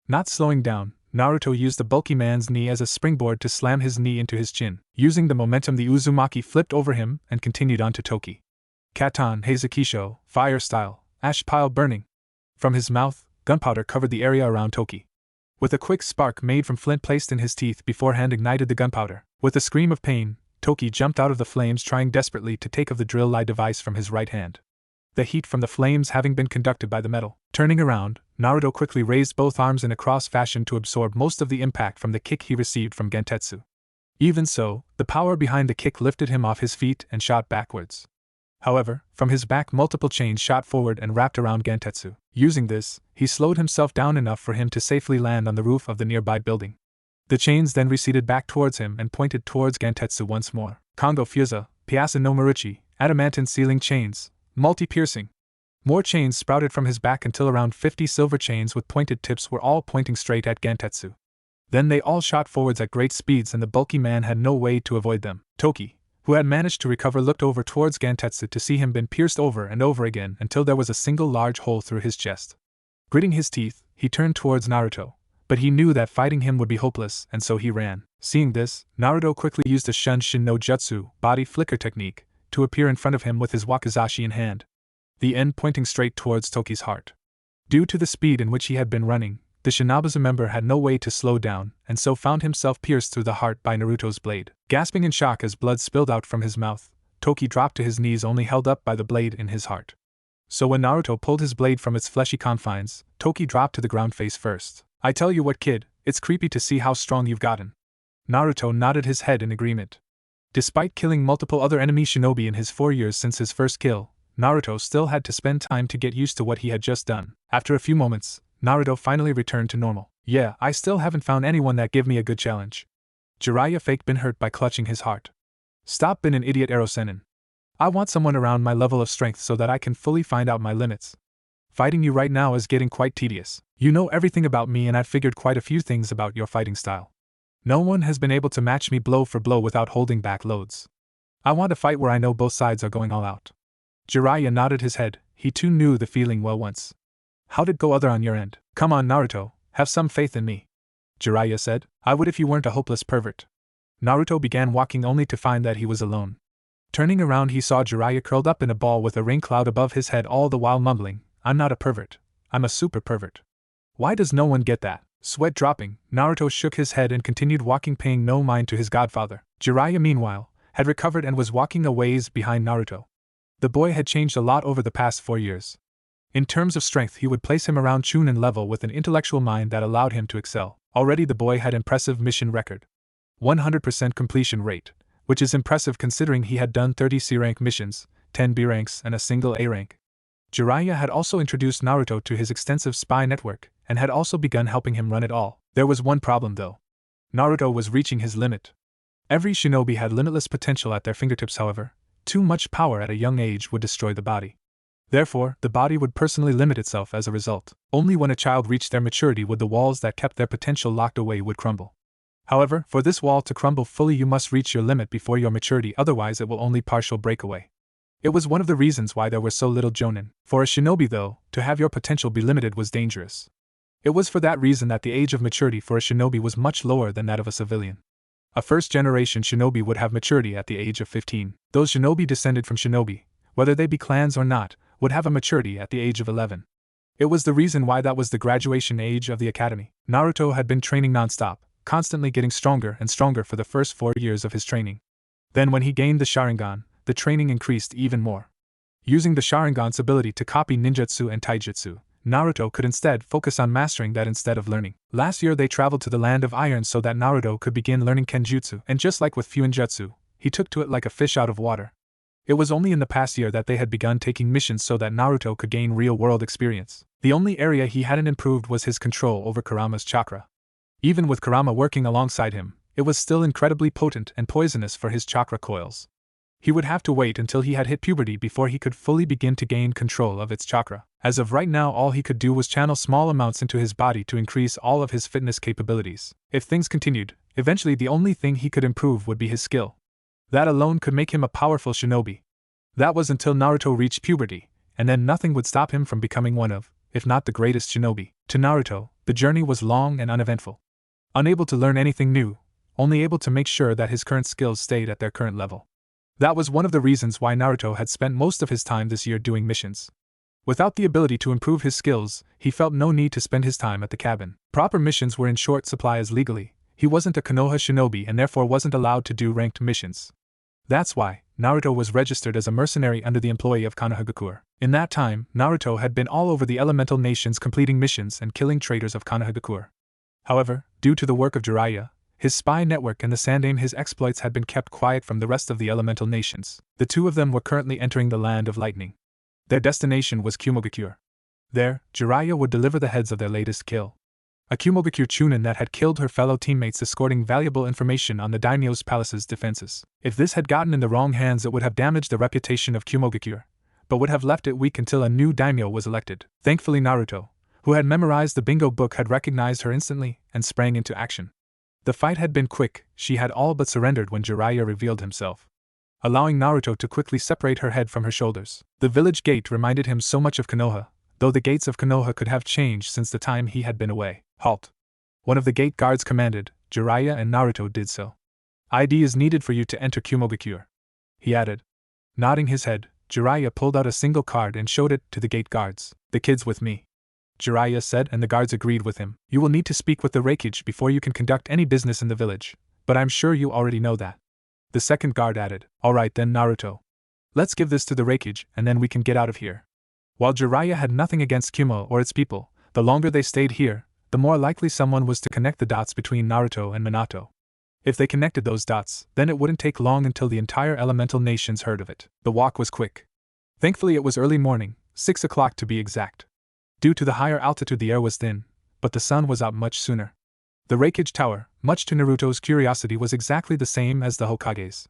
Not slowing down, Naruto used the bulky man's knee as a springboard to slam his knee into his chin. Using the momentum, the Uzumaki flipped over him and continued on to Toki. Katon Heizukisho, Fire Style, Ash Pile Burning. From his mouth, gunpowder covered the area around Toki. With a quick spark made from flint placed in his teeth beforehand ignited the gunpowder. With a scream of pain, Toki jumped out of the flames, trying desperately to take off the drill-like device from his right hand. The heat from the flames having been conducted by the metal. Turning around, Naruto quickly raised both arms in a cross fashion to absorb most of the impact from the kick he received from Gentetsu. Even so, the power behind the kick lifted him off his feet and shot backwards. However, from his back multiple chains shot forward and wrapped around Gentetsu. Using this, he slowed himself down enough for him to safely land on the roof of the nearby building. The chains then receded back towards him and pointed towards Gentetsu once more. Kongo Fusa, Piasa no Maruchi, Adamantine Sealing Chains, Multi-Piercing. More chains sprouted from his back until around 50 silver chains with pointed tips were all pointing straight at Gentetsu. Then they all shot forwards at great speeds and the bulky man had no way to avoid them. Toki, who had managed to recover, looked over towards Gentetsu to see him been pierced over and over again until there was a single large hole through his chest. Gritting his teeth, he turned towards Naruto, but he knew that fighting him would be hopeless and so he ran. Seeing this, Naruto quickly used a Shunshin no Jutsu, body flicker technique, to appear in front of him with his wakizashi in hand, the end pointing straight towards Toki's heart. Due to the speed in which he had been running, the Shinabazu member had no way to slow down and so found himself pierced through the heart by Naruto's blade. Gasping in shock as blood spilled out from his mouth, Toki dropped to his knees, only held up by the blade in his heart. So when Naruto pulled his blade from its fleshy confines, Toki dropped to the ground face first. "I tell you what, kid, it's creepy to see how strong you've gotten." Naruto nodded his head in agreement. Despite killing multiple other enemy shinobi in his 4 years since his first kill, Naruto still had to spend time to get used to what he had just done. After a few moments, Naruto finally returned to normal. "Yeah, I still haven't found anyone that give me a good challenge." Jiraiya faked been hurt by clutching his heart. "Stop being an idiot, Erosenin. I want someone around my level of strength so that I can fully find out my limits. Fighting you right now is getting quite tedious. You know everything about me and I've figured quite a few things about your fighting style. No one has been able to match me blow for blow without holding back loads. I want a fight where I know both sides are going all out." Jiraiya nodded his head. He too knew the feeling well once. "How'd it go other on your end?" "Come on, Naruto, have some faith in me," Jiraiya said. "I would if you weren't a hopeless pervert." Naruto began walking only to find that he was alone. Turning around, he saw Jiraiya curled up in a ball with a rain cloud above his head, all the while mumbling, "I'm not a pervert. I'm a super pervert. Why does no one get that?" Sweat dropping, Naruto shook his head and continued walking, paying no mind to his godfather. Jiraiya, meanwhile, had recovered and was walking a ways behind Naruto. The boy had changed a lot over the past 4 years. In terms of strength, he would place him around Chunin level with an intellectual mind that allowed him to excel. Already the boy had impressive mission record. 100% completion rate, which is impressive considering he had done 30 C rank missions, 10 B ranks and a single A rank. Jiraiya had also introduced Naruto to his extensive spy network, and had also begun helping him run it all. There was one problem though. Naruto was reaching his limit. Every shinobi had limitless potential at their fingertips, however. Too much power at a young age would destroy the body. Therefore, the body would personally limit itself as a result. Only when a child reached their maturity would the walls that kept their potential locked away would crumble. However, for this wall to crumble fully, you must reach your limit before your maturity, otherwise it will only partial break away. It was one of the reasons why there were so little jonin. For a shinobi though, to have your potential be limited was dangerous. It was for that reason that the age of maturity for a shinobi was much lower than that of a civilian. A first-generation shinobi would have maturity at the age of 15. Those shinobi descended from shinobi, whether they be clans or not, would have a maturity at the age of 11. It was the reason why that was the graduation age of the academy. Naruto had been training non-stop, constantly getting stronger and stronger for the first 4 years of his training. Then when he gained the Sharingan, the training increased even more. Using the Sharingan's ability to copy ninjutsu and taijutsu, Naruto could instead focus on mastering that instead of learning. Last year they traveled to the Land of Iron so that Naruto could begin learning Kenjutsu, and just like with Fuinjutsu, he took to it like a fish out of water. It was only in the past year that they had begun taking missions so that Naruto could gain real-world experience. The only area he hadn't improved was his control over Kurama's chakra. Even with Kurama working alongside him, it was still incredibly potent and poisonous for his chakra coils. He would have to wait until he had hit puberty before he could fully begin to gain control of its chakra. As of right now, all he could do was channel small amounts into his body to increase all of his fitness capabilities. If things continued, eventually the only thing he could improve would be his skill. That alone could make him a powerful shinobi. That was until Naruto reached puberty, and then nothing would stop him from becoming one of, if not the greatest shinobi. To Naruto, the journey was long and uneventful. Unable to learn anything new, only able to make sure that his current skills stayed at their current level. That was one of the reasons why Naruto had spent most of his time this year doing missions. Without the ability to improve his skills, he felt no need to spend his time at the cabin. Proper missions were in short supply as legally, he wasn't a Konoha shinobi and therefore wasn't allowed to do ranked missions. That's why Naruto was registered as a mercenary under the employee of Konohagakure. In that time, Naruto had been all over the elemental nations completing missions and killing traitors of Konohagakure. However, due to the work of Jiraiya, his spy network and the Sandaime, his exploits had been kept quiet from the rest of the elemental nations. The two of them were currently entering the Land of Lightning. Their destination was Kumogakure. There, Jiraiya would deliver the heads of their latest kill. A Kumogakure Chunin that had killed her fellow teammates, escorting valuable information on the daimyo's palace's defenses. If this had gotten in the wrong hands, it would have damaged the reputation of Kumogakure, but would have left it weak until a new daimyo was elected. Thankfully Naruto, who had memorized the bingo book, had recognized her instantly and sprang into action. The fight had been quick, she had all but surrendered when Jiraiya revealed himself, allowing Naruto to quickly separate her head from her shoulders. The village gate reminded him so much of Konoha, though the gates of Konoha could have changed since the time he had been away. Halt! One of the gate guards commanded. Jiraiya and Naruto did so. ID is needed for you to enter Kumogakure, he added. Nodding his head, Jiraiya pulled out a single card and showed it to the gate guards. The kid's with me, Jiraiya said, and the guards agreed with him. You will need to speak with the Raikage before you can conduct any business in the village, but I'm sure you already know that. The second guard added. Alright then, Naruto. Let's give this to the Raikage and then we can get out of here. While Jiraiya had nothing against Kumo or its people, the longer they stayed here, the more likely someone was to connect the dots between Naruto and Minato. If they connected those dots, then it wouldn't take long until the entire elemental nations heard of it. The walk was quick. Thankfully it was early morning, 6 o'clock to be exact. Due to the higher altitude the air was thin, but the sun was out much sooner. The Raikage Tower, much to Naruto's curiosity, was exactly the same as the Hokage's.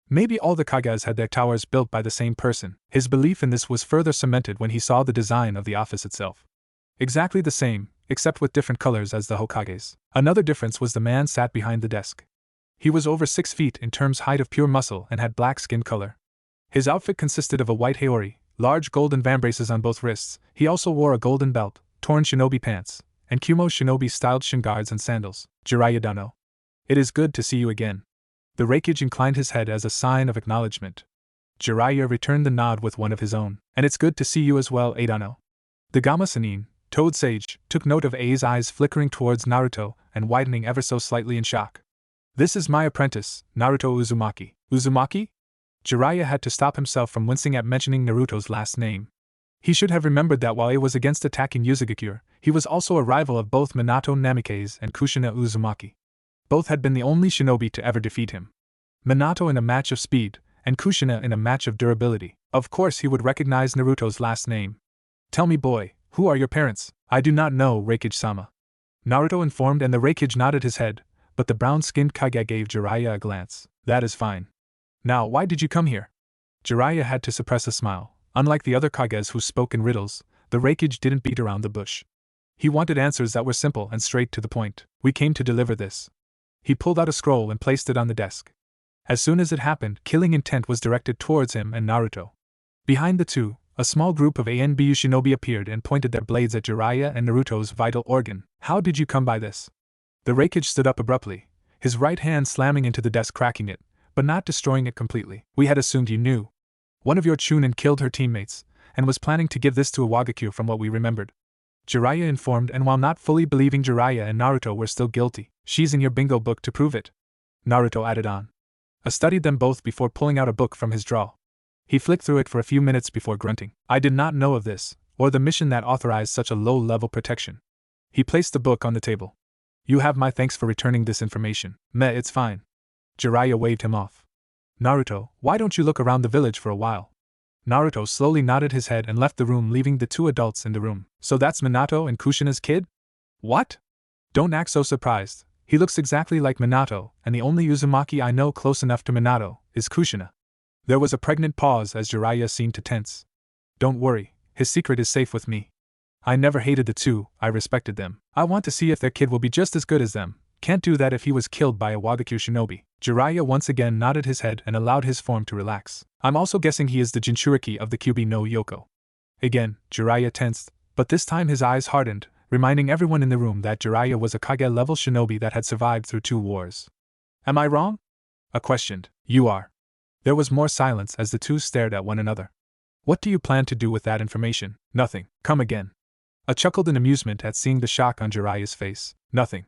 Maybe all the Kages had their towers built by the same person. His belief in this was further cemented when he saw the design of the office itself. Exactly the same, except with different colors as the Hokage's. Another difference was the man sat behind the desk. He was over 6 feet in terms height of pure muscle and had black skin color. His outfit consisted of a white haori, large golden vambraces on both wrists. He also wore a golden belt, torn shinobi pants, and Kumo shinobi-styled shin guards and sandals. Jiraiya Dano. It is good to see you again. The Raikage inclined his head as a sign of acknowledgement. Jiraiya returned the nod with one of his own. And it's good to see you as well, Adano. The Gama Sannin, Toad Sage, took note of A's eyes flickering towards Naruto and widening ever so slightly in shock. This is my apprentice, Naruto Uzumaki. Uzumaki? Jiraiya had to stop himself from wincing at mentioning Naruto's last name. He should have remembered that while he was against attacking Yuzugakure, he was also a rival of both Minato Namikaze and Kushina Uzumaki. Both had been the only shinobi to ever defeat him. Minato in a match of speed, and Kushina in a match of durability. Of course he would recognize Naruto's last name. Tell me, boy, who are your parents? I do not know, Raikage-sama. Naruto informed, and the Raikage nodded his head, but the brown-skinned Kage gave Jiraiya a glance. That is fine. Now, why did you come here? Jiraiya had to suppress a smile. Unlike the other Kages who spoke in riddles, the Raikage didn't beat around the bush. He wanted answers that were simple and straight to the point. We came to deliver this. He pulled out a scroll and placed it on the desk. As soon as it happened, killing intent was directed towards him and Naruto. Behind the two, A small group of ANBU shinobi appeared and pointed their blades at Jiraiya and Naruto's vital organ. How did you come by this? The Raikage stood up abruptly, his right hand slamming into the desk, cracking it, but not destroying it completely. We had assumed you knew. One of your Chunin killed her teammates, and was planning to give this to a Wagakure from what we remembered. Jiraiya informed, and while not fully believing Jiraiya and Naruto were still guilty, she's in your bingo book to prove it. Naruto added on. I studied them both before pulling out a book from his drawer. He flicked through it for a few minutes before grunting. I did not know of this, or the mission that authorized such a low-level protection. He placed the book on the table. You have my thanks for returning this information. Meh, it's fine. Jiraiya waved him off. Naruto, why don't you look around the village for a while? Naruto slowly nodded his head and left the room, leaving the two adults in the room. So that's Minato and Kushina's kid? What? Don't act so surprised. He looks exactly like Minato, and the only Uzumaki I know close enough to Minato is Kushina. There was a pregnant pause as Jiraiya seemed to tense. Don't worry, his secret is safe with me. I never hated the two, I respected them. I want to see if their kid will be just as good as them. Can't do that if he was killed by a Wagakure shinobi. Jiraiya once again nodded his head and allowed his form to relax. I'm also guessing he is the Jinchuriki of the Kyubi no Yoko. Again, Jiraiya tensed, but this time his eyes hardened, reminding everyone in the room that Jiraiya was a Kage-level shinobi that had survived through 2 wars. Am I wrong? I questioned. You are. There was more silence as the two stared at one another. What do you plan to do with that information? Nothing. Come again. I chuckled in amusement at seeing the shock on Jiraiya's face. Nothing.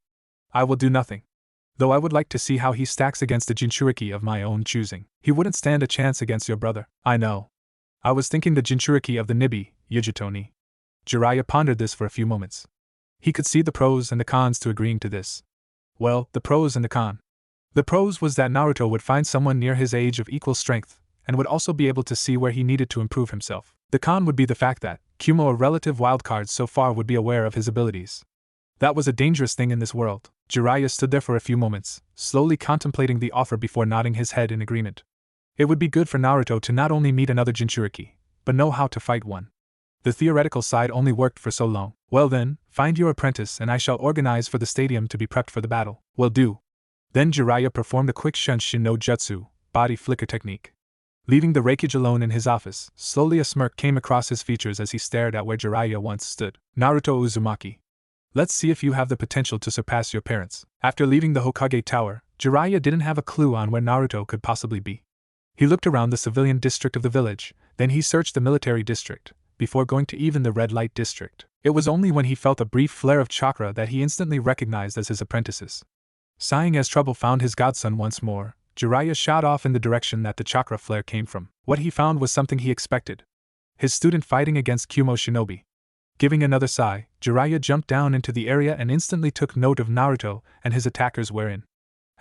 I will do nothing. Though I would like to see how he stacks against a Jinchuriki of my own choosing. He wouldn't stand a chance against your brother. I know. I was thinking the Jinchuriki of the Nibi, Yugito ni. Jiraiya pondered this for a few moments. He could see the pros and the cons to agreeing to this. Well, the pros and the con. The pros was that Naruto would find someone near his age of equal strength, and would also be able to see where he needed to improve himself. The con would be the fact that Kumo, a relative wildcard so far, would be aware of his abilities. That was a dangerous thing in this world. Jiraiya stood there for a few moments, slowly contemplating the offer before nodding his head in agreement. It would be good for Naruto to not only meet another Jinchuriki, but know how to fight one. The theoretical side only worked for so long. Well then, find your apprentice and I shall organize for the stadium to be prepped for the battle. Will do. Then Jiraiya performed a quick Shunshin no Jutsu, body flicker technique. Leaving the Raikage alone in his office, slowly a smirk came across his features as he stared at where Jiraiya once stood. Naruto Uzumaki. Let's see if you have the potential to surpass your parents. After leaving the Hokage Tower, Jiraiya didn't have a clue on where Naruto could possibly be. He looked around the civilian district of the village, then he searched the military district, before going to even the red light district. It was only when he felt a brief flare of chakra that he instantly recognized as his apprentices. Sighing as trouble found his godson once more, Jiraiya shot off in the direction that the chakra flare came from. What he found was something he expected. His student fighting against Kumo shinobi. Giving another sigh, Jiraiya jumped down into the area and instantly took note of Naruto and his attackers wherein.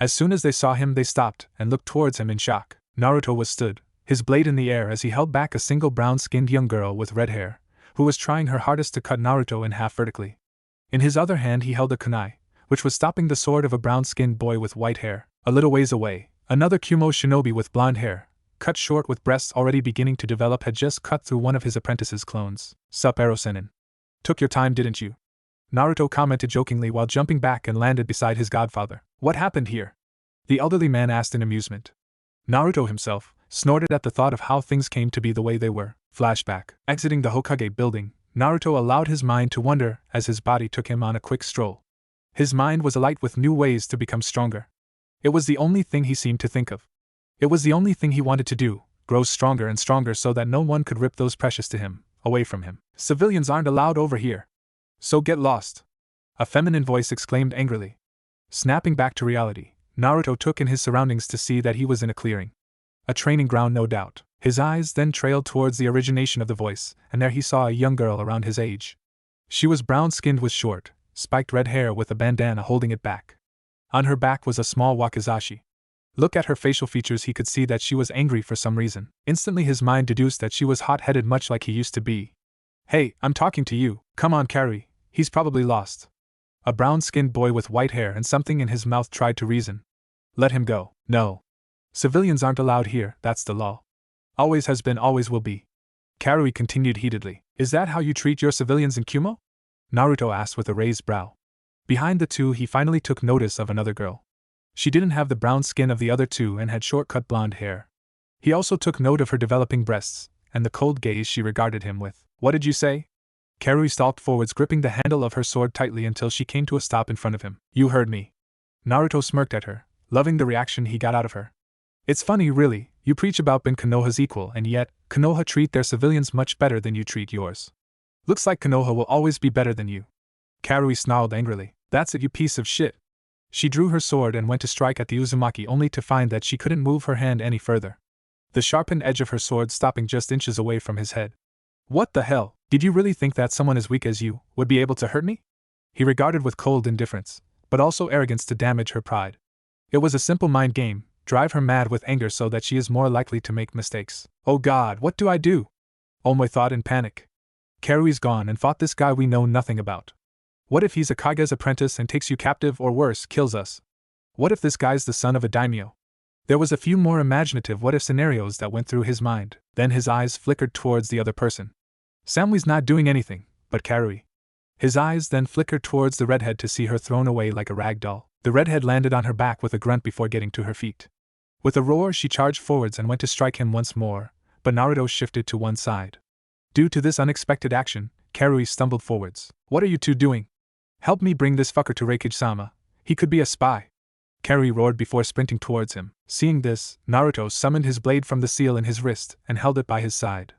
As soon as they saw him they stopped and looked towards him in shock. Naruto was stood, his blade in the air as he held back a single brown-skinned young girl with red hair, who was trying her hardest to cut Naruto in half vertically. In his other hand he held a kunai, which was stopping the sword of a brown-skinned boy with white hair. A little ways away, another Kumo shinobi with blonde hair, cut short with breasts already beginning to develop, had just cut through one of his apprentice's clones. Sup Erosenin. Took your time, didn't you? Naruto commented jokingly while jumping back and landed beside his godfather. What happened here? The elderly man asked in amusement. Naruto himself snorted at the thought of how things came to be the way they were. Flashback. Exiting the Hokage building, Naruto allowed his mind to wander as his body took him on a quick stroll. His mind was alight with new ways to become stronger. It was the only thing he seemed to think of. It was the only thing he wanted to do, grow stronger and stronger so that no one could rip those precious to him away from him. Civilians aren't allowed over here. So get lost. A feminine voice exclaimed angrily. Snapping back to reality, Naruto took in his surroundings to see that he was in a clearing. A training ground, no doubt. His eyes then trailed towards the origination of the voice, and there he saw a young girl around his age. She was brown-skinned with short, spiked red hair with a bandana holding it back. On her back was a small wakizashi. Look at her facial features, he could see that she was angry for some reason. Instantly his mind deduced that she was hot-headed, much like he used to be. Hey, I'm talking to you. Come on, Carrie. He's probably lost. A brown-skinned boy with white hair and something in his mouth tried to reason. Let him go. No. Civilians aren't allowed here, that's the law. Always has been, always will be. Karui continued heatedly. Is that how you treat your civilians in Kumo? Naruto asked with a raised brow. Behind the two he finally took notice of another girl. She didn't have the brown skin of the other two and had short-cut blonde hair. He also took note of her developing breasts, and the cold gaze she regarded him with. What did you say? Karui stalked forwards, gripping the handle of her sword tightly until she came to a stop in front of him. You heard me. Naruto smirked at her, loving the reaction he got out of her. It's funny, really, you preach about being Konoha's equal, and yet, Konoha treat their civilians much better than you treat yours. Looks like Konoha will always be better than you. Karui snarled angrily. That's it, you piece of shit. She drew her sword and went to strike at the Uzumaki, only to find that she couldn't move her hand any further, the sharpened edge of her sword stopping just inches away from his head. What the hell? Did you really think that someone as weak as you would be able to hurt me? He regarded with cold indifference, but also arrogance to damage her pride. It was a simple mind game, drive her mad with anger so that she is more likely to make mistakes. Oh god, what do I do? Omoi thought in panic. Karui's gone and fought this guy we know nothing about. What if he's a Kage's apprentice and takes you captive, or worse, kills us? What if this guy's the son of a daimyo? There was a few more imaginative what-if scenarios that went through his mind, then his eyes flickered towards the other person. Samui's not doing anything, but Karui. His eyes then flickered towards the redhead to see her thrown away like a rag doll. The redhead landed on her back with a grunt before getting to her feet. With a roar she charged forwards and went to strike him once more, but Naruto shifted to one side. Due to this unexpected action, Karui stumbled forwards. What are you two doing? Help me bring this fucker to Raikage-sama. He could be a spy. Karui roared before sprinting towards him. Seeing this, Naruto summoned his blade from the seal in his wrist and held it by his side.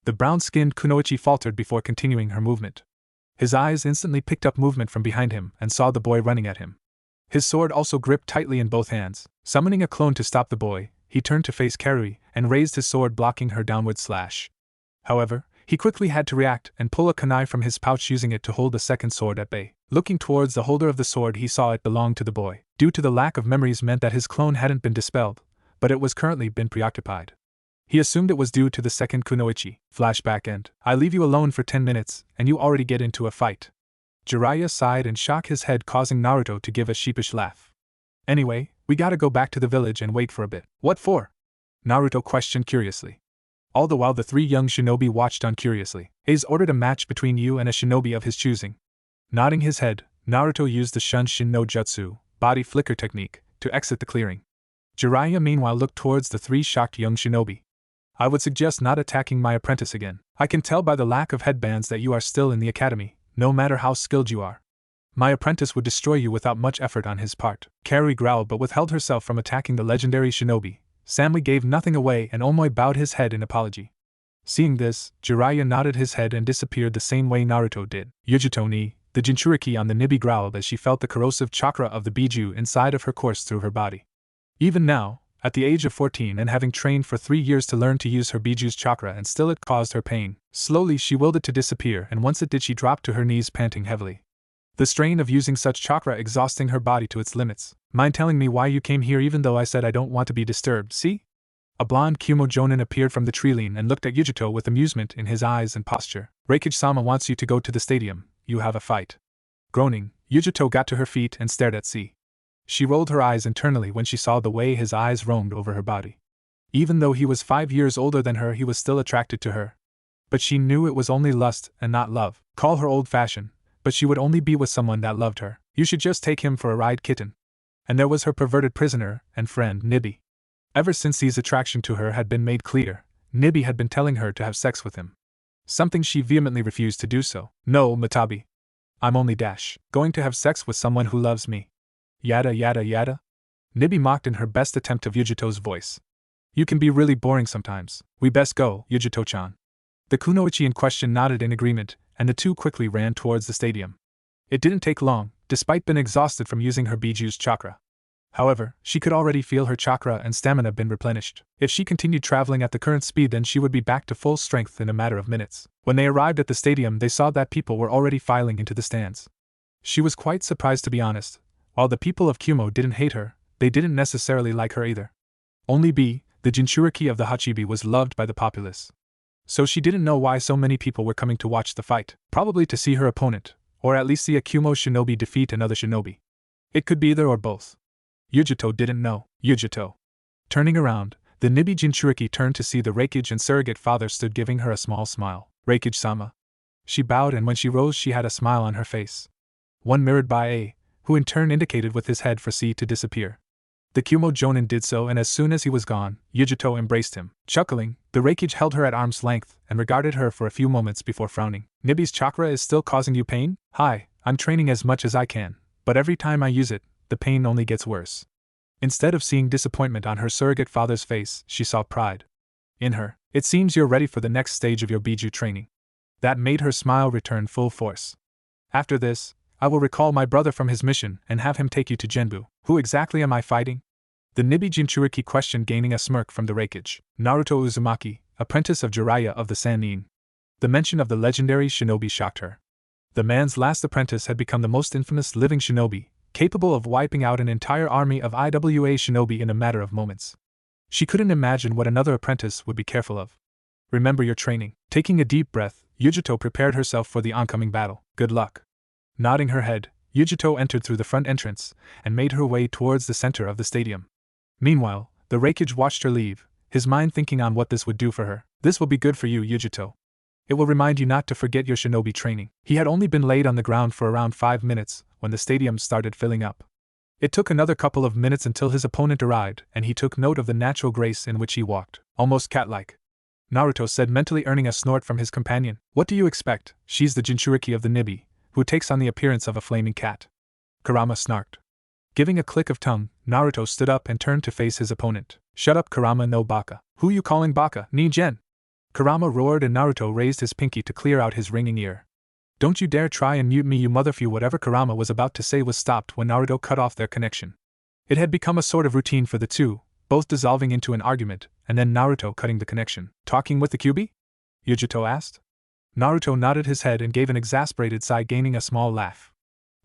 The brown-skinned kunoichi faltered before continuing her movement. His eyes instantly picked up movement from behind him and saw the boy running at him. His sword also gripped tightly in both hands. Summoning a clone to stop the boy, he turned to face Karui and raised his sword, blocking her downward slash. However, he quickly had to react and pull a kunai from his pouch, using it to hold the second sword at bay. Looking towards the holder of the sword, he saw it belonged to the boy. Due to the lack of memories meant that his clone hadn't been dispelled, but it was currently been preoccupied. He assumed it was due to the second kunoichi. Flashback end. I leave you alone for 10 minutes, and you already get into a fight. Jiraiya sighed and shook his head, causing Naruto to give a sheepish laugh. Anyway, we gotta go back to the village and wait for a bit. What for? Naruto questioned curiously. All the while the three young shinobi watched on curiously. A's ordered a match between you and a shinobi of his choosing. Nodding his head, Naruto used the Shunshin no Jutsu, body flicker technique, to exit the clearing. Jiraiya meanwhile looked towards the three shocked young shinobi. I would suggest not attacking my apprentice again. I can tell by the lack of headbands that you are still in the academy, no matter how skilled you are. My apprentice would destroy you without much effort on his part. Karui growled but withheld herself from attacking the legendary shinobi. Samui gave nothing away and Omoi bowed his head in apology. Seeing this, Jiraiya nodded his head and disappeared the same way Naruto did. Yugito ni, the Jinchuriki on the Nibi growled as she felt the corrosive chakra of the Biju inside of her course through her body. Even now, at the age of 14 and having trained for 3 years to learn to use her Biju's chakra, and still it caused her pain. Slowly she willed it to disappear, and once it did she dropped to her knees panting heavily. The strain of using such chakra exhausting her body to its limits. Mind telling me why you came here even though I said I don't want to be disturbed, see? A blonde Kumo Jonin appeared from the treeline and looked at Yugito with amusement in his eyes and posture. Raikage-sama wants you to go to the stadium, you have a fight. Groaning, Yugito got to her feet and stared at C. She rolled her eyes internally when she saw the way his eyes roamed over her body. Even though he was 5 years older than her, he was still attracted to her. But she knew it was only lust and not love. Call her old-fashioned, but she would only be with someone that loved her. You should just take him for a ride, kitten. And there was her perverted prisoner and friend, Nibi. Ever since C's attraction to her had been made clear, Nibi had been telling her to have sex with him. Something she vehemently refused to do so. No, Matabi. I'm only going to have sex with someone who loves me. Yada yada yada? Nibi mocked in her best attempt of Yugito's voice. You can be really boring sometimes. We best go, Yugito-chan. The kunoichi in question nodded in agreement, and the two quickly ran towards the stadium. It didn't take long, despite being exhausted from using her Biju's chakra. However, she could already feel her chakra and stamina been replenished. If she continued traveling at the current speed, then she would be back to full strength in a matter of minutes. When they arrived at the stadium, they saw that people were already filing into the stands. She was quite surprised, to be honest. While the people of Kumo didn't hate her, they didn't necessarily like her either. Only B, the Jinchuriki of the Hachibi, was loved by the populace. So she didn't know why so many people were coming to watch the fight, probably to see her opponent, or at least see a Kumo shinobi defeat another shinobi. It could be either or both. Yugito didn't know. Yugito. Turning around, the Nibi Jinchuriki turned to see the Raikage and surrogate father stood giving her a small smile. Raikage-sama. She bowed, and when she rose she had a smile on her face. One mirrored by A, who in turn indicated with his head for C to disappear. The Kumo Jonin did so, and as soon as he was gone, Yugito embraced him. Chuckling, The Raikage held her at arm's length and regarded her for a few moments before frowning. Nibi's chakra is still causing you pain? Hi, I'm training as much as I can, but every time I use it, the pain only gets worse. Instead of seeing disappointment on her surrogate father's face, she saw pride in her. It seems you're ready for the next stage of your Biju training. That made her smile return full force. After this, I will recall my brother from his mission and have him take you to Genbu. Who exactly am I fighting? The Nibi Jinchuriki questioned, gaining a smirk from the Raikage. Naruto Uzumaki, apprentice of Jiraiya of the Sannin. The mention of the legendary shinobi shocked her. The man's last apprentice had become the most infamous living shinobi, capable of wiping out an entire army of IWA shinobi in a matter of moments. She couldn't imagine what another apprentice would be careful of. Remember your training. Taking a deep breath, Yugito prepared herself for the oncoming battle. Good luck. Nodding her head, Yugito entered through the front entrance and made her way towards the center of the stadium. Meanwhile, the Raikage watched her leave, his mind thinking on what this would do for her. This will be good for you, Yugito. It will remind you not to forget your shinobi training. He had only been laid on the ground for around 5 minutes when the stadium started filling up. It took another couple of minutes until his opponent arrived, and he took note of the natural grace in which he walked, almost cat-like. Naruto said, mentally earning a snort from his companion. What do you expect? She's the Jinchuriki of the Nibi, who takes on the appearance of a flaming cat. Kurama snarked. Giving a click of tongue, Naruto stood up and turned to face his opponent. Shut up, Kurama no Baka. Who you calling Baka, ni Gen? Kurama roared, and Naruto raised his pinky to clear out his ringing ear. Don't you dare try and mute me, you motherfucker. Whatever Kurama was about to say was stopped when Naruto cut off their connection. It had become a sort of routine for the two, both dissolving into an argument, and then Naruto cutting the connection. Talking with the Kyuubi? Yugito asked. Naruto nodded his head and gave an exasperated sigh, gaining a small laugh.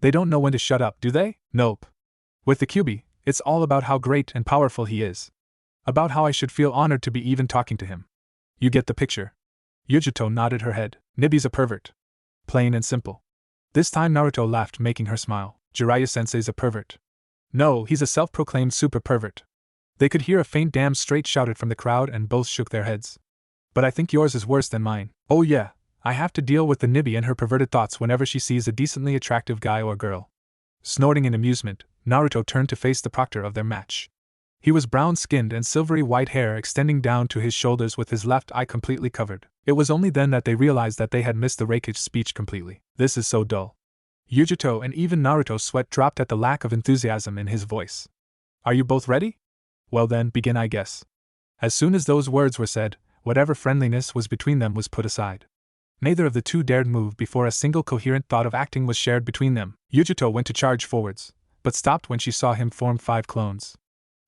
They don't know when to shut up, do they? Nope. With the Kyuubi, it's all about how great and powerful he is. About how I should feel honored to be even talking to him. You get the picture. Yugito nodded her head. Nibi's a pervert. Plain and simple. This time Naruto laughed, making her smile. Jiraiya-sensei's a pervert. No, he's a self-proclaimed super pervert. They could hear a faint damn straight shouted from the crowd, and both shook their heads. But I think yours is worse than mine. Oh yeah, I have to deal with the Nibi and her perverted thoughts whenever she sees a decently attractive guy or girl. Snorting in amusement, Naruto turned to face the proctor of their match. He was brown-skinned and silvery white hair extending down to his shoulders, with his left eye completely covered. It was only then that they realized that they had missed the Raikage's speech completely. This is so dull. Yugito and even Naruto's sweat dropped at the lack of enthusiasm in his voice. Are you both ready? Well then, begin, I guess. As soon as those words were said, whatever friendliness was between them was put aside. Neither of the two dared move before a single coherent thought of acting was shared between them. Yugito went to charge forwards, but stopped when she saw him form 5 clones.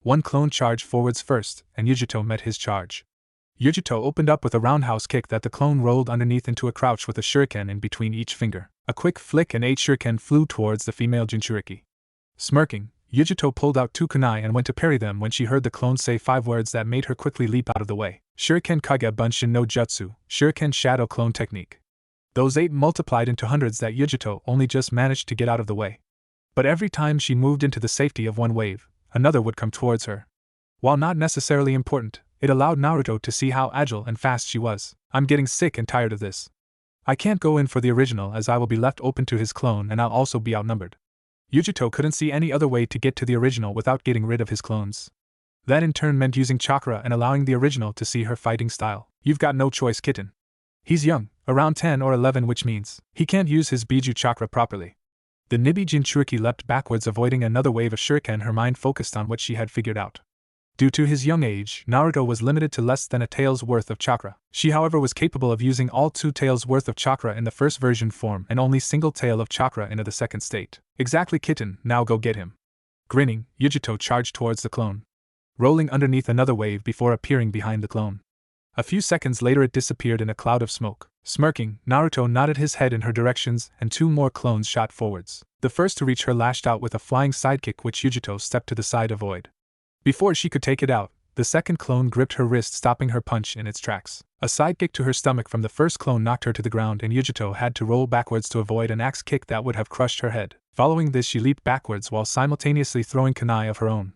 One clone charged forwards first, and Yugito met his charge. Yugito opened up with a roundhouse kick that the clone rolled underneath into a crouch with a shuriken in between each finger. A quick flick and 8 shuriken flew towards the female Jinchuriki. Smirking, Yugito pulled out 2 kunai and went to parry them when she heard the clone say 5 words that made her quickly leap out of the way. Shuriken Kage Bunshin no Jutsu, Shuriken Shadow Clone Technique. Those 8 multiplied into hundreds that Yugito only just managed to get out of the way. But every time she moved into the safety of one wave, another would come towards her. While not necessarily important, it allowed Naruto to see how agile and fast she was. I'm getting sick and tired of this. I can't go in for the original, as I will be left open to his clone and I'll also be outnumbered. Yugito couldn't see any other way to get to the original without getting rid of his clones. That in turn meant using chakra and allowing the original to see her fighting style. You've got no choice, kitten. He's young, around 10 or 11, which means he can't use his Biju chakra properly. The Nibi Jinchuriki leapt backwards, avoiding another wave of shuriken, her mind focused on what she had figured out. Due to his young age, Naruto was limited to less than a tael's worth of chakra. She, however, was capable of using all 2 taels worth of chakra in the first version form and only single tael of chakra into the second state. Exactly, kitten, now go get him. Grinning, Yugito charged towards the clone, rolling underneath another wave before appearing behind the clone. A few seconds later it disappeared in a cloud of smoke. Smirking, Naruto nodded his head in her directions and 2 more clones shot forwards. The first to reach her lashed out with a flying sidekick, which Yugito stepped to the side to avoid. Before she could take it out, the second clone gripped her wrist, stopping her punch in its tracks. A sidekick to her stomach from the first clone knocked her to the ground, and Yugito had to roll backwards to avoid an axe kick that would have crushed her head. Following this, she leaped backwards while simultaneously throwing kunai of her own.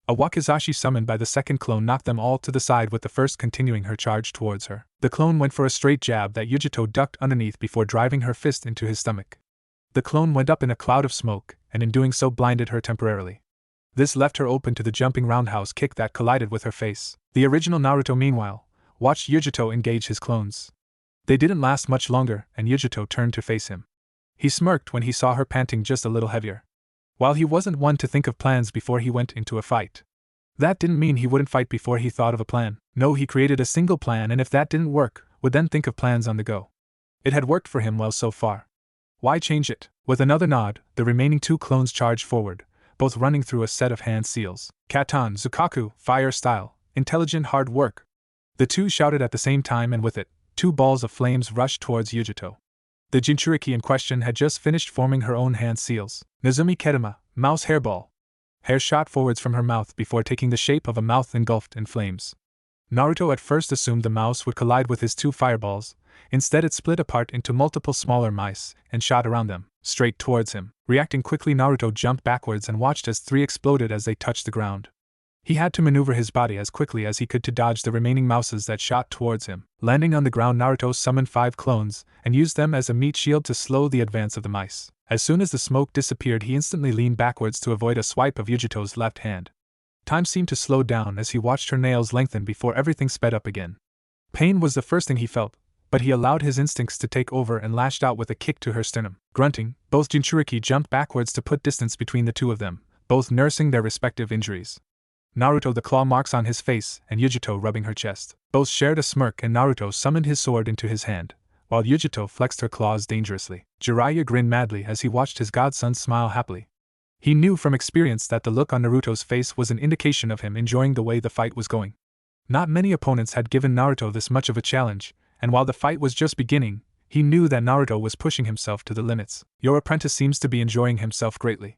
A wakizashi summoned by the second clone knocked them all to the side, with the first continuing her charge towards her. The clone went for a straight jab that Yugito ducked underneath before driving her fist into his stomach. The clone went up in a cloud of smoke, and in doing so blinded her temporarily. This left her open to the jumping roundhouse kick that collided with her face. The original Naruto, meanwhile, watched Yugito engage his clones. They didn't last much longer, and Yugito turned to face him. He smirked when he saw her panting just a little heavier. While he wasn't one to think of plans before he went into a fight, that didn't mean he wouldn't fight before he thought of a plan. No, he created a single plan, and if that didn't work, would then think of plans on the go. It had worked for him well so far. Why change it? With another nod, the remaining 2 clones charged forward, both running through a set of hand seals. Katan, Zukaku, fire style, intelligent hard work. The 2 shouted at the same time, and with it, 2 balls of flames rushed towards Yugito. The Jinchuriki in question had just finished forming her own hand seals. Nezumi Kedama, mouse hairball. Hair shot forwards from her mouth before taking the shape of a mouth engulfed in flames. Naruto at first assumed the mouse would collide with his 2 fireballs. Instead, it split apart into multiple smaller mice and shot around them, straight towards him. Reacting quickly, Naruto jumped backwards and watched as 3 exploded as they touched the ground. He had to maneuver his body as quickly as he could to dodge the remaining mouses that shot towards him. Landing on the ground, Naruto summoned 5 clones and used them as a meat shield to slow the advance of the mice. As soon as the smoke disappeared, he instantly leaned backwards to avoid a swipe of Yugito's left hand. Time seemed to slow down as he watched her nails lengthen before everything sped up again. Pain was the first thing he felt, but he allowed his instincts to take over and lashed out with a kick to her sternum. Grunting, both Jinchuriki jumped backwards to put distance between the 2 of them, both nursing their respective injuries. Naruto, the claw marks on his face, and Yugito rubbing her chest. Both shared a smirk, and Naruto summoned his sword into his hand, while Yugito flexed her claws dangerously. Jiraiya grinned madly as he watched his godson smile happily. He knew from experience that the look on Naruto's face was an indication of him enjoying the way the fight was going. Not many opponents had given Naruto this much of a challenge, and while the fight was just beginning, he knew that Naruto was pushing himself to the limits. Your apprentice seems to be enjoying himself greatly.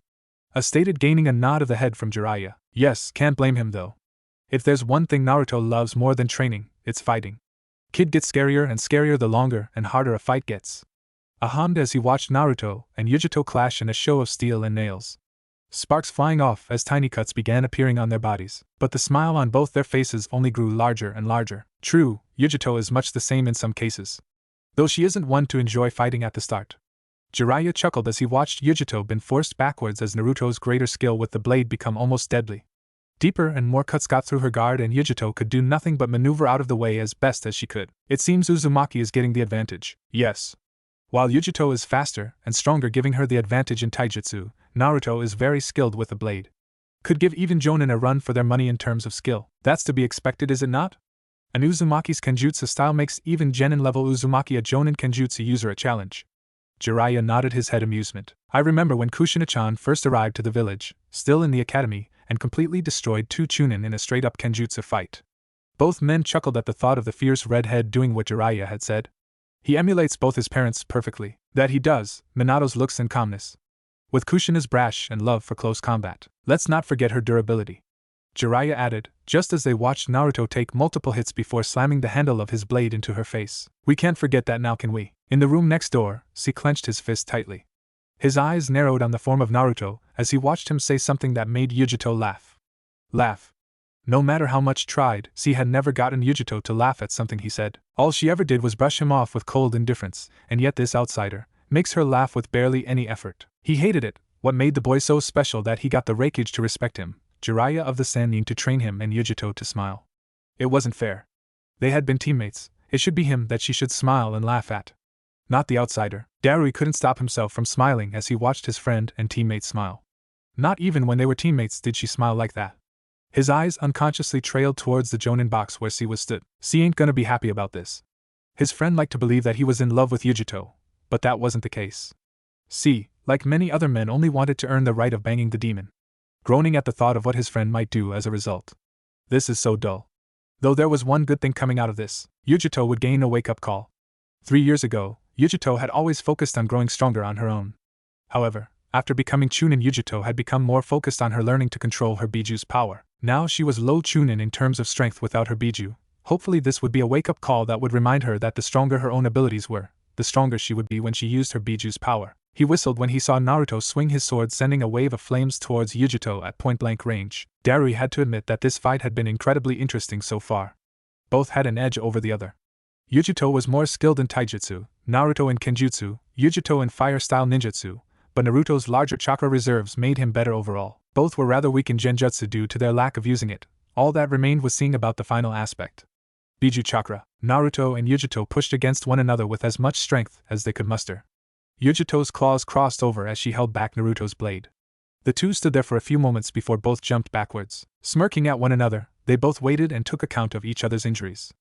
Stated, gaining a nod of the head from Jiraiya. Yes, can't blame him though. If there's one thing Naruto loves more than training, it's fighting. Kid gets scarier and scarier the longer and harder a fight gets. Hummed as he watched Naruto and Yugito clash in a show of steel and nails. Sparks flying off as tiny cuts began appearing on their bodies, but the smile on both their faces only grew larger and larger. True, Yugito is much the same in some cases, though she isn't one to enjoy fighting at the start. Jiraiya chuckled as he watched Yugito been forced backwards as Naruto's greater skill with the blade become almost deadly. Deeper and more cuts got through her guard, and Yugito could do nothing but maneuver out of the way as best as she could. It seems Uzumaki is getting the advantage. Yes. While Yugito is faster and stronger, giving her the advantage in taijutsu, Naruto is very skilled with the blade. Could give even Jonin a run for their money in terms of skill. That's to be expected, is it not? An Uzumaki's kenjutsu style makes even genin-level Uzumaki a Jonin kenjutsu user a challenge. Jiraiya nodded his head amusement. I remember when Kushina-chan first arrived to the village, still in the academy, and completely destroyed 2 Chunin in a straight-up kenjutsu fight. Both men chuckled at the thought of the fierce redhead doing what Jiraiya had said. He emulates both his parents perfectly. That he does, Minato's looks and calmness, with Kushina's brash and love for close combat. Let's not forget her durability, Jiraiya added, just as they watched Naruto take multiple hits before slamming the handle of his blade into her face. We can't forget that now, can we? In the room next door, C clenched his fist tightly. His eyes narrowed on the form of Naruto as he watched him say something that made Yugito laugh. Laugh. No matter how much tried, C had never gotten Yugito to laugh at something he said. All she ever did was brush him off with cold indifference, and yet this outsider makes her laugh with barely any effort. He hated it, what made the boy so special that he got the Raikage to respect him, Jiraiya of the Sannin to train him, and Yugito to smile. It wasn't fair. They had been teammates, it should be him that she should smile and laugh at, not the outsider. Darui couldn't stop himself from smiling as he watched his friend and teammate smile. Not even when they were teammates did she smile like that. His eyes unconsciously trailed towards the Jonin box where C was stood. C ain't gonna be happy about this. His friend liked to believe that he was in love with Yugito, but that wasn't the case. C, like many other men, only wanted to earn the right of banging the demon, groaning at the thought of what his friend might do as a result. This is so dull. Though there was one good thing coming out of this, Yugito would gain a wake-up call. 3 years ago, Yugito had always focused on growing stronger on her own. However, after becoming Chunin, Yugito had become more focused on her learning to control her Biju's power. Now she was low Chunin in terms of strength without her Biju. Hopefully this would be a wake-up call that would remind her that the stronger her own abilities were, the stronger she would be when she used her Biju's power. He whistled when he saw Naruto swing his sword, sending a wave of flames towards Yugito at point-blank range. Darui had to admit that this fight had been incredibly interesting so far. Both had an edge over the other. Yugito was more skilled in taijutsu, Naruto in kenjutsu, Yugito in fire-style ninjutsu, but Naruto's larger chakra reserves made him better overall. Both were rather weak in genjutsu due to their lack of using it. All that remained was seeing about the final aspect. Biju Chakra. Naruto and Yugito pushed against one another with as much strength as they could muster. Yugito's claws crossed over as she held back Naruto's blade. The two stood there for a few moments before both jumped backwards. Smirking at one another, they both waited and took account of each other's injuries.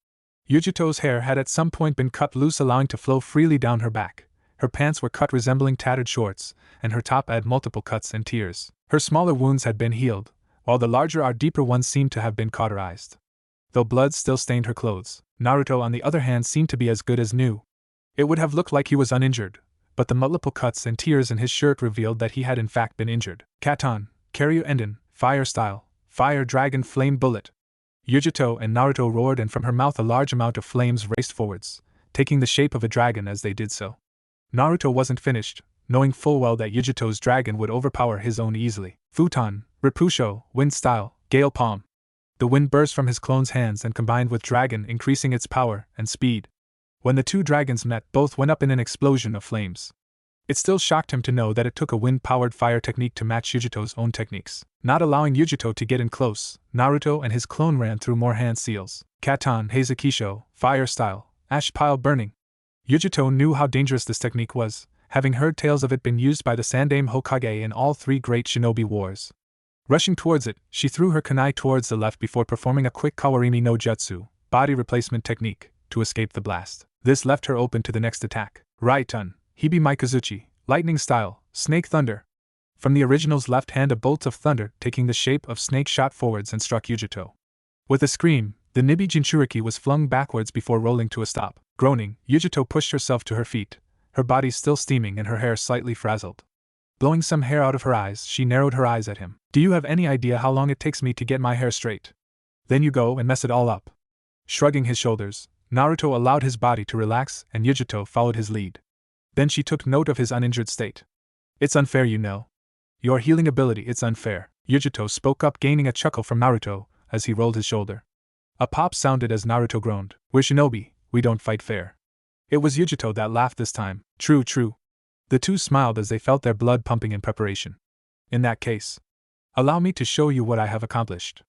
Yugito's hair had at some point been cut loose, allowing to flow freely down her back. Her pants were cut resembling tattered shorts, and her top had multiple cuts and tears. Her smaller wounds had been healed, while the larger or deeper ones seemed to have been cauterized. Though blood still stained her clothes, Naruto on the other hand seemed to be as good as new. It would have looked like he was uninjured, but the multiple cuts and tears in his shirt revealed that he had in fact been injured. Katon, Karyu Enden, Fire Style, Fire Dragon Flame Bullet. Yugito and Naruto roared, and from her mouth a large amount of flames raced forwards, taking the shape of a dragon as they did so. Naruto wasn't finished, knowing full well that Yugito's dragon would overpower his own easily. Futon, Repusho, Wind Style, Gale Palm. The wind burst from his clone's hands and combined with dragon, increasing its power and speed. When the two dragons met, both went up in an explosion of flames. It still shocked him to know that it took a wind-powered fire technique to match Yugito's own techniques. Not allowing Yugito to get in close, Naruto and his clone ran through more hand seals. Katon Heizukisho, Fire Style, Ash Pile Burning. Yugito knew how dangerous this technique was, having heard tales of it being used by the Sandaime Hokage in all three great shinobi wars. Rushing towards it, she threw her kunai towards the left before performing a quick Kawarimi no Jutsu, body replacement technique, to escape the blast. This left her open to the next attack. Raitun, Hibi Maikuzuchi, Lightning Style, Snake Thunder. From the original's left hand, a bolt of thunder, taking the shape of snake, shot forwards and struck Yugito. With a scream, the Nibi Jinchuriki was flung backwards before rolling to a stop. Groaning, Yugito pushed herself to her feet, her body still steaming and her hair slightly frazzled. Blowing some hair out of her eyes, she narrowed her eyes at him. Do you have any idea how long it takes me to get my hair straight? Then you go and mess it all up. Shrugging his shoulders, Naruto allowed his body to relax and Yugito followed his lead. Then she took note of his uninjured state. It's unfair, you know. Your healing ability, it's unfair. Yugito spoke up, gaining a chuckle from Naruto as he rolled his shoulder. A pop sounded as Naruto groaned. We're shinobi, we don't fight fair. It was Yugito that laughed this time. True, true. The two smiled as they felt their blood pumping in preparation. In that case, allow me to show you what I have accomplished.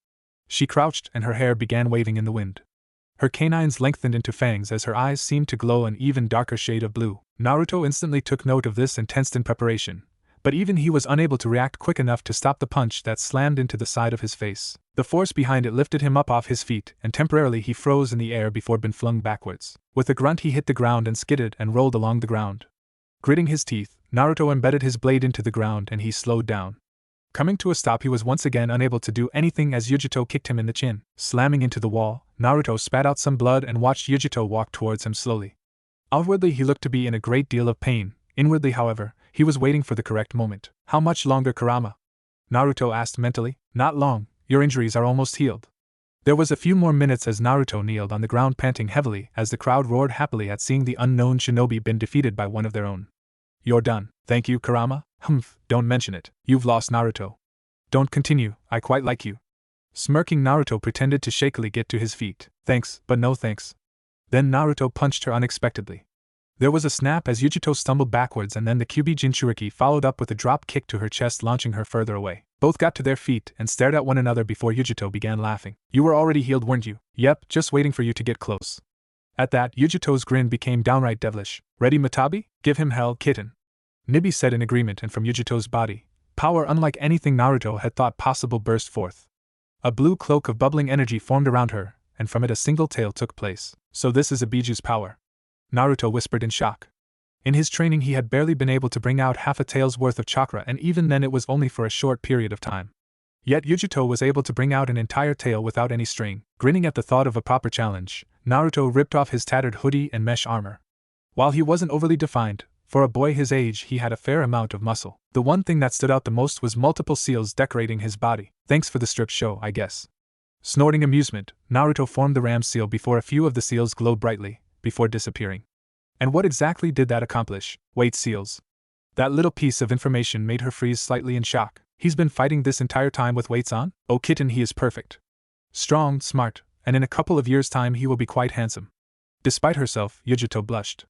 She crouched and her hair began waving in the wind. Her canines lengthened into fangs as her eyes seemed to glow an even darker shade of blue. Naruto instantly took note of this and tensed in preparation, but even he was unable to react quick enough to stop the punch that slammed into the side of his face. The force behind it lifted him up off his feet, and temporarily he froze in the air before being flung backwards. With a grunt he hit the ground and skidded and rolled along the ground. Gritting his teeth, Naruto embedded his blade into the ground and he slowed down. Coming to a stop, he was once again unable to do anything as Yugito kicked him in the chin. Slamming into the wall, Naruto spat out some blood and watched Yugito walk towards him slowly. Outwardly he looked to be in a great deal of pain. Inwardly, however, he was waiting for the correct moment. How much longer, Kurama? Naruto asked mentally. Not long, your injuries are almost healed. There was a few more minutes as Naruto kneeled on the ground panting heavily as the crowd roared happily at seeing the unknown shinobi been defeated by one of their own. You're done. Thank you, Kurama. Humph, don't mention it. You've lost, Naruto. Don't continue, I quite like you. Smirking, Naruto pretended to shakily get to his feet. Thanks, but no thanks. Then Naruto punched her unexpectedly. There was a snap as Yugito stumbled backwards, and then the Kyubi Jinchuriki followed up with a drop kick to her chest, launching her further away. Both got to their feet and stared at one another before Yugito began laughing. You were already healed, weren't you? Yep, just waiting for you to get close. At that, Yugito's grin became downright devilish. Ready, Matabi? Give him hell, kitten. Nibi said in agreement, and from Yugito's body, power unlike anything Naruto had thought possible burst forth. A blue cloak of bubbling energy formed around her, and from it a single tail took place. So this is Ibiju's power? Naruto whispered in shock. In his training he had barely been able to bring out half a tail's worth of chakra, and even then it was only for a short period of time. Yet Yugito was able to bring out an entire tail without any strain. Grinning at the thought of a proper challenge, Naruto ripped off his tattered hoodie and mesh armor. While he wasn't overly defined, for a boy his age he had a fair amount of muscle. The one thing that stood out the most was multiple seals decorating his body. Thanks for the strip show, I guess. Snorting amusement, Naruto formed the ram seal before a few of the seals glowed brightly, before disappearing. And what exactly did that accomplish? Wait, seals. That little piece of information made her freeze slightly in shock. He's been fighting this entire time with weights on? Oh kitten, he is perfect. Strong, smart, and in a couple of years' time he will be quite handsome. Despite herself, Yugito blushed.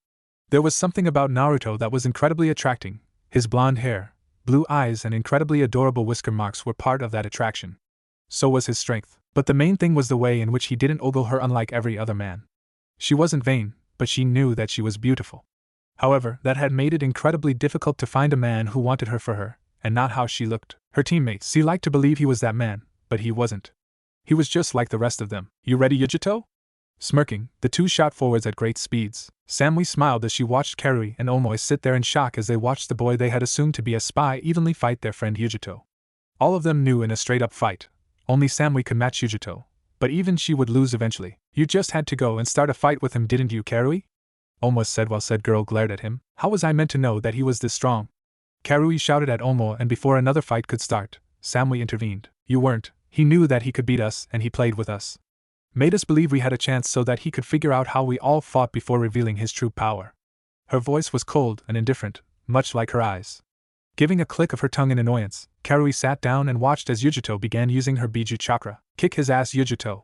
There was something about Naruto that was incredibly attracting. His blonde hair, blue eyes and incredibly adorable whisker marks were part of that attraction. So was his strength. But the main thing was the way in which he didn't ogle her unlike every other man. She wasn't vain, but she knew that she was beautiful. However, that had made it incredibly difficult to find a man who wanted her for her, and not how she looked. Her teammates liked to believe he was that man, but he wasn't. He was just like the rest of them. You ready, Yugito? Smirking, the two shot forwards at great speeds. Samui smiled as she watched Karui and Omoi sit there in shock as they watched the boy they had assumed to be a spy evenly fight their friend Yugito. All of them knew in a straight-up fight, only Samui could match Yugito, but even she would lose eventually. You just had to go and start a fight with him, didn't you, Karui? Omo said while said girl glared at him. How was I meant to know that he was this strong? Karui shouted at Omo, and before another fight could start, Samui intervened. You weren't. He knew that he could beat us and he played with us. Made us believe we had a chance so that he could figure out how we all fought before revealing his true power. Her voice was cold and indifferent, much like her eyes. Giving a click of her tongue in annoyance, Karui sat down and watched as Yugito began using her Biju chakra. Kick his ass, Yugito!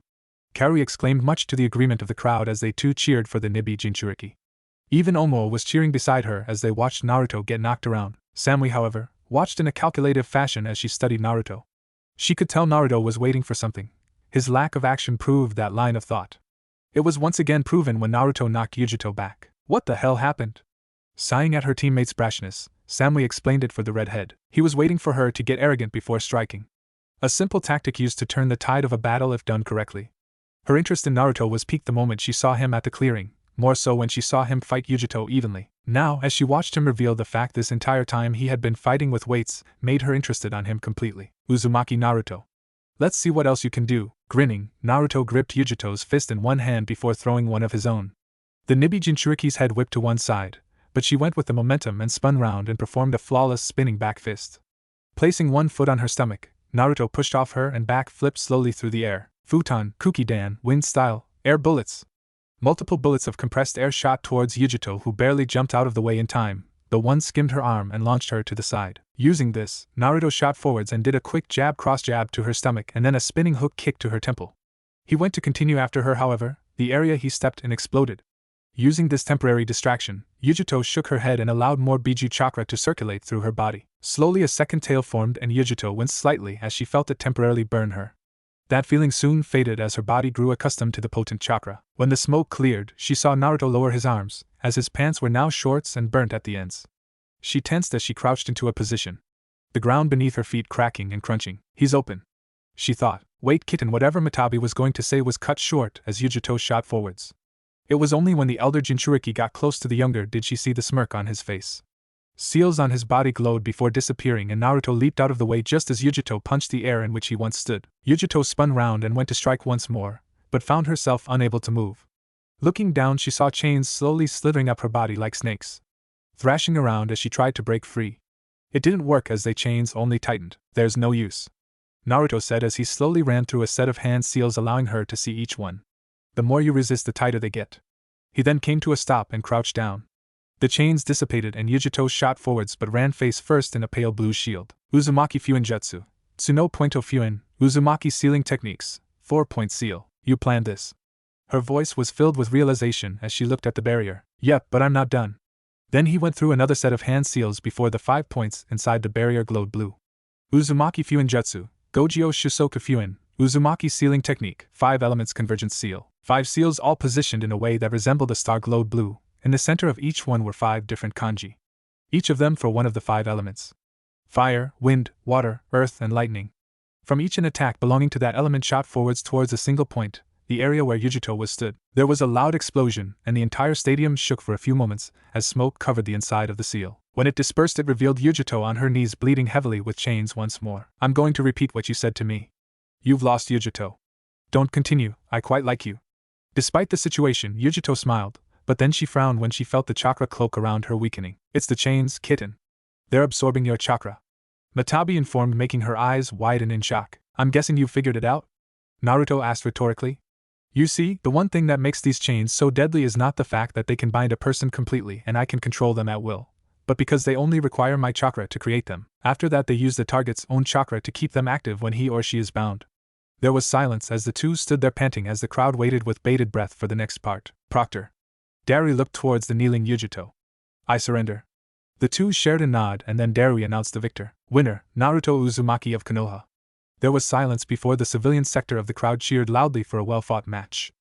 Karui exclaimed, much to the agreement of the crowd as they too cheered for the Nibi Jinchuriki. Even Omo was cheering beside her as they watched Naruto get knocked around. Samui, however, watched in a calculative fashion as she studied Naruto. She could tell Naruto was waiting for something. His lack of action proved that line of thought. It was once again proven when Naruto knocked Yugito back. What the hell happened? Sighing at her teammate's brashness, Samui explained it for the redhead. He was waiting for her to get arrogant before striking. A simple tactic used to turn the tide of a battle if done correctly. Her interest in Naruto was piqued the moment she saw him at the clearing, more so when she saw him fight Yugito evenly. Now, as she watched him reveal the fact this entire time he had been fighting with weights, made her interested on him completely. Uzumaki Naruto. Let's see what else you can do. Grinning, Naruto gripped Yugito's fist in one hand before throwing one of his own. The Nibi Jinchuriki's head whipped to one side, but she went with the momentum and spun round and performed a flawless spinning back fist. Placing one foot on her stomach, Naruto pushed off her and back flipped slowly through the air. Futon, Kuki-dan, wind style, air bullets. Multiple bullets of compressed air shot towards Yugito, who barely jumped out of the way in time. The one skimmed her arm and launched her to the side. Using this, Naruto shot forwards and did a quick jab cross jab to her stomach and then a spinning hook kick to her temple. He went to continue after her, however, the area he stepped in exploded. Using this temporary distraction, Yugito shook her head and allowed more Biju chakra to circulate through her body. Slowly a second tail formed and Yugito winced slightly as she felt it temporarily burn her. That feeling soon faded as her body grew accustomed to the potent chakra. When the smoke cleared, she saw Naruto lower his arms, as his pants were now shorts and burnt at the ends. She tensed as she crouched into a position. The ground beneath her feet cracking and crunching. He's open, she thought. Wait, kitten. Whatever Matabi was going to say was cut short as Yugito shot forwards. It was only when the elder Jinchuriki got close to the younger did she see the smirk on his face. Seals on his body glowed before disappearing and Naruto leaped out of the way just as Yugito punched the air in which he once stood. Yugito spun round and went to strike once more, but found herself unable to move. Looking down, she saw chains slowly slithering up her body like snakes, thrashing around as she tried to break free. It didn't work as the chains only tightened. There's no use, Naruto said as he slowly ran through a set of hand seals, allowing her to see each one. The more you resist, the tighter they get. He then came to a stop and crouched down. The chains dissipated and Yugito shot forwards but ran face first in a pale blue shield. Uzumaki Fuin Jutsu. Tsuno Pointo Fuin, Uzumaki Sealing Techniques, 4-point seal. You planned this. Her voice was filled with realization as she looked at the barrier. Yep, but I'm not done. Then he went through another set of hand seals before the 5 points inside the barrier glowed blue. Uzumaki Fuin Jutsu, Gojio Shusoku Fuin, Uzumaki Sealing Technique, 5 elements convergence seal. 5 seals all positioned in a way that resembled a star glowed blue. In the center of each one were 5 different kanji, each of them for one of the 5 elements: fire, wind, water, earth, and lightning. From each an attack belonging to that element shot forwards towards a single point, the area where Yugito was stood. There was a loud explosion, and the entire stadium shook for a few moments as smoke covered the inside of the seal. When it dispersed, it revealed Yugito on her knees bleeding heavily with chains once more. I'm going to repeat what you said to me. You've lost, Yugito. Don't continue, I quite like you. Despite the situation, Yugito smiled. But then she frowned when she felt the chakra cloak around her weakening. It's the chains, kitten. They're absorbing your chakra, Matabi informed, making her eyes widen in shock. I'm guessing you figured it out? Naruto asked rhetorically. You see, the one thing that makes these chains so deadly is not the fact that they can bind a person completely and I can control them at will, but because they only require my chakra to create them. After that, they use the target's own chakra to keep them active when he or she is bound. There was silence as the two stood there panting as the crowd waited with bated breath for the next part. Proctor. Darui looked towards the kneeling Yugito. I surrender. The two shared a nod and then Darui announced the victor. Winner, Naruto Uzumaki of Konoha. There was silence before the civilian sector of the crowd cheered loudly for a well-fought match.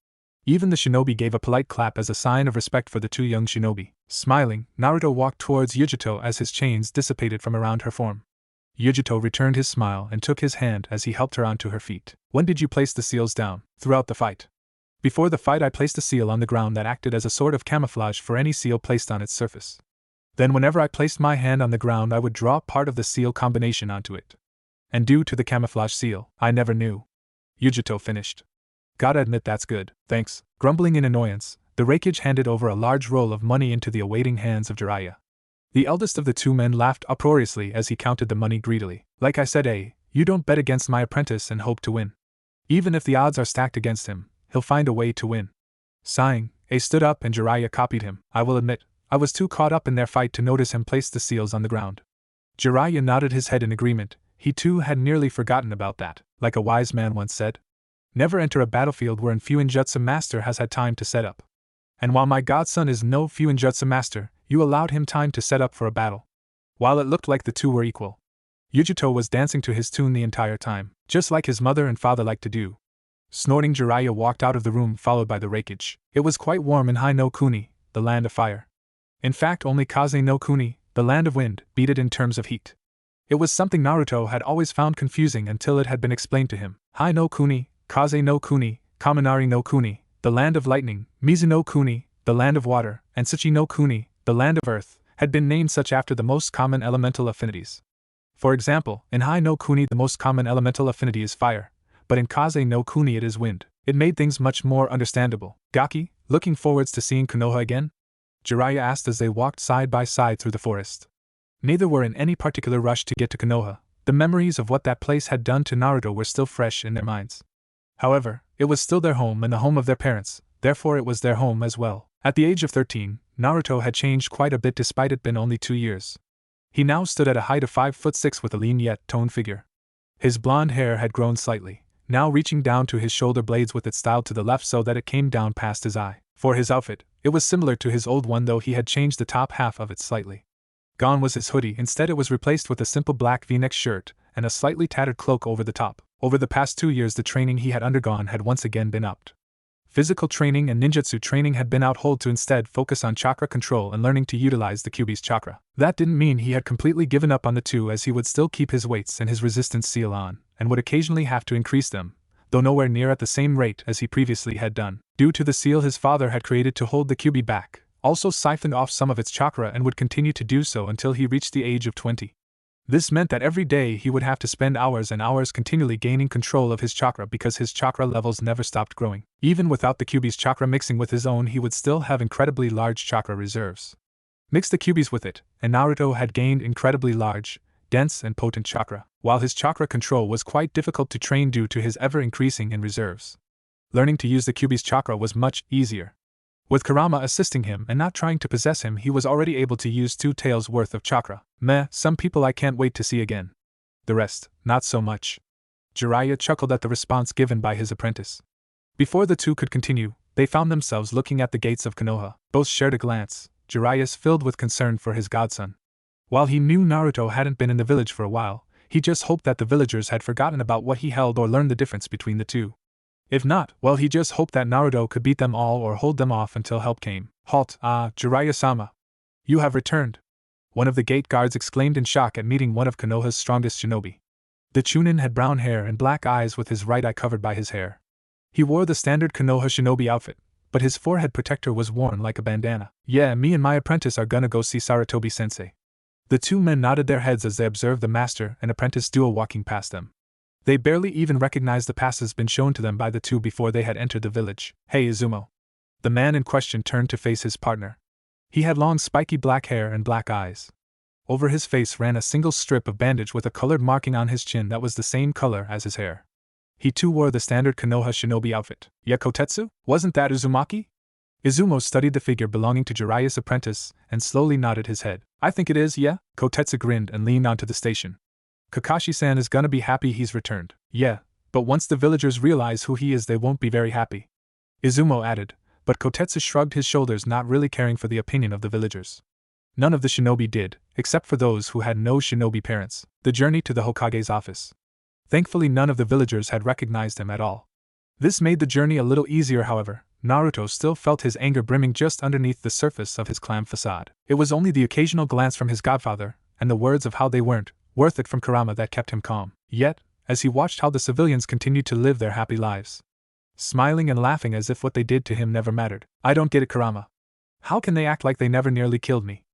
Even the shinobi gave a polite clap as a sign of respect for the two young shinobi. Smiling, Naruto walked towards Yugito as his chains dissipated from around her form. Yugito returned his smile and took his hand as he helped her onto her feet. When did you place the seals down? Throughout the fight. Before the fight I placed a seal on the ground that acted as a sort of camouflage for any seal placed on its surface. Then whenever I placed my hand on the ground I would draw part of the seal combination onto it. And due to the camouflage seal, I never knew. Yugito finished. Gotta admit that's good, thanks. Grumbling in annoyance, the Raikage handed over a large roll of money into the awaiting hands of Jiraiya. The eldest of the two men laughed uproariously as he counted the money greedily. Like I said, you don't bet against my apprentice and hope to win. Even if the odds are stacked against him, he'll find a way to win. Sighing, stood up and Jiraiya copied him. I will admit, I was too caught up in their fight to notice him place the seals on the ground. Jiraiya nodded his head in agreement. He too had nearly forgotten about that. Like a wise man once said, never enter a battlefield wherein Fuinjutsu master has had time to set up. And while my godson is no Fuinjutsu master, you allowed him time to set up for a battle. While it looked like the two were equal, Yugito was dancing to his tune the entire time, just like his mother and father liked to do. Snorting, Jiraiya walked out of the room followed by the Raikage. It was quite warm in Hai no Kuni, the land of fire. In fact, only Kaze no Kuni, the land of wind, beat it in terms of heat. It was something Naruto had always found confusing until it had been explained to him. Hai no Kuni, Kaze no Kuni, Kaminari no Kuni, the land of lightning, Mizu no Kuni, the land of water, and Tsuchi no Kuni, the land of earth, had been named such after the most common elemental affinities. For example, in Hai no Kuni the most common elemental affinity is fire, but in Kaze no Kuni it is wind. It made things much more understandable. Gaki, looking forwards to seeing Konoha again? Jiraiya asked as they walked side by side through the forest. Neither were in any particular rush to get to Konoha. The memories of what that place had done to Naruto were still fresh in their minds. However, it was still their home and the home of their parents, therefore it was their home as well. At the age of 13, Naruto had changed quite a bit despite it been only 2 years. He now stood at a height of 5'6" with a lean yet toned figure. His blonde hair had grown slightly, now reaching down to his shoulder blades with it styled to the left so that it came down past his eye. For his outfit, it was similar to his old one though he had changed the top half of it slightly. Gone was his hoodie, instead it was replaced with a simple black V-neck shirt and a slightly tattered cloak over the top. Over the past 2 years the training he had undergone had once again been upped. Physical training and ninjutsu training had been outhold to instead focus on chakra control and learning to utilize the Kyuubi's chakra. That didn't mean he had completely given up on the two, as he would still keep his weights and his resistance seal on, and would occasionally have to increase them, though nowhere near at the same rate as he previously had done. Due to the seal his father had created to hold the Kyuubi back, also siphoned off some of its chakra and would continue to do so until he reached the age of 20. This meant that every day he would have to spend hours and hours continually gaining control of his chakra because his chakra levels never stopped growing. Even without the Kyuubi's chakra mixing with his own, he would still have incredibly large chakra reserves. Mix the Kyuubi's with it, and Naruto had gained incredibly large, dense and potent chakra, while his chakra control was quite difficult to train due to his ever-increasing in reserves. Learning to use the Kyuubi's chakra was much easier. With Kurama assisting him and not trying to possess him, he was already able to use 2 taels worth of chakra. Some people I can't wait to see again. The rest, not so much. Jiraiya chuckled at the response given by his apprentice. Before the two could continue, they found themselves looking at the gates of Konoha. Both shared a glance, Jiraiya's filled with concern for his godson. While he knew Naruto hadn't been in the village for a while, he just hoped that the villagers had forgotten about what he held or learned the difference between the two. If not, well, he just hoped that Naruto could beat them all or hold them off until help came. Halt, Jiraiya-sama. You have returned. One of the gate guards exclaimed in shock at meeting one of Konoha's strongest shinobi. The Chunin had brown hair and black eyes with his right eye covered by his hair. He wore the standard Konoha shinobi outfit, but his forehead protector was worn like a bandana. Yeah, me and my apprentice are gonna go see Sarutobi-sensei. The two men nodded their heads as they observed the master and apprentice duo walking past them. They barely even recognized the passes been shown to them by the two before they had entered the village. Hey Izumo. The man in question turned to face his partner. He had long spiky black hair and black eyes. Over his face ran a single strip of bandage with a colored marking on his chin that was the same color as his hair. He too wore the standard Konoha shinobi outfit. Yeah, Kotetsu? Wasn't that Uzumaki? Izumo studied the figure belonging to Jiraiya's apprentice and slowly nodded his head. I think it is, yeah? Kotetsu grinned and leaned onto the station. Kakashi-san is gonna be happy he's returned. Yeah, but once the villagers realize who he is they won't be very happy. Izumo added, but Kotetsu shrugged his shoulders, not really caring for the opinion of the villagers. None of the shinobi did, except for those who had no shinobi parents. The journey to the Hokage's office. Thankfully none of the villagers had recognized him at all. This made the journey a little easier, however. Naruto still felt his anger brimming just underneath the surface of his calm facade. It was only the occasional glance from his godfather, and the words of how they weren't worth it from Kurama that kept him calm. Yet, as he watched how the civilians continued to live their happy lives, smiling and laughing as if what they did to him never mattered. I don't get it, Kurama. How can they act like they never nearly killed me?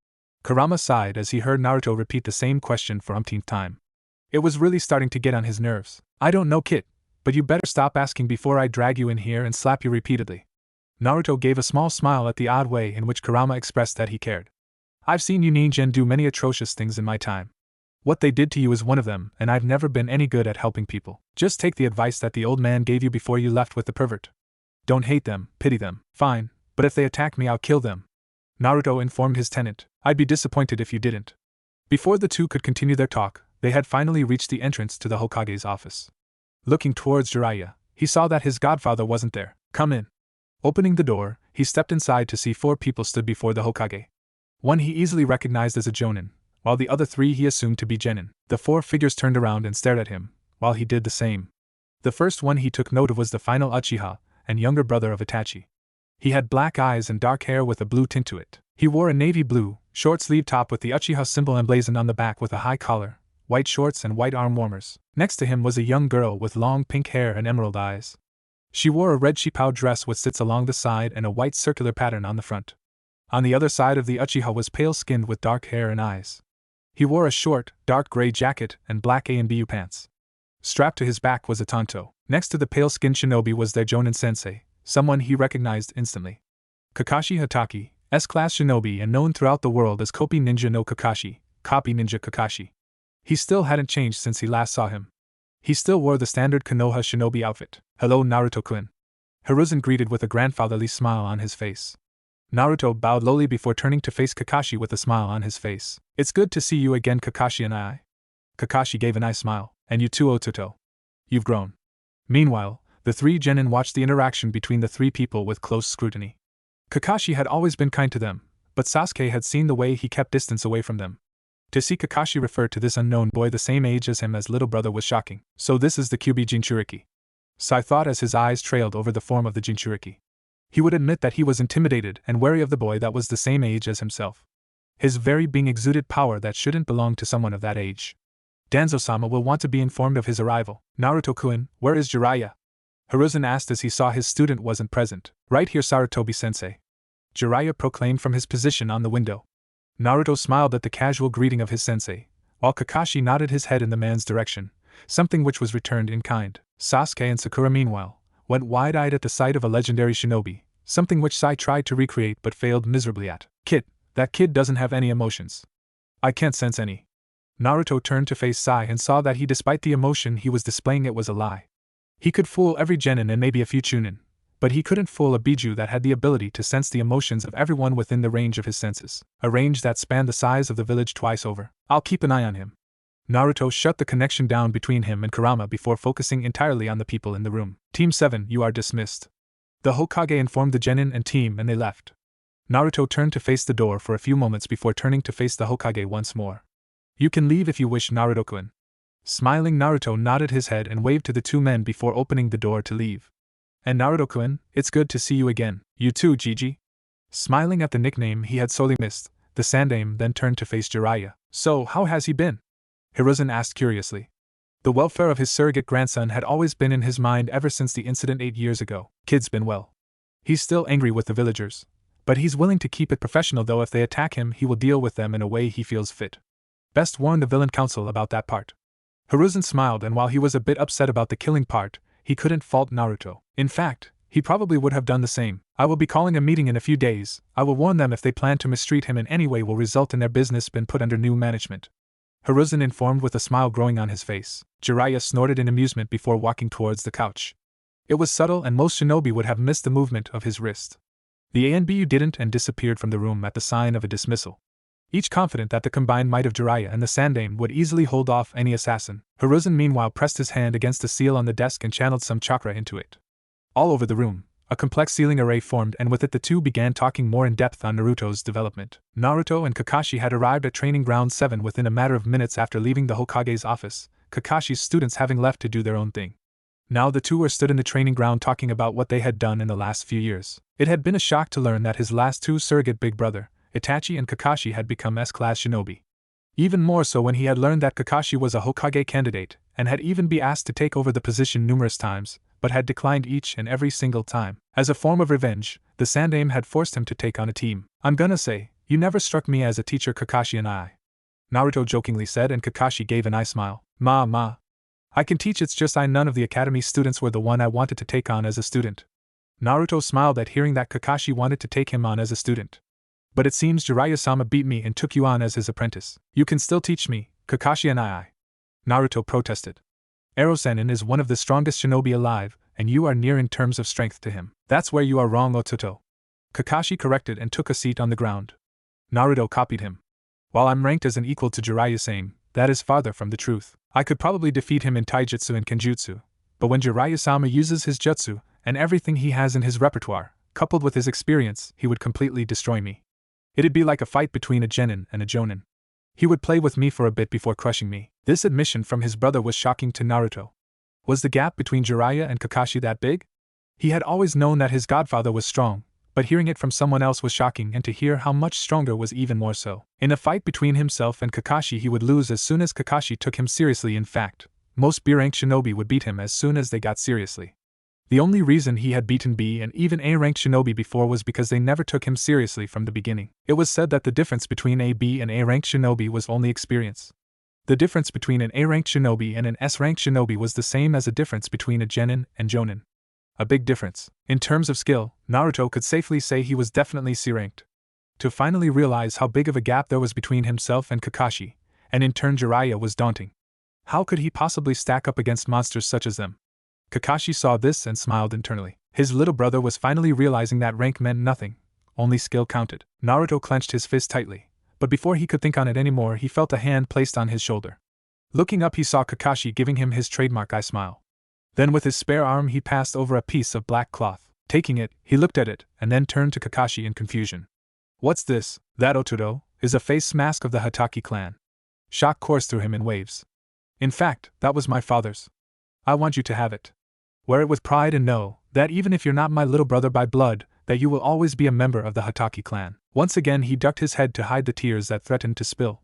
Kurama sighed as he heard Naruto repeat the same question for umpteenth time. It was really starting to get on his nerves. I don't know, kid, but you better stop asking before I drag you in here and slap you repeatedly. Naruto gave a small smile at the odd way in which Kurama expressed that he cared. I've seen you ninja do many atrocious things in my time. What they did to you is one of them, and I've never been any good at helping people. Just take the advice that the old man gave you before you left with the pervert. Don't hate them, pity them. Fine, but if they attack me I'll kill them, Naruto informed his tenant. I'd be disappointed if you didn't. Before the two could continue their talk, they had finally reached the entrance to the Hokage's office. Looking towards Jiraiya, he saw that his godfather wasn't there. Come in. Opening the door, he stepped inside to see 4 people stood before the Hokage. One he easily recognized as a jonin, while the other 3 he assumed to be genin. The 4 figures turned around and stared at him, while he did the same. The first one he took note of was the final Uchiha, and younger brother of Itachi. He had black eyes and dark hair with a blue tint to it. He wore a navy blue, short-sleeved top with the Uchiha symbol emblazoned on the back with a high collar, white shorts and white arm warmers. Next to him was a young girl with long pink hair and emerald eyes. She wore a red shipao dress with slits along the side and a white circular pattern on the front. On the other side of the Uchiha was pale-skinned with dark hair and eyes. He wore a short, dark gray jacket and black A&BU pants. Strapped to his back was a tanto. Next to the pale-skinned shinobi was their jonin sensei, someone he recognized instantly. Kakashi Hatake, S-class shinobi and known throughout the world as Copy Ninja no Kakashi, Copy Ninja Kakashi. He still hadn't changed since he last saw him. He still wore the standard Konoha shinobi outfit. Hello, Naruto-kun. Hiruzen greeted with a grandfatherly smile on his face. Naruto bowed lowly before turning to face Kakashi with a smile on his face. It's good to see you again, Kakashi and I. Kakashi gave a nice smile. And you too, Ototo. You've grown. Meanwhile, the 3 genin watched the interaction between the 3 people with close scrutiny. Kakashi had always been kind to them, but Sasuke had seen the way he kept distance away from them. To see Kakashi refer to this unknown boy the same age as him as little brother was shocking. So this is the Kyuubi Jinchuriki. Sai thought as his eyes trailed over the form of the Jinchuriki. He would admit that he was intimidated and wary of the boy that was the same age as himself. His very being exuded power that shouldn't belong to someone of that age. Danzo-sama will want to be informed of his arrival. Naruto-kun, where is Jiraiya? Hiruzen asked as he saw his student wasn't present. Right here, Sarutobi-sensei. Jiraiya proclaimed from his position on the window. Naruto smiled at the casual greeting of his sensei, while Kakashi nodded his head in the man's direction, something which was returned in kind. Sasuke and Sakura, meanwhile, went wide-eyed at the sight of a legendary shinobi, something which Sai tried to recreate but failed miserably at. Kid, that kid doesn't have any emotions. I can't sense any. Naruto turned to face Sai and saw that despite the emotion he was displaying, it was a lie. He could fool every genin and maybe a few chunin, but he couldn't fool a Biju that had the ability to sense the emotions of everyone within the range of his senses, a range that spanned the size of the village twice over. I'll keep an eye on him. Naruto shut the connection down between him and Kurama before focusing entirely on the people in the room. Team 7, you are dismissed. The Hokage informed the genin and team and they left. Naruto turned to face the door for a few moments before turning to face the Hokage once more. You can leave if you wish, Naruto-kun. Smiling, Naruto nodded his head and waved to the 2 men before opening the door to leave. And Naruto-kun, it's good to see you again. You too, Gigi. Smiling at the nickname he had sorely missed, the Sandaime then turned to face Jiraiya. So, how has he been? Hiruzen asked curiously. The welfare of his surrogate grandson had always been in his mind ever since the incident 8 years ago. Kid's been well. He's still angry with the villagers, but he's willing to keep it professional, though if they attack him he will deal with them in a way he feels fit. Best warn the villain council about that part. Hiruzen smiled, and while he was a bit upset about the killing part, he couldn't fault Naruto. In fact, he probably would have done the same. I will be calling a meeting in a few days. I will warn them if they plan to mistreat him in any way will result in their business being put under new management. Hiruzen informed with a smile growing on his face. Jiraiya snorted in amusement before walking towards the couch. It was subtle and most shinobi would have missed the movement of his wrist. The ANBU didn't and disappeared from the room at the sign of a dismissal. Each confident that the combined might of Jiraiya and the Sandaime would easily hold off any assassin. Hiruzen meanwhile pressed his hand against the seal on the desk and channeled some chakra into it. All over the room, a complex ceiling array formed, and with it the two began talking more in depth on Naruto's development. Naruto and Kakashi had arrived at Training Ground 7 within a matter of minutes after leaving the Hokage's office, Kakashi's students having left to do their own thing. Now the two were stood in the training ground talking about what they had done in the last few years. It had been a shock to learn that his last two surrogate big brother, Itachi and Kakashi, had become S-class shinobi. Even more so when he had learned that Kakashi was a Hokage candidate, and had even been asked to take over the position numerous times, but had declined each and every single time. As a form of revenge, the Sandaime had forced him to take on a team. "I'm gonna say, you never struck me as a teacher, Kakashi and I," Naruto jokingly said, and Kakashi gave an eye smile. Ma. I can teach, it's just none of the academy students were the one I wanted to take on as a student." Naruto smiled at hearing that Kakashi wanted to take him on as a student. "But it seems Jiraiya-sama beat me and took you on as his apprentice. You can still teach me, Kakashi and I," Naruto protested. "Hiruzen is one of the strongest shinobi alive, and you are near in terms of strength to him." "That's where you are wrong, Ototo," Kakashi corrected and took a seat on the ground. Naruto copied him. "While I'm ranked as an equal to Jiraiya-sama, that is farther from the truth. I could probably defeat him in taijutsu and kenjutsu, but when Jiraiya-sama uses his jutsu, and everything he has in his repertoire, coupled with his experience, he would completely destroy me. It'd be like a fight between a genin and a jonin. He would play with me for a bit before crushing me." This admission from his brother was shocking to Naruto. Was the gap between Jiraiya and Kakashi that big? He had always known that his godfather was strong, but hearing it from someone else was shocking, and to hear how much stronger was even more so. In a fight between himself and Kakashi, he would lose as soon as Kakashi took him seriously. In fact, most B-rank shinobi would beat him as soon as they got seriously. The only reason he had beaten B and even A-rank shinobi before was because they never took him seriously from the beginning. It was said that the difference between a B and A-rank shinobi was only experience. The difference between an A-rank shinobi and an S-rank shinobi was the same as a difference between a genin and jonin. A big difference. In terms of skill, Naruto could safely say he was definitely C-ranked. To finally realize how big of a gap there was between himself and Kakashi, and in turn Jiraiya, was daunting. How could he possibly stack up against monsters such as them? Kakashi saw this and smiled internally. His little brother was finally realizing that rank meant nothing, only skill counted. Naruto clenched his fist tightly, but before he could think on it anymore, he felt a hand placed on his shoulder. Looking up, he saw Kakashi giving him his trademark eye smile. Then with his spare arm he passed over a piece of black cloth. Taking it, he looked at it, and then turned to Kakashi in confusion. "What's this?" "That, Ototo, is a face mask of the Hatake clan." Shock coursed through him in waves. "In fact, that was my father's. I want you to have it. Wear it with pride and know that even if you're not my little brother by blood, that you will always be a member of the Hatake clan." Once again he ducked his head to hide the tears that threatened to spill.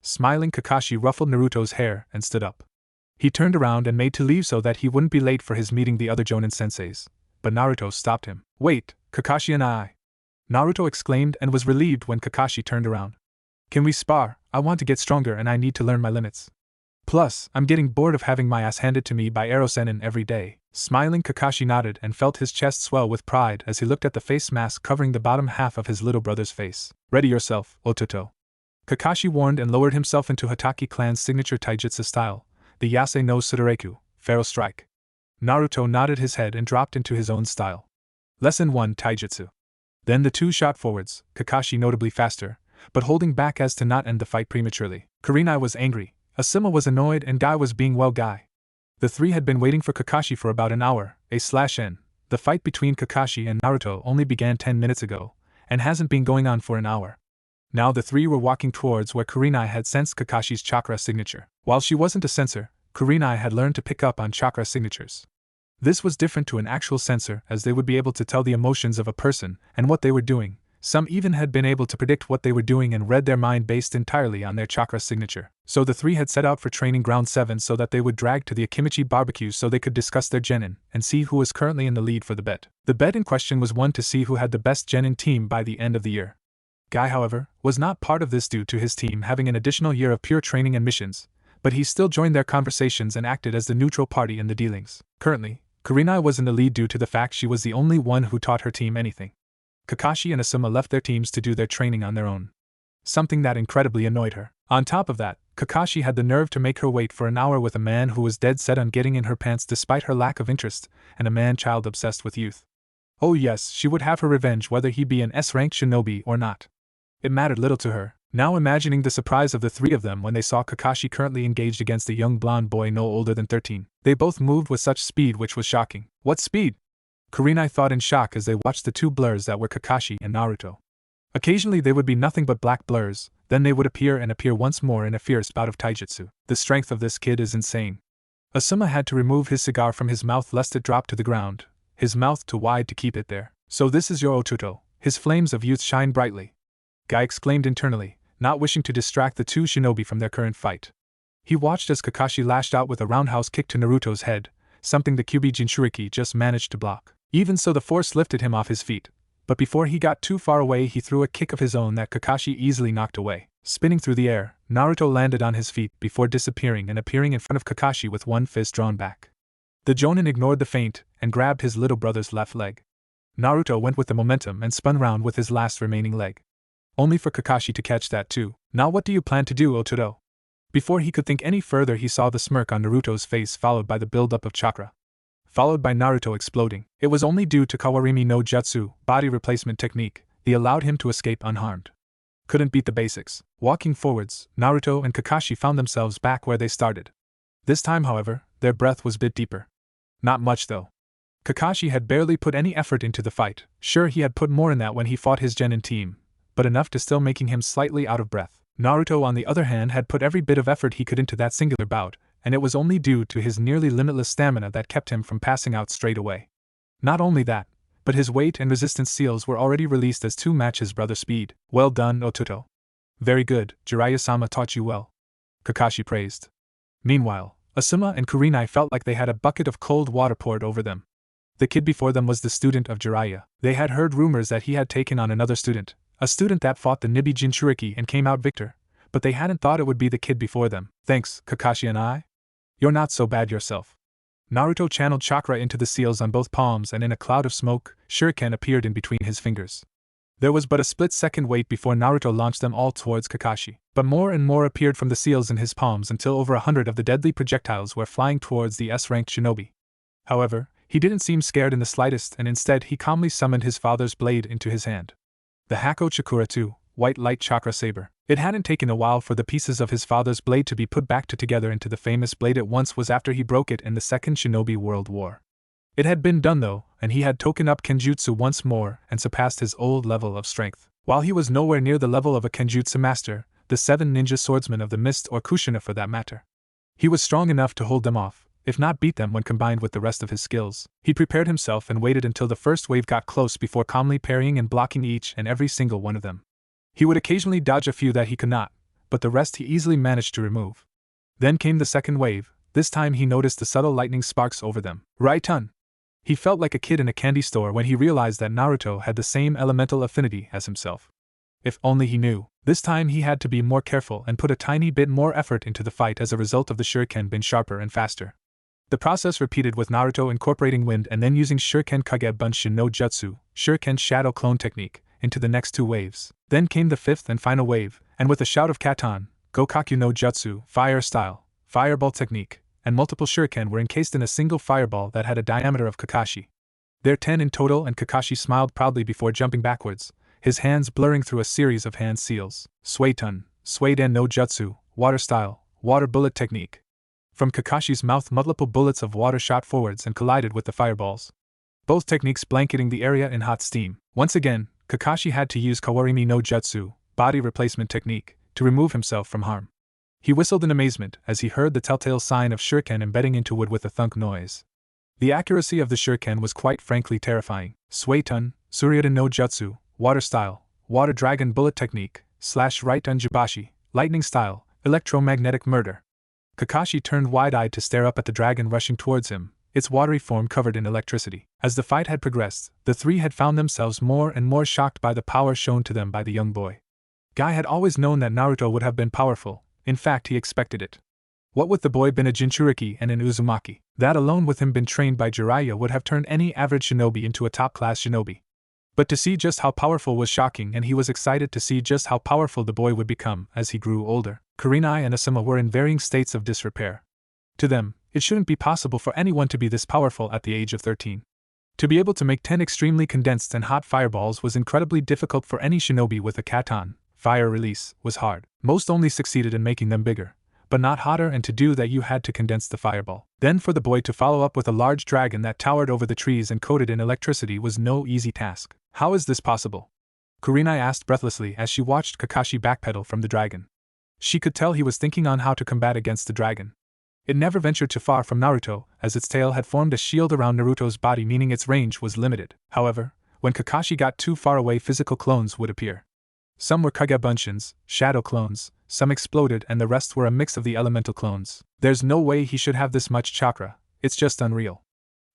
Smiling, Kakashi ruffled Naruto's hair and stood up. He turned around and made to leave so that he wouldn't be late for his meeting the other Jonin senseis, but Naruto stopped him. "Wait, Kakashi and I," Naruto exclaimed, and was relieved when Kakashi turned around. "Can we spar? I want to get stronger and I need to learn my limits. Plus, I'm getting bored of having my ass handed to me by Hiruzen every day." Smiling, Kakashi nodded and felt his chest swell with pride as he looked at the face mask covering the bottom half of his little brother's face. "Ready yourself, Ototo," Kakashi warned, and lowered himself into Hatake clan's signature taijutsu style, the Yase no Sudoreku, Pharaoh Strike. Naruto nodded his head and dropped into his own style. Lesson 1, Taijutsu. Then the two shot forwards, Kakashi notably faster, but holding back as to not end the fight prematurely. Kurenai was angry, Asuma was annoyed, and Guy was being well Guy. The three had been waiting for Kakashi for about an hour, A/N. The fight between Kakashi and Naruto only began 10 minutes ago, and hasn't been going on for an hour. Now the three were walking towards where Kurenai had sensed Kakashi's chakra signature. While she wasn't a sensor, Kurenai had learned to pick up on chakra signatures. This was different to an actual sensor, as they would be able to tell the emotions of a person and what they were doing. Some even had been able to predict what they were doing and read their mind based entirely on their chakra signature. So the three had set out for training ground 7 so that they would drag to the Akimichi barbecue so they could discuss their genin and see who was currently in the lead for the bet. The bet in question was one to see who had the best genin team by the end of the year. Guy, however, was not part of this due to his team having an additional year of pure training and missions, but he still joined their conversations and acted as the neutral party in the dealings. Currently, Kurenai was in the lead due to the fact she was the only one who taught her team anything. Kakashi and Asuma left their teams to do their training on their own, something that incredibly annoyed her. On top of that, Kakashi had the nerve to make her wait for an hour with a man who was dead set on getting in her pants despite her lack of interest, and a man-child obsessed with youth. Oh yes, she would have her revenge whether he be an S-ranked shinobi or not. It mattered little to her. Now imagining the surprise of the three of them when they saw Kakashi currently engaged against a young blonde boy no older than 13. They both moved with such speed which was shocking. What speed? Kurenai thought in shock as they watched the two blurs that were Kakashi and Naruto. Occasionally they would be nothing but black blurs, Then they would appear and appear once more in a fierce bout of taijutsu. The strength of this kid is insane. Asuma had to remove his cigar from his mouth lest it drop to the ground, his mouth too wide to keep it there. So this is your Otuto, his flames of youth shine brightly. Guy exclaimed internally, not wishing to distract the two shinobi from their current fight. He watched as Kakashi lashed out with a roundhouse kick to Naruto's head, something the Kyuubi Jinchuriki just managed to block. Even so, the force lifted him off his feet, but before he got too far away he threw a kick of his own that Kakashi easily knocked away. Spinning through the air, Naruto landed on his feet before disappearing and appearing in front of Kakashi with one fist drawn back. The Jonin ignored the feint and grabbed his little brother's left leg. Naruto went with the momentum and spun round with his last remaining leg. Only for Kakashi to catch that too. Now what do you plan to do, Otuto? Before he could think any further, he saw the smirk on Naruto's face followed by the build-up of chakra. Followed by Naruto exploding. It was only due to Kawarimi no Jutsu, body replacement technique, that allowed him to escape unharmed. Couldn't beat the basics. Walking forwards, Naruto and Kakashi found themselves back where they started. This time, however, their breath was a bit deeper. Not much though. Kakashi had barely put any effort into the fight. Sure, he had put more in that when he fought his genin team, but enough to still making him slightly out of breath. Naruto, on the other hand, had put every bit of effort he could into that singular bout, and it was only due to his nearly limitless stamina that kept him from passing out straight away. Not only that, but his weight and resistance seals were already released as to match his brother's speed. Well done, Otuto. Very good, Jiraiya-sama taught you well. Kakashi praised. Meanwhile, Asuma and Kurenai felt like they had a bucket of cold water poured over them. The kid before them was the student of Jiraiya. They had heard rumors that he had taken on another student, a student that fought the Nibi Jinchuriki and came out victor, but they hadn't thought it would be the kid before them. Thanks, Kakashi and I. You're not so bad yourself. Naruto channeled chakra into the seals on both palms, and in a cloud of smoke, shuriken appeared in between his fingers. There was but a split-second wait before Naruto launched them all towards Kakashi, but more and more appeared from the seals in his palms until over 100 of the deadly projectiles were flying towards the S-ranked shinobi. However, he didn't seem scared in the slightest, and instead he calmly summoned his father's blade into his hand. The Hako Chakura 2, White Light Chakra Saber. It hadn't taken a while for the pieces of his father's blade to be put back together into the famous blade it once was after he broke it in the Second Shinobi World War. It had been done though, and he had taken up Kenjutsu once more and surpassed his old level of strength. While he was nowhere near the level of a Kenjutsu master, the 7 ninja swordsmen of the Mist or Kushina for that matter. He was strong enough to hold them off, if not beat them when combined with the rest of his skills. He prepared himself and waited until the first wave got close before calmly parrying and blocking each and every single one of them. He would occasionally dodge a few that he could not, but the rest he easily managed to remove. Then came the second wave. This time he noticed the subtle lightning sparks over them. Right-on! He felt like a kid in a candy store when he realized that Naruto had the same elemental affinity as himself. If only he knew. This time he had to be more careful and put a tiny bit more effort into the fight as a result of the shuriken being sharper and faster. The process repeated with Naruto incorporating wind and then using Shuriken Kage Bunshin no Jutsu, Shuriken Shadow Clone Technique, into the next 2 waves. Then came the 5th and final wave, and with a shout of Katon, Gokaku no Jutsu, Fire Style, Fireball Technique, and multiple shuriken were encased in a single fireball that had a diameter of Kakashi. There 10 in total, and Kakashi smiled proudly before jumping backwards, his hands blurring through a series of hand seals. Suiton, Suiden no Jutsu, Water Style, Water Bullet Technique. From Kakashi's mouth multiple bullets of water shot forwards and collided with the fireballs. Both techniques blanketing the area in hot steam. Once again, Kakashi had to use Kawarimi no Jutsu, body replacement technique, to remove himself from harm. He whistled in amazement as he heard the telltale sign of shuriken embedding into wood with a thunk noise. The accuracy of the shuriken was quite frankly terrifying. Suiton, Suryudan no Jutsu, Water Style, Water Dragon Bullet Technique, / Right-on Jibashi, Lightning Style, Electromagnetic Murder. Kakashi turned wide-eyed to stare up at the dragon rushing towards him, its watery form covered in electricity. As the fight had progressed, the three had found themselves more and more shocked by the power shown to them by the young boy. Guy had always known that Naruto would have been powerful, in fact he expected it. What with the boy been a Jinchuriki and an Uzumaki, that alone with him been trained by Jiraiya would have turned any average shinobi into a top-class shinobi. But to see just how powerful was shocking, and he was excited to see just how powerful the boy would become as he grew older. Kurenai and Asuma were in varying states of disrepair. To them, it shouldn't be possible for anyone to be this powerful at the age of 13. To be able to make 10 extremely condensed and hot fireballs was incredibly difficult for any shinobi with a katon. Fire release was hard. Most only succeeded in making them bigger, but not hotter, and to do that you had to condense the fireball. Then for the boy to follow up with a large dragon that towered over the trees and coated in electricity was no easy task. How is this possible? Kurenai asked breathlessly as she watched Kakashi backpedal from the dragon. She could tell he was thinking on how to combat against the dragon. It never ventured too far from Naruto, as its tail had formed a shield around Naruto's body, meaning its range was limited. However, when Kakashi got too far away, physical clones would appear. Some were Kagebunshin's, shadow clones, some exploded, and the rest were a mix of the elemental clones. There's no way he should have this much chakra, it's just unreal.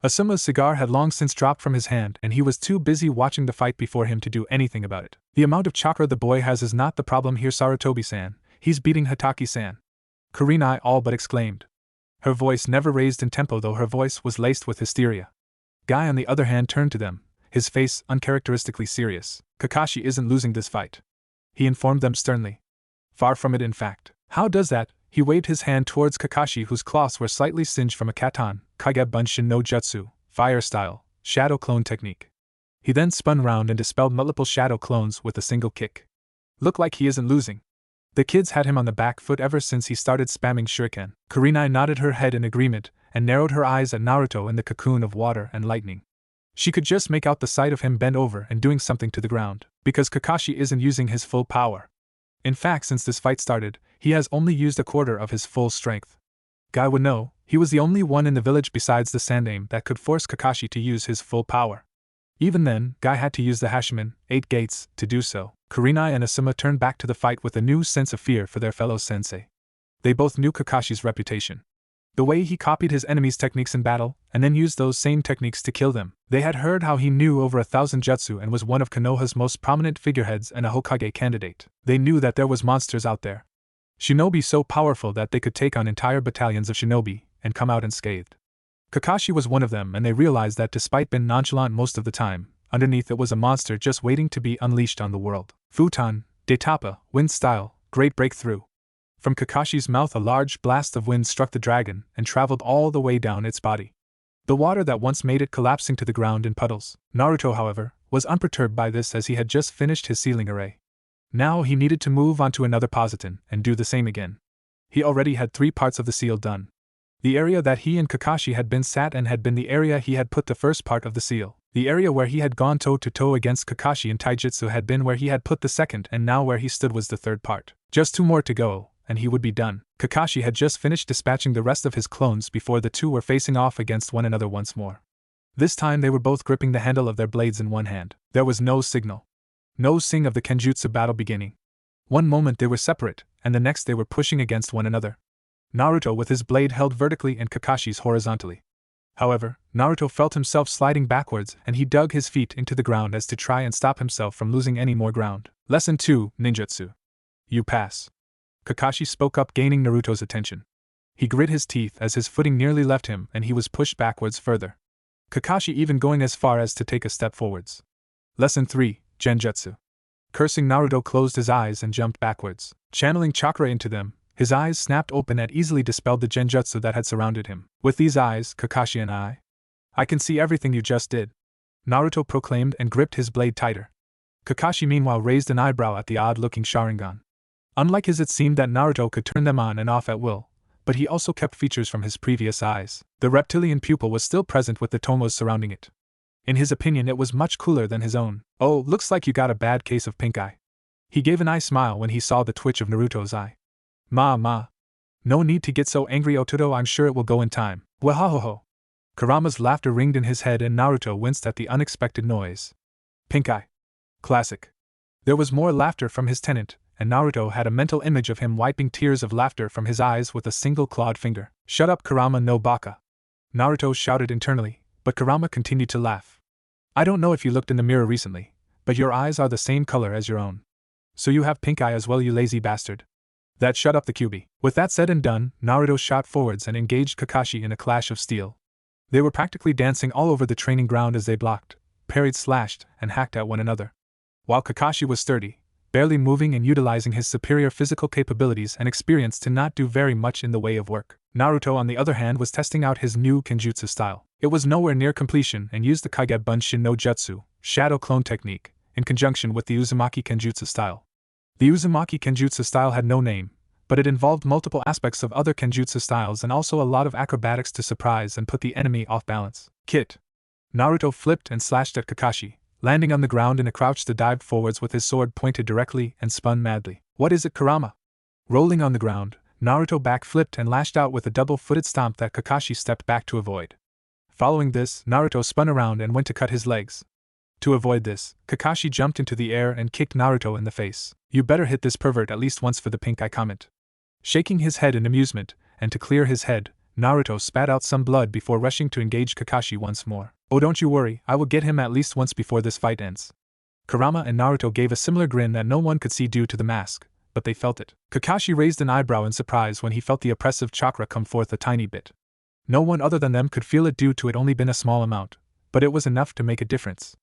Asuma's cigar had long since dropped from his hand, and he was too busy watching the fight before him to do anything about it. The amount of chakra the boy has is not the problem here, Sarutobi-san. He's beating Hataki-san. Kurenai all but exclaimed. Her voice never raised in tempo, though her voice was laced with hysteria. Guy on the other hand turned to them, his face uncharacteristically serious. Kakashi isn't losing this fight, he informed them sternly. Far from it, in fact. How does that? He waved his hand towards Kakashi, whose cloths were slightly singed from a katan, Kagebunshin no Jutsu, fire style, shadow clone technique. He then spun round and dispelled multiple shadow clones with a single kick. Look like he isn't losing. The kids had him on the back foot ever since he started spamming shuriken. Kurenai nodded her head in agreement and narrowed her eyes at Naruto in the cocoon of water and lightning. She could just make out the sight of him bend over and doing something to the ground, because Kakashi isn't using his full power. In fact, since this fight started, he has only used a quarter of his full strength. Guy would know, he was the only one in the village besides the Sandaime that could force Kakashi to use his full power. Even then, Guy had to use the Hashiman, 8 gates, to do so. Kurenai and Asuma turned back to the fight with a new sense of fear for their fellow sensei. They both knew Kakashi's reputation. The way he copied his enemies' techniques in battle, and then used those same techniques to kill them. They had heard how he knew over 1,000 jutsu and was one of Konoha's most prominent figureheads and a Hokage candidate. They knew that there was monsters out there. Shinobi so powerful that they could take on entire battalions of shinobi and come out unscathed. Kakashi was one of them, and they realized that despite being nonchalant most of the time, underneath it was a monster just waiting to be unleashed on the world. Futon, Detapa, wind style, great breakthrough. From Kakashi's mouth a large blast of wind struck the dragon and traveled all the way down its body. The water that once made it collapsing to the ground in puddles. Naruto, however, was unperturbed by this, as he had just finished his sealing array. Now he needed to move on to another positon and do the same again. He already had 3 parts of the seal done. The area that he and Kakashi had been sat in had been the area he had put the first part of the seal. The area where he had gone toe-to-toe against Kakashi in taijutsu had been where he had put the second, and now where he stood was the third part. Just 2 more to go, and he would be done. Kakashi had just finished dispatching the rest of his clones before the two were facing off against one another once more. This time they were both gripping the handle of their blades in one hand. There was no signal. No sing of the Kenjutsu battle beginning. One moment they were separate, and the next they were pushing against one another. Naruto with his blade held vertically and Kakashi's horizontally. However, Naruto felt himself sliding backwards, and he dug his feet into the ground as to try and stop himself from losing any more ground. Lesson 2, Ninjutsu. You pass. Kakashi spoke up, gaining Naruto's attention. He grit his teeth as his footing nearly left him and he was pushed backwards further. Kakashi even going as far as to take a step forwards. Lesson 3, Genjutsu. Cursing, Naruto closed his eyes and jumped backwards. Channeling chakra into them, his eyes snapped open and easily dispelled the genjutsu that had surrounded him. With these eyes, Kakashi and I can see everything you just did, Naruto proclaimed and gripped his blade tighter. Kakashi meanwhile raised an eyebrow at the odd-looking Sharingan. Unlike his, it seemed that Naruto could turn them on and off at will, but he also kept features from his previous eyes. The reptilian pupil was still present with the tomos surrounding it. In his opinion, it was much cooler than his own. Oh, looks like you got a bad case of pink eye. He gave an eye smile when he saw the twitch of Naruto's eye. Ma. No need to get so angry, Ototo, I'm sure it will go in time. Wahahoho. Kurama's laughter ringed in his head and Naruto winced at the unexpected noise. Pink eye. Classic. There was more laughter from his tenant, and Naruto had a mental image of him wiping tears of laughter from his eyes with a single clawed finger. Shut up, Kurama no baka. Naruto shouted internally, but Kurama continued to laugh. I don't know if you looked in the mirror recently, but your eyes are the same color as your own. So you have pink eye as well, you lazy bastard. That shut up the QB. With that said and done, Naruto shot forwards and engaged Kakashi in a clash of steel. They were practically dancing all over the training ground as they blocked, parried, slashed, and hacked at one another. While Kakashi was sturdy, barely moving and utilizing his superior physical capabilities and experience to not do very much in the way of work, Naruto on the other hand was testing out his new Kenjutsu style. It was nowhere near completion and used the Kagebunshin no Jutsu, shadow clone technique, in conjunction with the Uzumaki Kenjutsu style. The Uzumaki Kenjutsu style had no name, but it involved multiple aspects of other Kenjutsu styles and also a lot of acrobatics to surprise and put the enemy off balance. Kit. Naruto flipped and slashed at Kakashi, landing on the ground in a crouch to dive forwards with his sword pointed directly and spun madly. What is it, Kurama? Rolling on the ground, Naruto backflipped and lashed out with a double-footed stomp that Kakashi stepped back to avoid. Following this, Naruto spun around and went to cut his legs. To avoid this, Kakashi jumped into the air and kicked Naruto in the face. You better hit this pervert at least once for the pink eye comment. Shaking his head in amusement, and to clear his head, Naruto spat out some blood before rushing to engage Kakashi once more. Oh, don't you worry, I will get him at least once before this fight ends. Kurama and Naruto gave a similar grin that no one could see due to the mask, but they felt it. Kakashi raised an eyebrow in surprise when he felt the oppressive chakra come forth a tiny bit. No one other than them could feel it due to it only been a small amount, but it was enough to make a difference.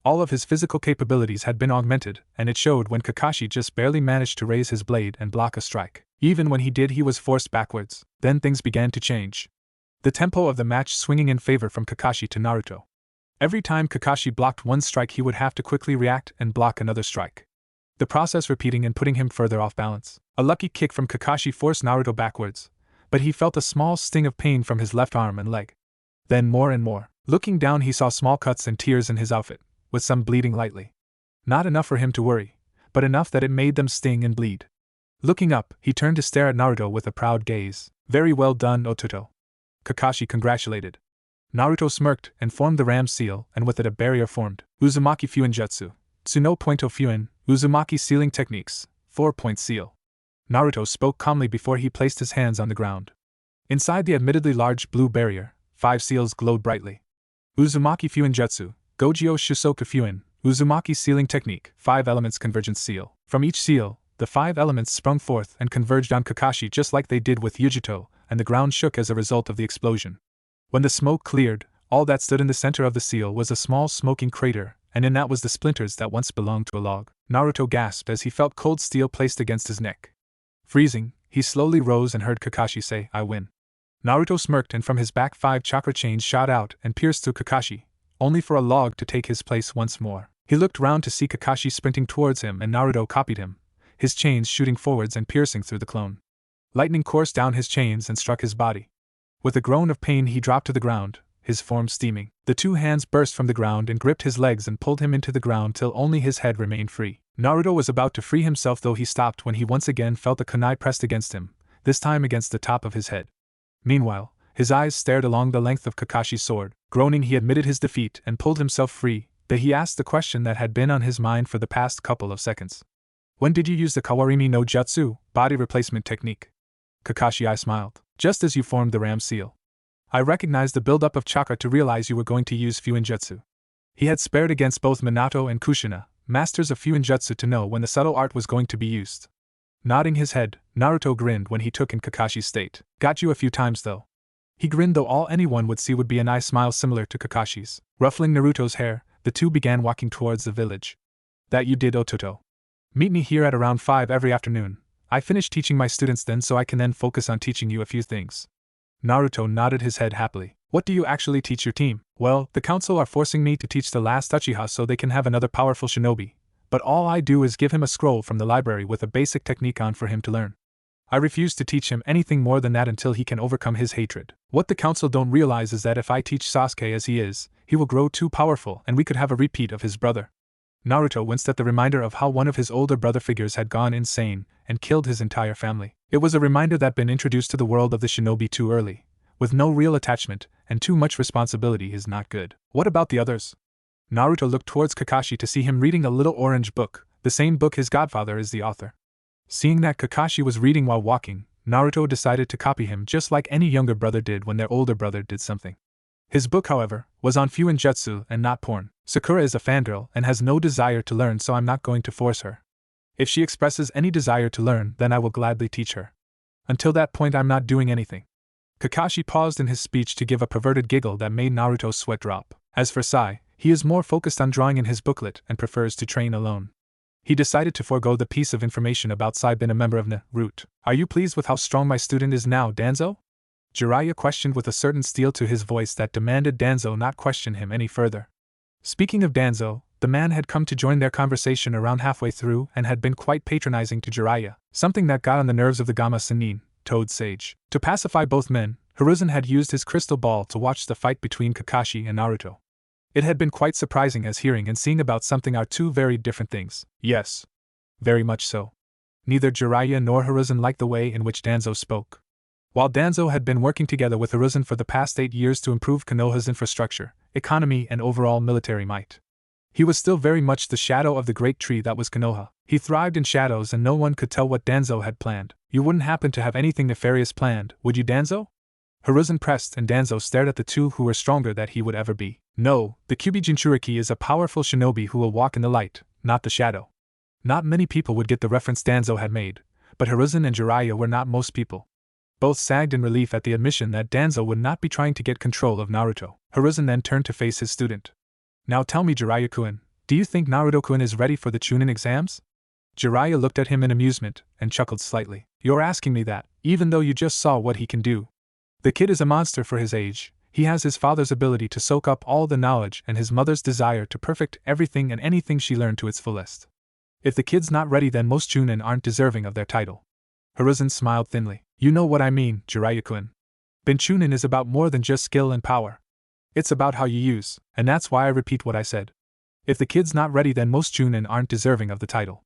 All of his physical capabilities had been augmented, and it showed when Kakashi just barely managed to raise his blade and block a strike. Even when he did, he was forced backwards. Then things began to change. The tempo of the match swinging in favor from Kakashi to Naruto. Every time Kakashi blocked one strike, he would have to quickly react and block another strike. The process repeating and putting him further off balance. A lucky kick from Kakashi forced Naruto backwards, but he felt a small sting of pain from his left arm and leg. Then more and more. Looking down, he saw small cuts and tears in his outfit, with some bleeding lightly. Not enough for him to worry, but enough that it made them sting and bleed. Looking up, he turned to stare at Naruto with a proud gaze. Very well done, Ototo. Kakashi congratulated. Naruto smirked and formed the ram seal, and with it a barrier formed. Uzumaki Fuin Jutsu. Tsuno Pointo Fuin, Uzumaki Sealing Techniques, 4-point seal. Naruto spoke calmly before he placed his hands on the ground. Inside the admittedly large blue barrier, 5 seals glowed brightly. Uzumaki Fuin Jutsu, Gojio Shusoku Fuin, Uzumaki Sealing Technique, 5 elements convergence seal. From each seal, the 5 elements sprung forth and converged on Kakashi just like they did with Yugito, and the ground shook as a result of the explosion. When the smoke cleared, all that stood in the center of the seal was a small smoking crater, and in that was the splinters that once belonged to a log. Naruto gasped as he felt cold steel placed against his neck. Freezing, he slowly rose and heard Kakashi say, "I win." Naruto smirked, and from his back 5 chakra chains shot out and pierced through Kakashi, only for a log to take his place once more. He looked round to see Kakashi sprinting towards him, and Naruto copied him, his chains shooting forwards and piercing through the clone. Lightning coursed down his chains and struck his body. With a groan of pain, he dropped to the ground, his form steaming. The 2 hands burst from the ground and gripped his legs and pulled him into the ground till only his head remained free. Naruto was about to free himself, though he stopped when he once again felt a kunai pressed against him, this time against the top of his head. Meanwhile, his eyes stared along the length of Kakashi's sword. Groaning, he admitted his defeat and pulled himself free. Then he asked the question that had been on his mind for the past couple of seconds. When did you use the Kawarimi no Jutsu, body replacement technique? Kakashi, I smiled. Just as you formed the ram seal. I recognized the buildup of chakra to realize you were going to use Fuin Jutsu. He had spared against both Minato and Kushina, masters of Fuin Jutsu, to know when the subtle art was going to be used. Nodding his head, Naruto grinned when he took in Kakashi's state. Got you a few times though. He grinned, though all anyone would see would be an eye smile similar to Kakashi's. Ruffling Naruto's hair, the two began walking towards the village. That you did, Ototo. Meet me here at around 5 every afternoon. I finish teaching my students then, so I can then focus on teaching you a few things. Naruto nodded his head happily. What do you actually teach your team? Well, the council are forcing me to teach the last Uchiha so they can have another powerful shinobi, but all I do is give him a scroll from the library with a basic technique on for him to learn. I refuse to teach him anything more than that until he can overcome his hatred. What the council don't realize is that if I teach Sasuke as he is, he will grow too powerful and we could have a repeat of his brother. Naruto winced at the reminder of how one of his older brother figures had gone insane and killed his entire family. It was a reminder that been introduced to the world of the shinobi too early, with no real attachment, and too much responsibility is not good. What about the others? Naruto looked towards Kakashi to see him reading a little orange book, the same book his godfather is the author. Seeing that Kakashi was reading while walking, Naruto decided to copy him just like any younger brother did when their older brother did something. His book, however, was on Fuin Jutsu and not porn. Sakura is a fangirl and has no desire to learn, so I'm not going to force her. If she expresses any desire to learn, then I will gladly teach her. Until that point, I'm not doing anything. Kakashi paused in his speech to give a perverted giggle that made Naruto's sweat drop. As for Sai, he is more focused on drawing in his booklet and prefers to train alone. He decided to forego the piece of information about Sai being a member of Naruto. Are you pleased with how strong my student is now, Danzo? Jiraiya questioned with a certain steel to his voice that demanded Danzo not question him any further. Speaking of Danzo, the man had come to join their conversation around halfway through and had been quite patronizing to Jiraiya, something that got on the nerves of the Gamma Sennin, Toad Sage. To pacify both men, Hiruzen had used his crystal ball to watch the fight between Kakashi and Naruto. It had been quite surprising, as hearing and seeing about something are two very different things. Yes. Very much so. Neither Jiraiya nor Hiruzen liked the way in which Danzo spoke. While Danzo had been working together with Hiruzen for the past 8 years to improve Konoha's infrastructure, economy, and overall military might, he was still very much the shadow of the great tree that was Konoha. He thrived in shadows, and no one could tell what Danzo had planned. You wouldn't happen to have anything nefarious planned, would you, Danzo? Hiruzen pressed, and Danzo stared at the two who were stronger than he would ever be. No, the Kyuubi Jinchuriki is a powerful shinobi who will walk in the light, not the shadow. Not many people would get the reference Danzo had made, but Hiruzen and Jiraiya were not most people. Both sagged in relief at the admission that Danzo would not be trying to get control of Naruto. Hiruzen then turned to face his student. Now tell me, Jiraiya-kun, do you think Naruto-kun is ready for the Chunin exams? Jiraiya looked at him in amusement, and chuckled slightly. You're asking me that, even though you just saw what he can do. The kid is a monster for his age. He has his father's ability to soak up all the knowledge and his mother's desire to perfect everything and anything she learned to its fullest. If the kid's not ready, then most Chunin aren't deserving of their title. Hiruzen smiled thinly. You know what I mean, Jiraiya-kun. Being Chunin is about more than just skill and power. It's about how you use, and that's why I repeat what I said. If the kid's not ready, then most Chunin aren't deserving of the title.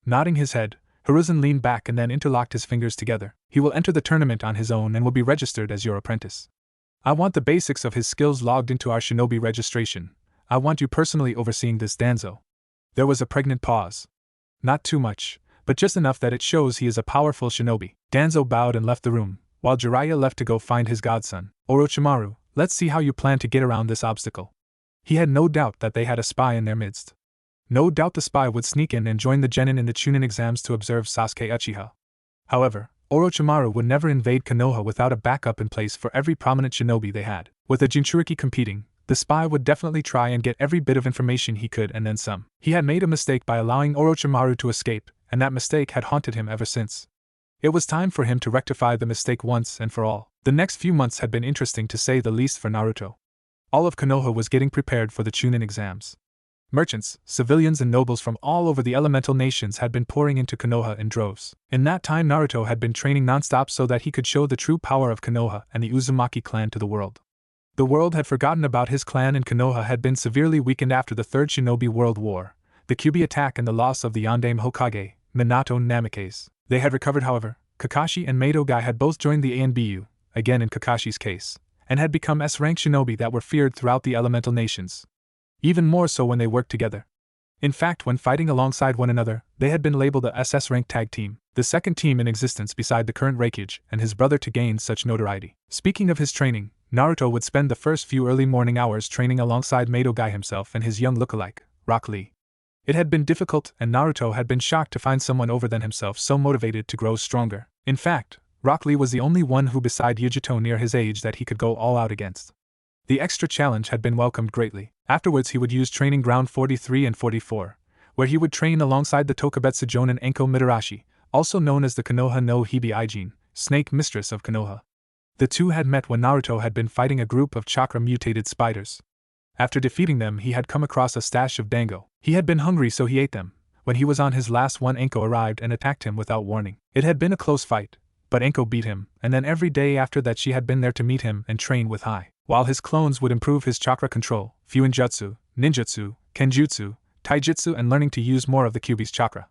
Nodding his head, Hiruzen leaned back and then interlocked his fingers together. He will enter the tournament on his own and will be registered as your apprentice. I want the basics of his skills logged into our shinobi registration. I want you personally overseeing this, Danzo. There was a pregnant pause. Not too much, but just enough that it shows he is a powerful shinobi. Danzo bowed and left the room, while Jiraiya left to go find his godson. Orochimaru, let's see how you plan to get around this obstacle. He had no doubt that they had a spy in their midst. No doubt the spy would sneak in and join the genin in the Chunin exams to observe Sasuke Uchiha. However, Orochimaru would never invade Konoha without a backup in place for every prominent shinobi they had. With the Jinchuriki competing, the spy would definitely try and get every bit of information he could and then some. He had made a mistake by allowing Orochimaru to escape, and that mistake had haunted him ever since. It was time for him to rectify the mistake once and for all. The next few months had been interesting to say the least for Naruto. All of Konoha was getting prepared for the Chunin exams. Merchants, civilians, and nobles from all over the elemental nations had been pouring into Konoha in droves. In that time, Naruto had been training non-stop so that he could show the true power of Konoha and the Uzumaki clan to the world. The world had forgotten about his clan, and Konoha had been severely weakened after the Third Shinobi World War, the Kyuubi attack, and the loss of the Yondaime Hokage, Minato Namikaze. They had recovered, however. Kakashi and Madogai had both joined the ANBU, again in Kakashi's case, and had become S-rank shinobi that were feared throughout the elemental nations. Even more so when they worked together. In fact, when fighting alongside one another, they had been labeled a SS-rank tag team, the second team in existence beside the current Raikage and his brother to gain such notoriety. Speaking of his training, Naruto would spend the first few early morning hours training alongside Madogai himself and his young lookalike, Rock Lee. It had been difficult, and Naruto had been shocked to find someone other than himself so motivated to grow stronger. In fact, Rock Lee was the only one who beside Yugito near his age that he could go all out against. The extra challenge had been welcomed greatly. Afterwards he would use training ground 43 and 44, where he would train alongside the Tokubetsu Jonin Enko Mitarashi, also known as the Konoha no Hibi Ijin, Snake Mistress of Konoha. The two had met when Naruto had been fighting a group of chakra-mutated spiders. After defeating them, he had come across a stash of dango. He had been hungry, so he ate them. When he was on his last one, Enko arrived and attacked him without warning. It had been a close fight, but Enko beat him, and then every day after that she had been there to meet him and train with Hai. While his clones would improve his chakra control, Fuinjutsu, Ninjutsu, Kenjutsu, Taijutsu, and learning to use more of the Kyuubi's chakra.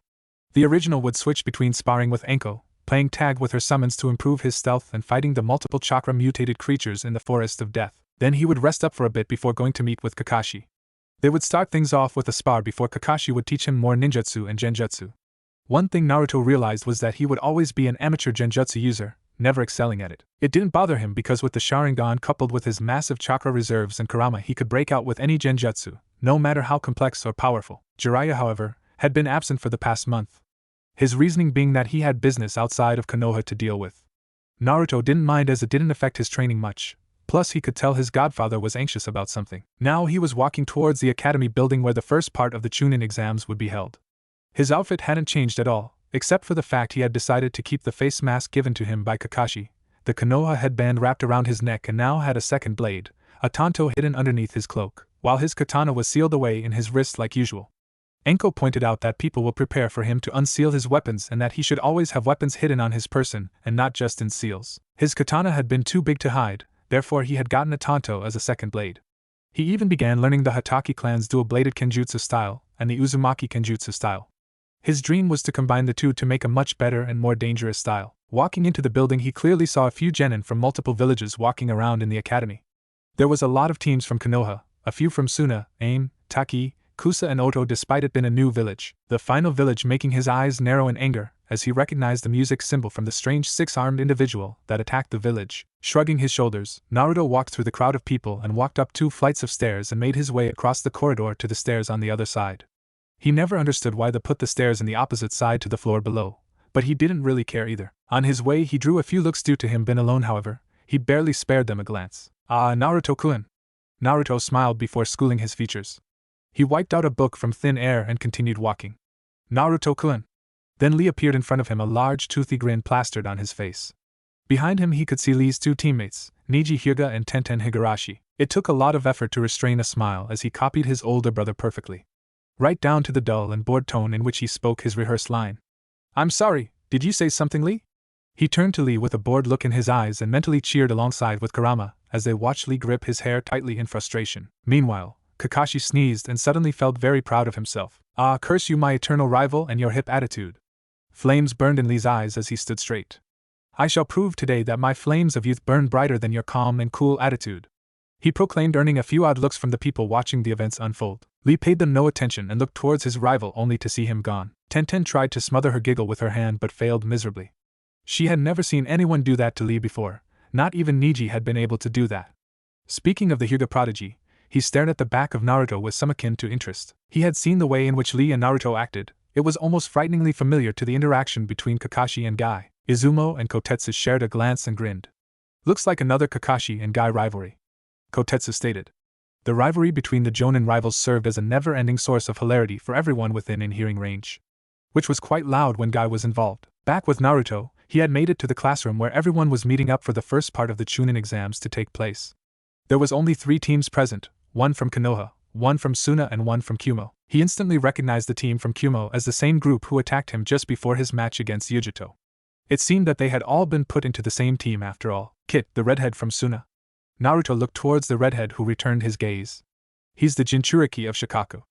The original would switch between sparring with Enko, playing tag with her summons to improve his stealth, and fighting the multiple chakra-mutated creatures in the Forest of Death. Then he would rest up for a bit before going to meet with Kakashi. They would start things off with a spar before Kakashi would teach him more ninjutsu and genjutsu. One thing Naruto realized was that he would always be an amateur genjutsu user, never excelling at it. It didn't bother him because with the Sharingan coupled with his massive chakra reserves and Kurama, he could break out with any genjutsu, no matter how complex or powerful. Jiraiya, however, had been absent for the past month. His reasoning being that he had business outside of Konoha to deal with. Naruto didn't mind as it didn't affect his training much. Plus he could tell his godfather was anxious about something. Now he was walking towards the academy building where the first part of the Chunin exams would be held. His outfit hadn't changed at all, except for the fact he had decided to keep the face mask given to him by Kakashi, the Konoha headband wrapped around his neck, and now had a second blade, a tanto hidden underneath his cloak, while his katana was sealed away in his wrist like usual. Enko pointed out that people will prepare for him to unseal his weapons and that he should always have weapons hidden on his person and not just in seals. His katana had been too big to hide, therefore he had gotten a tanto as a second blade. He even began learning the Hatake clan's dual-bladed kenjutsu style and the Uzumaki kenjutsu style. His dream was to combine the two to make a much better and more dangerous style. Walking into the building, he clearly saw a few genin from multiple villages walking around in the academy. There was a lot of teams from Konoha, a few from Suna, Aim, Taki, Kusa and Oto despite it being a new village, the final village making his eyes narrow in anger as he recognized the music symbol from the strange six-armed individual that attacked the village. Shrugging his shoulders, Naruto walked through the crowd of people and walked up 2 flights of stairs and made his way across the corridor to the stairs on the other side. He never understood why they put the stairs in the opposite side to the floor below, but he didn't really care either. On his way he drew a few looks due to him being alone, however, he barely spared them a glance. "Ah, Naruto-kun." Naruto smiled before schooling his features. He wiped out a book from thin air and continued walking. "Naruto-kun." Then Lee appeared in front of him, a large toothy grin plastered on his face. Behind him he could see Lee's 2 teammates, Niji Hyuga and Tenten Higurashi. It took a lot of effort to restrain a smile as he copied his older brother perfectly. Right down to the dull and bored tone in which he spoke his rehearsed line. "I'm sorry, did you say something, Lee?" He turned to Lee with a bored look in his eyes and mentally cheered alongside with Kurama as they watched Lee grip his hair tightly in frustration. Meanwhile, Kakashi sneezed and suddenly felt very proud of himself. "Ah, curse you, my eternal rival, and your hip attitude." Flames burned in Lee's eyes as he stood straight. "I shall prove today that my flames of youth burn brighter than your calm and cool attitude," he proclaimed, earning a few odd looks from the people watching the events unfold. Lee paid them no attention and looked towards his rival only to see him gone. Tenten tried to smother her giggle with her hand but failed miserably. She had never seen anyone do that to Lee before, not even Niji had been able to do that. Speaking of the Hyuga prodigy, he stared at the back of Naruto with some akin to interest. He had seen the way in which Lee and Naruto acted. It was almost frighteningly familiar to the interaction between Kakashi and Guy. Izumo and Kotetsu shared a glance and grinned. "Looks like another Kakashi and Guy rivalry," Kotetsu stated. The rivalry between the Jonin rivals served as a never-ending source of hilarity for everyone within hearing range, which was quite loud when Guy was involved. Back with Naruto, he had made it to the classroom where everyone was meeting up for the first part of the Chunin exams to take place. There was only 3 teams present, one from Konoha, one from Suna and one from Kumo. He instantly recognized the team from Kumo as the same group who attacked him just before his match against Yugito. It seemed that they had all been put into the same team after all. "Kit, the redhead from Suna." Naruto looked towards the redhead who returned his gaze. "He's the Jinchuriki of Shikaku."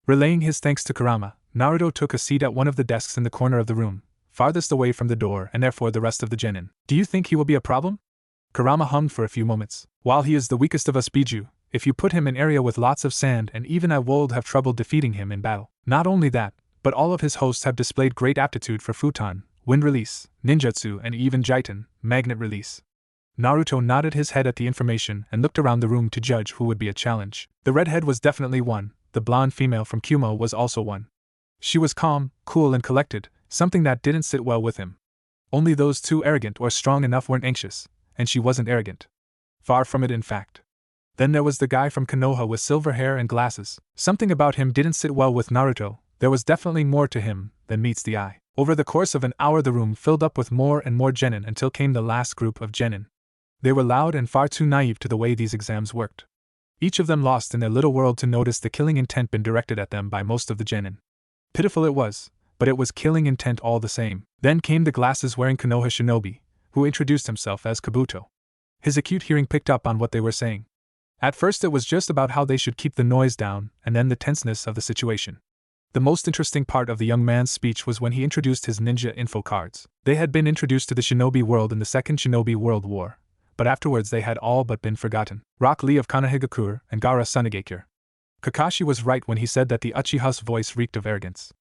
Relaying his thanks to Kurama, Naruto took a seat at one of the desks in the corner of the room, farthest away from the door and therefore the rest of the genin. "Do you think he will be a problem?" Kurama hummed for a few moments. "While he is the weakest of us Biju, if you put him in an area with lots of sand, and even I would have trouble defeating him in battle. Not only that, but all of his hosts have displayed great aptitude for futon, wind release, ninjutsu and even jiten, magnet release." Naruto nodded his head at the information and looked around the room to judge who would be a challenge. The redhead was definitely one, the blonde female from Kumo was also one. She was calm, cool and collected, something that didn't sit well with him. Only those too arrogant or strong enough weren't anxious, and she wasn't arrogant. Far from it, in fact. Then there was the guy from Konoha with silver hair and glasses. Something about him didn't sit well with Naruto. There was definitely more to him than meets the eye. Over the course of an hour the room filled up with more and more genin until came the last group of genin. They were loud and far too naive to the way these exams worked. Each of them lost in their little world to notice the killing intent been directed at them by most of the genin. Pitiful it was, but it was killing intent all the same. Then came the glasses-wearing Konoha shinobi, who introduced himself as Kabuto. His acute hearing picked up on what they were saying. At first it was just about how they should keep the noise down, and then the tenseness of the situation. The most interesting part of the young man's speech was when he introduced his ninja info cards. They had been introduced to the shinobi world in the Second Shinobi World War, but afterwards they had all but been forgotten. Rock Lee of Konohagakure and Gaara Sunagakure. Kakashi was right when he said that the Uchiha's voice reeked of arrogance.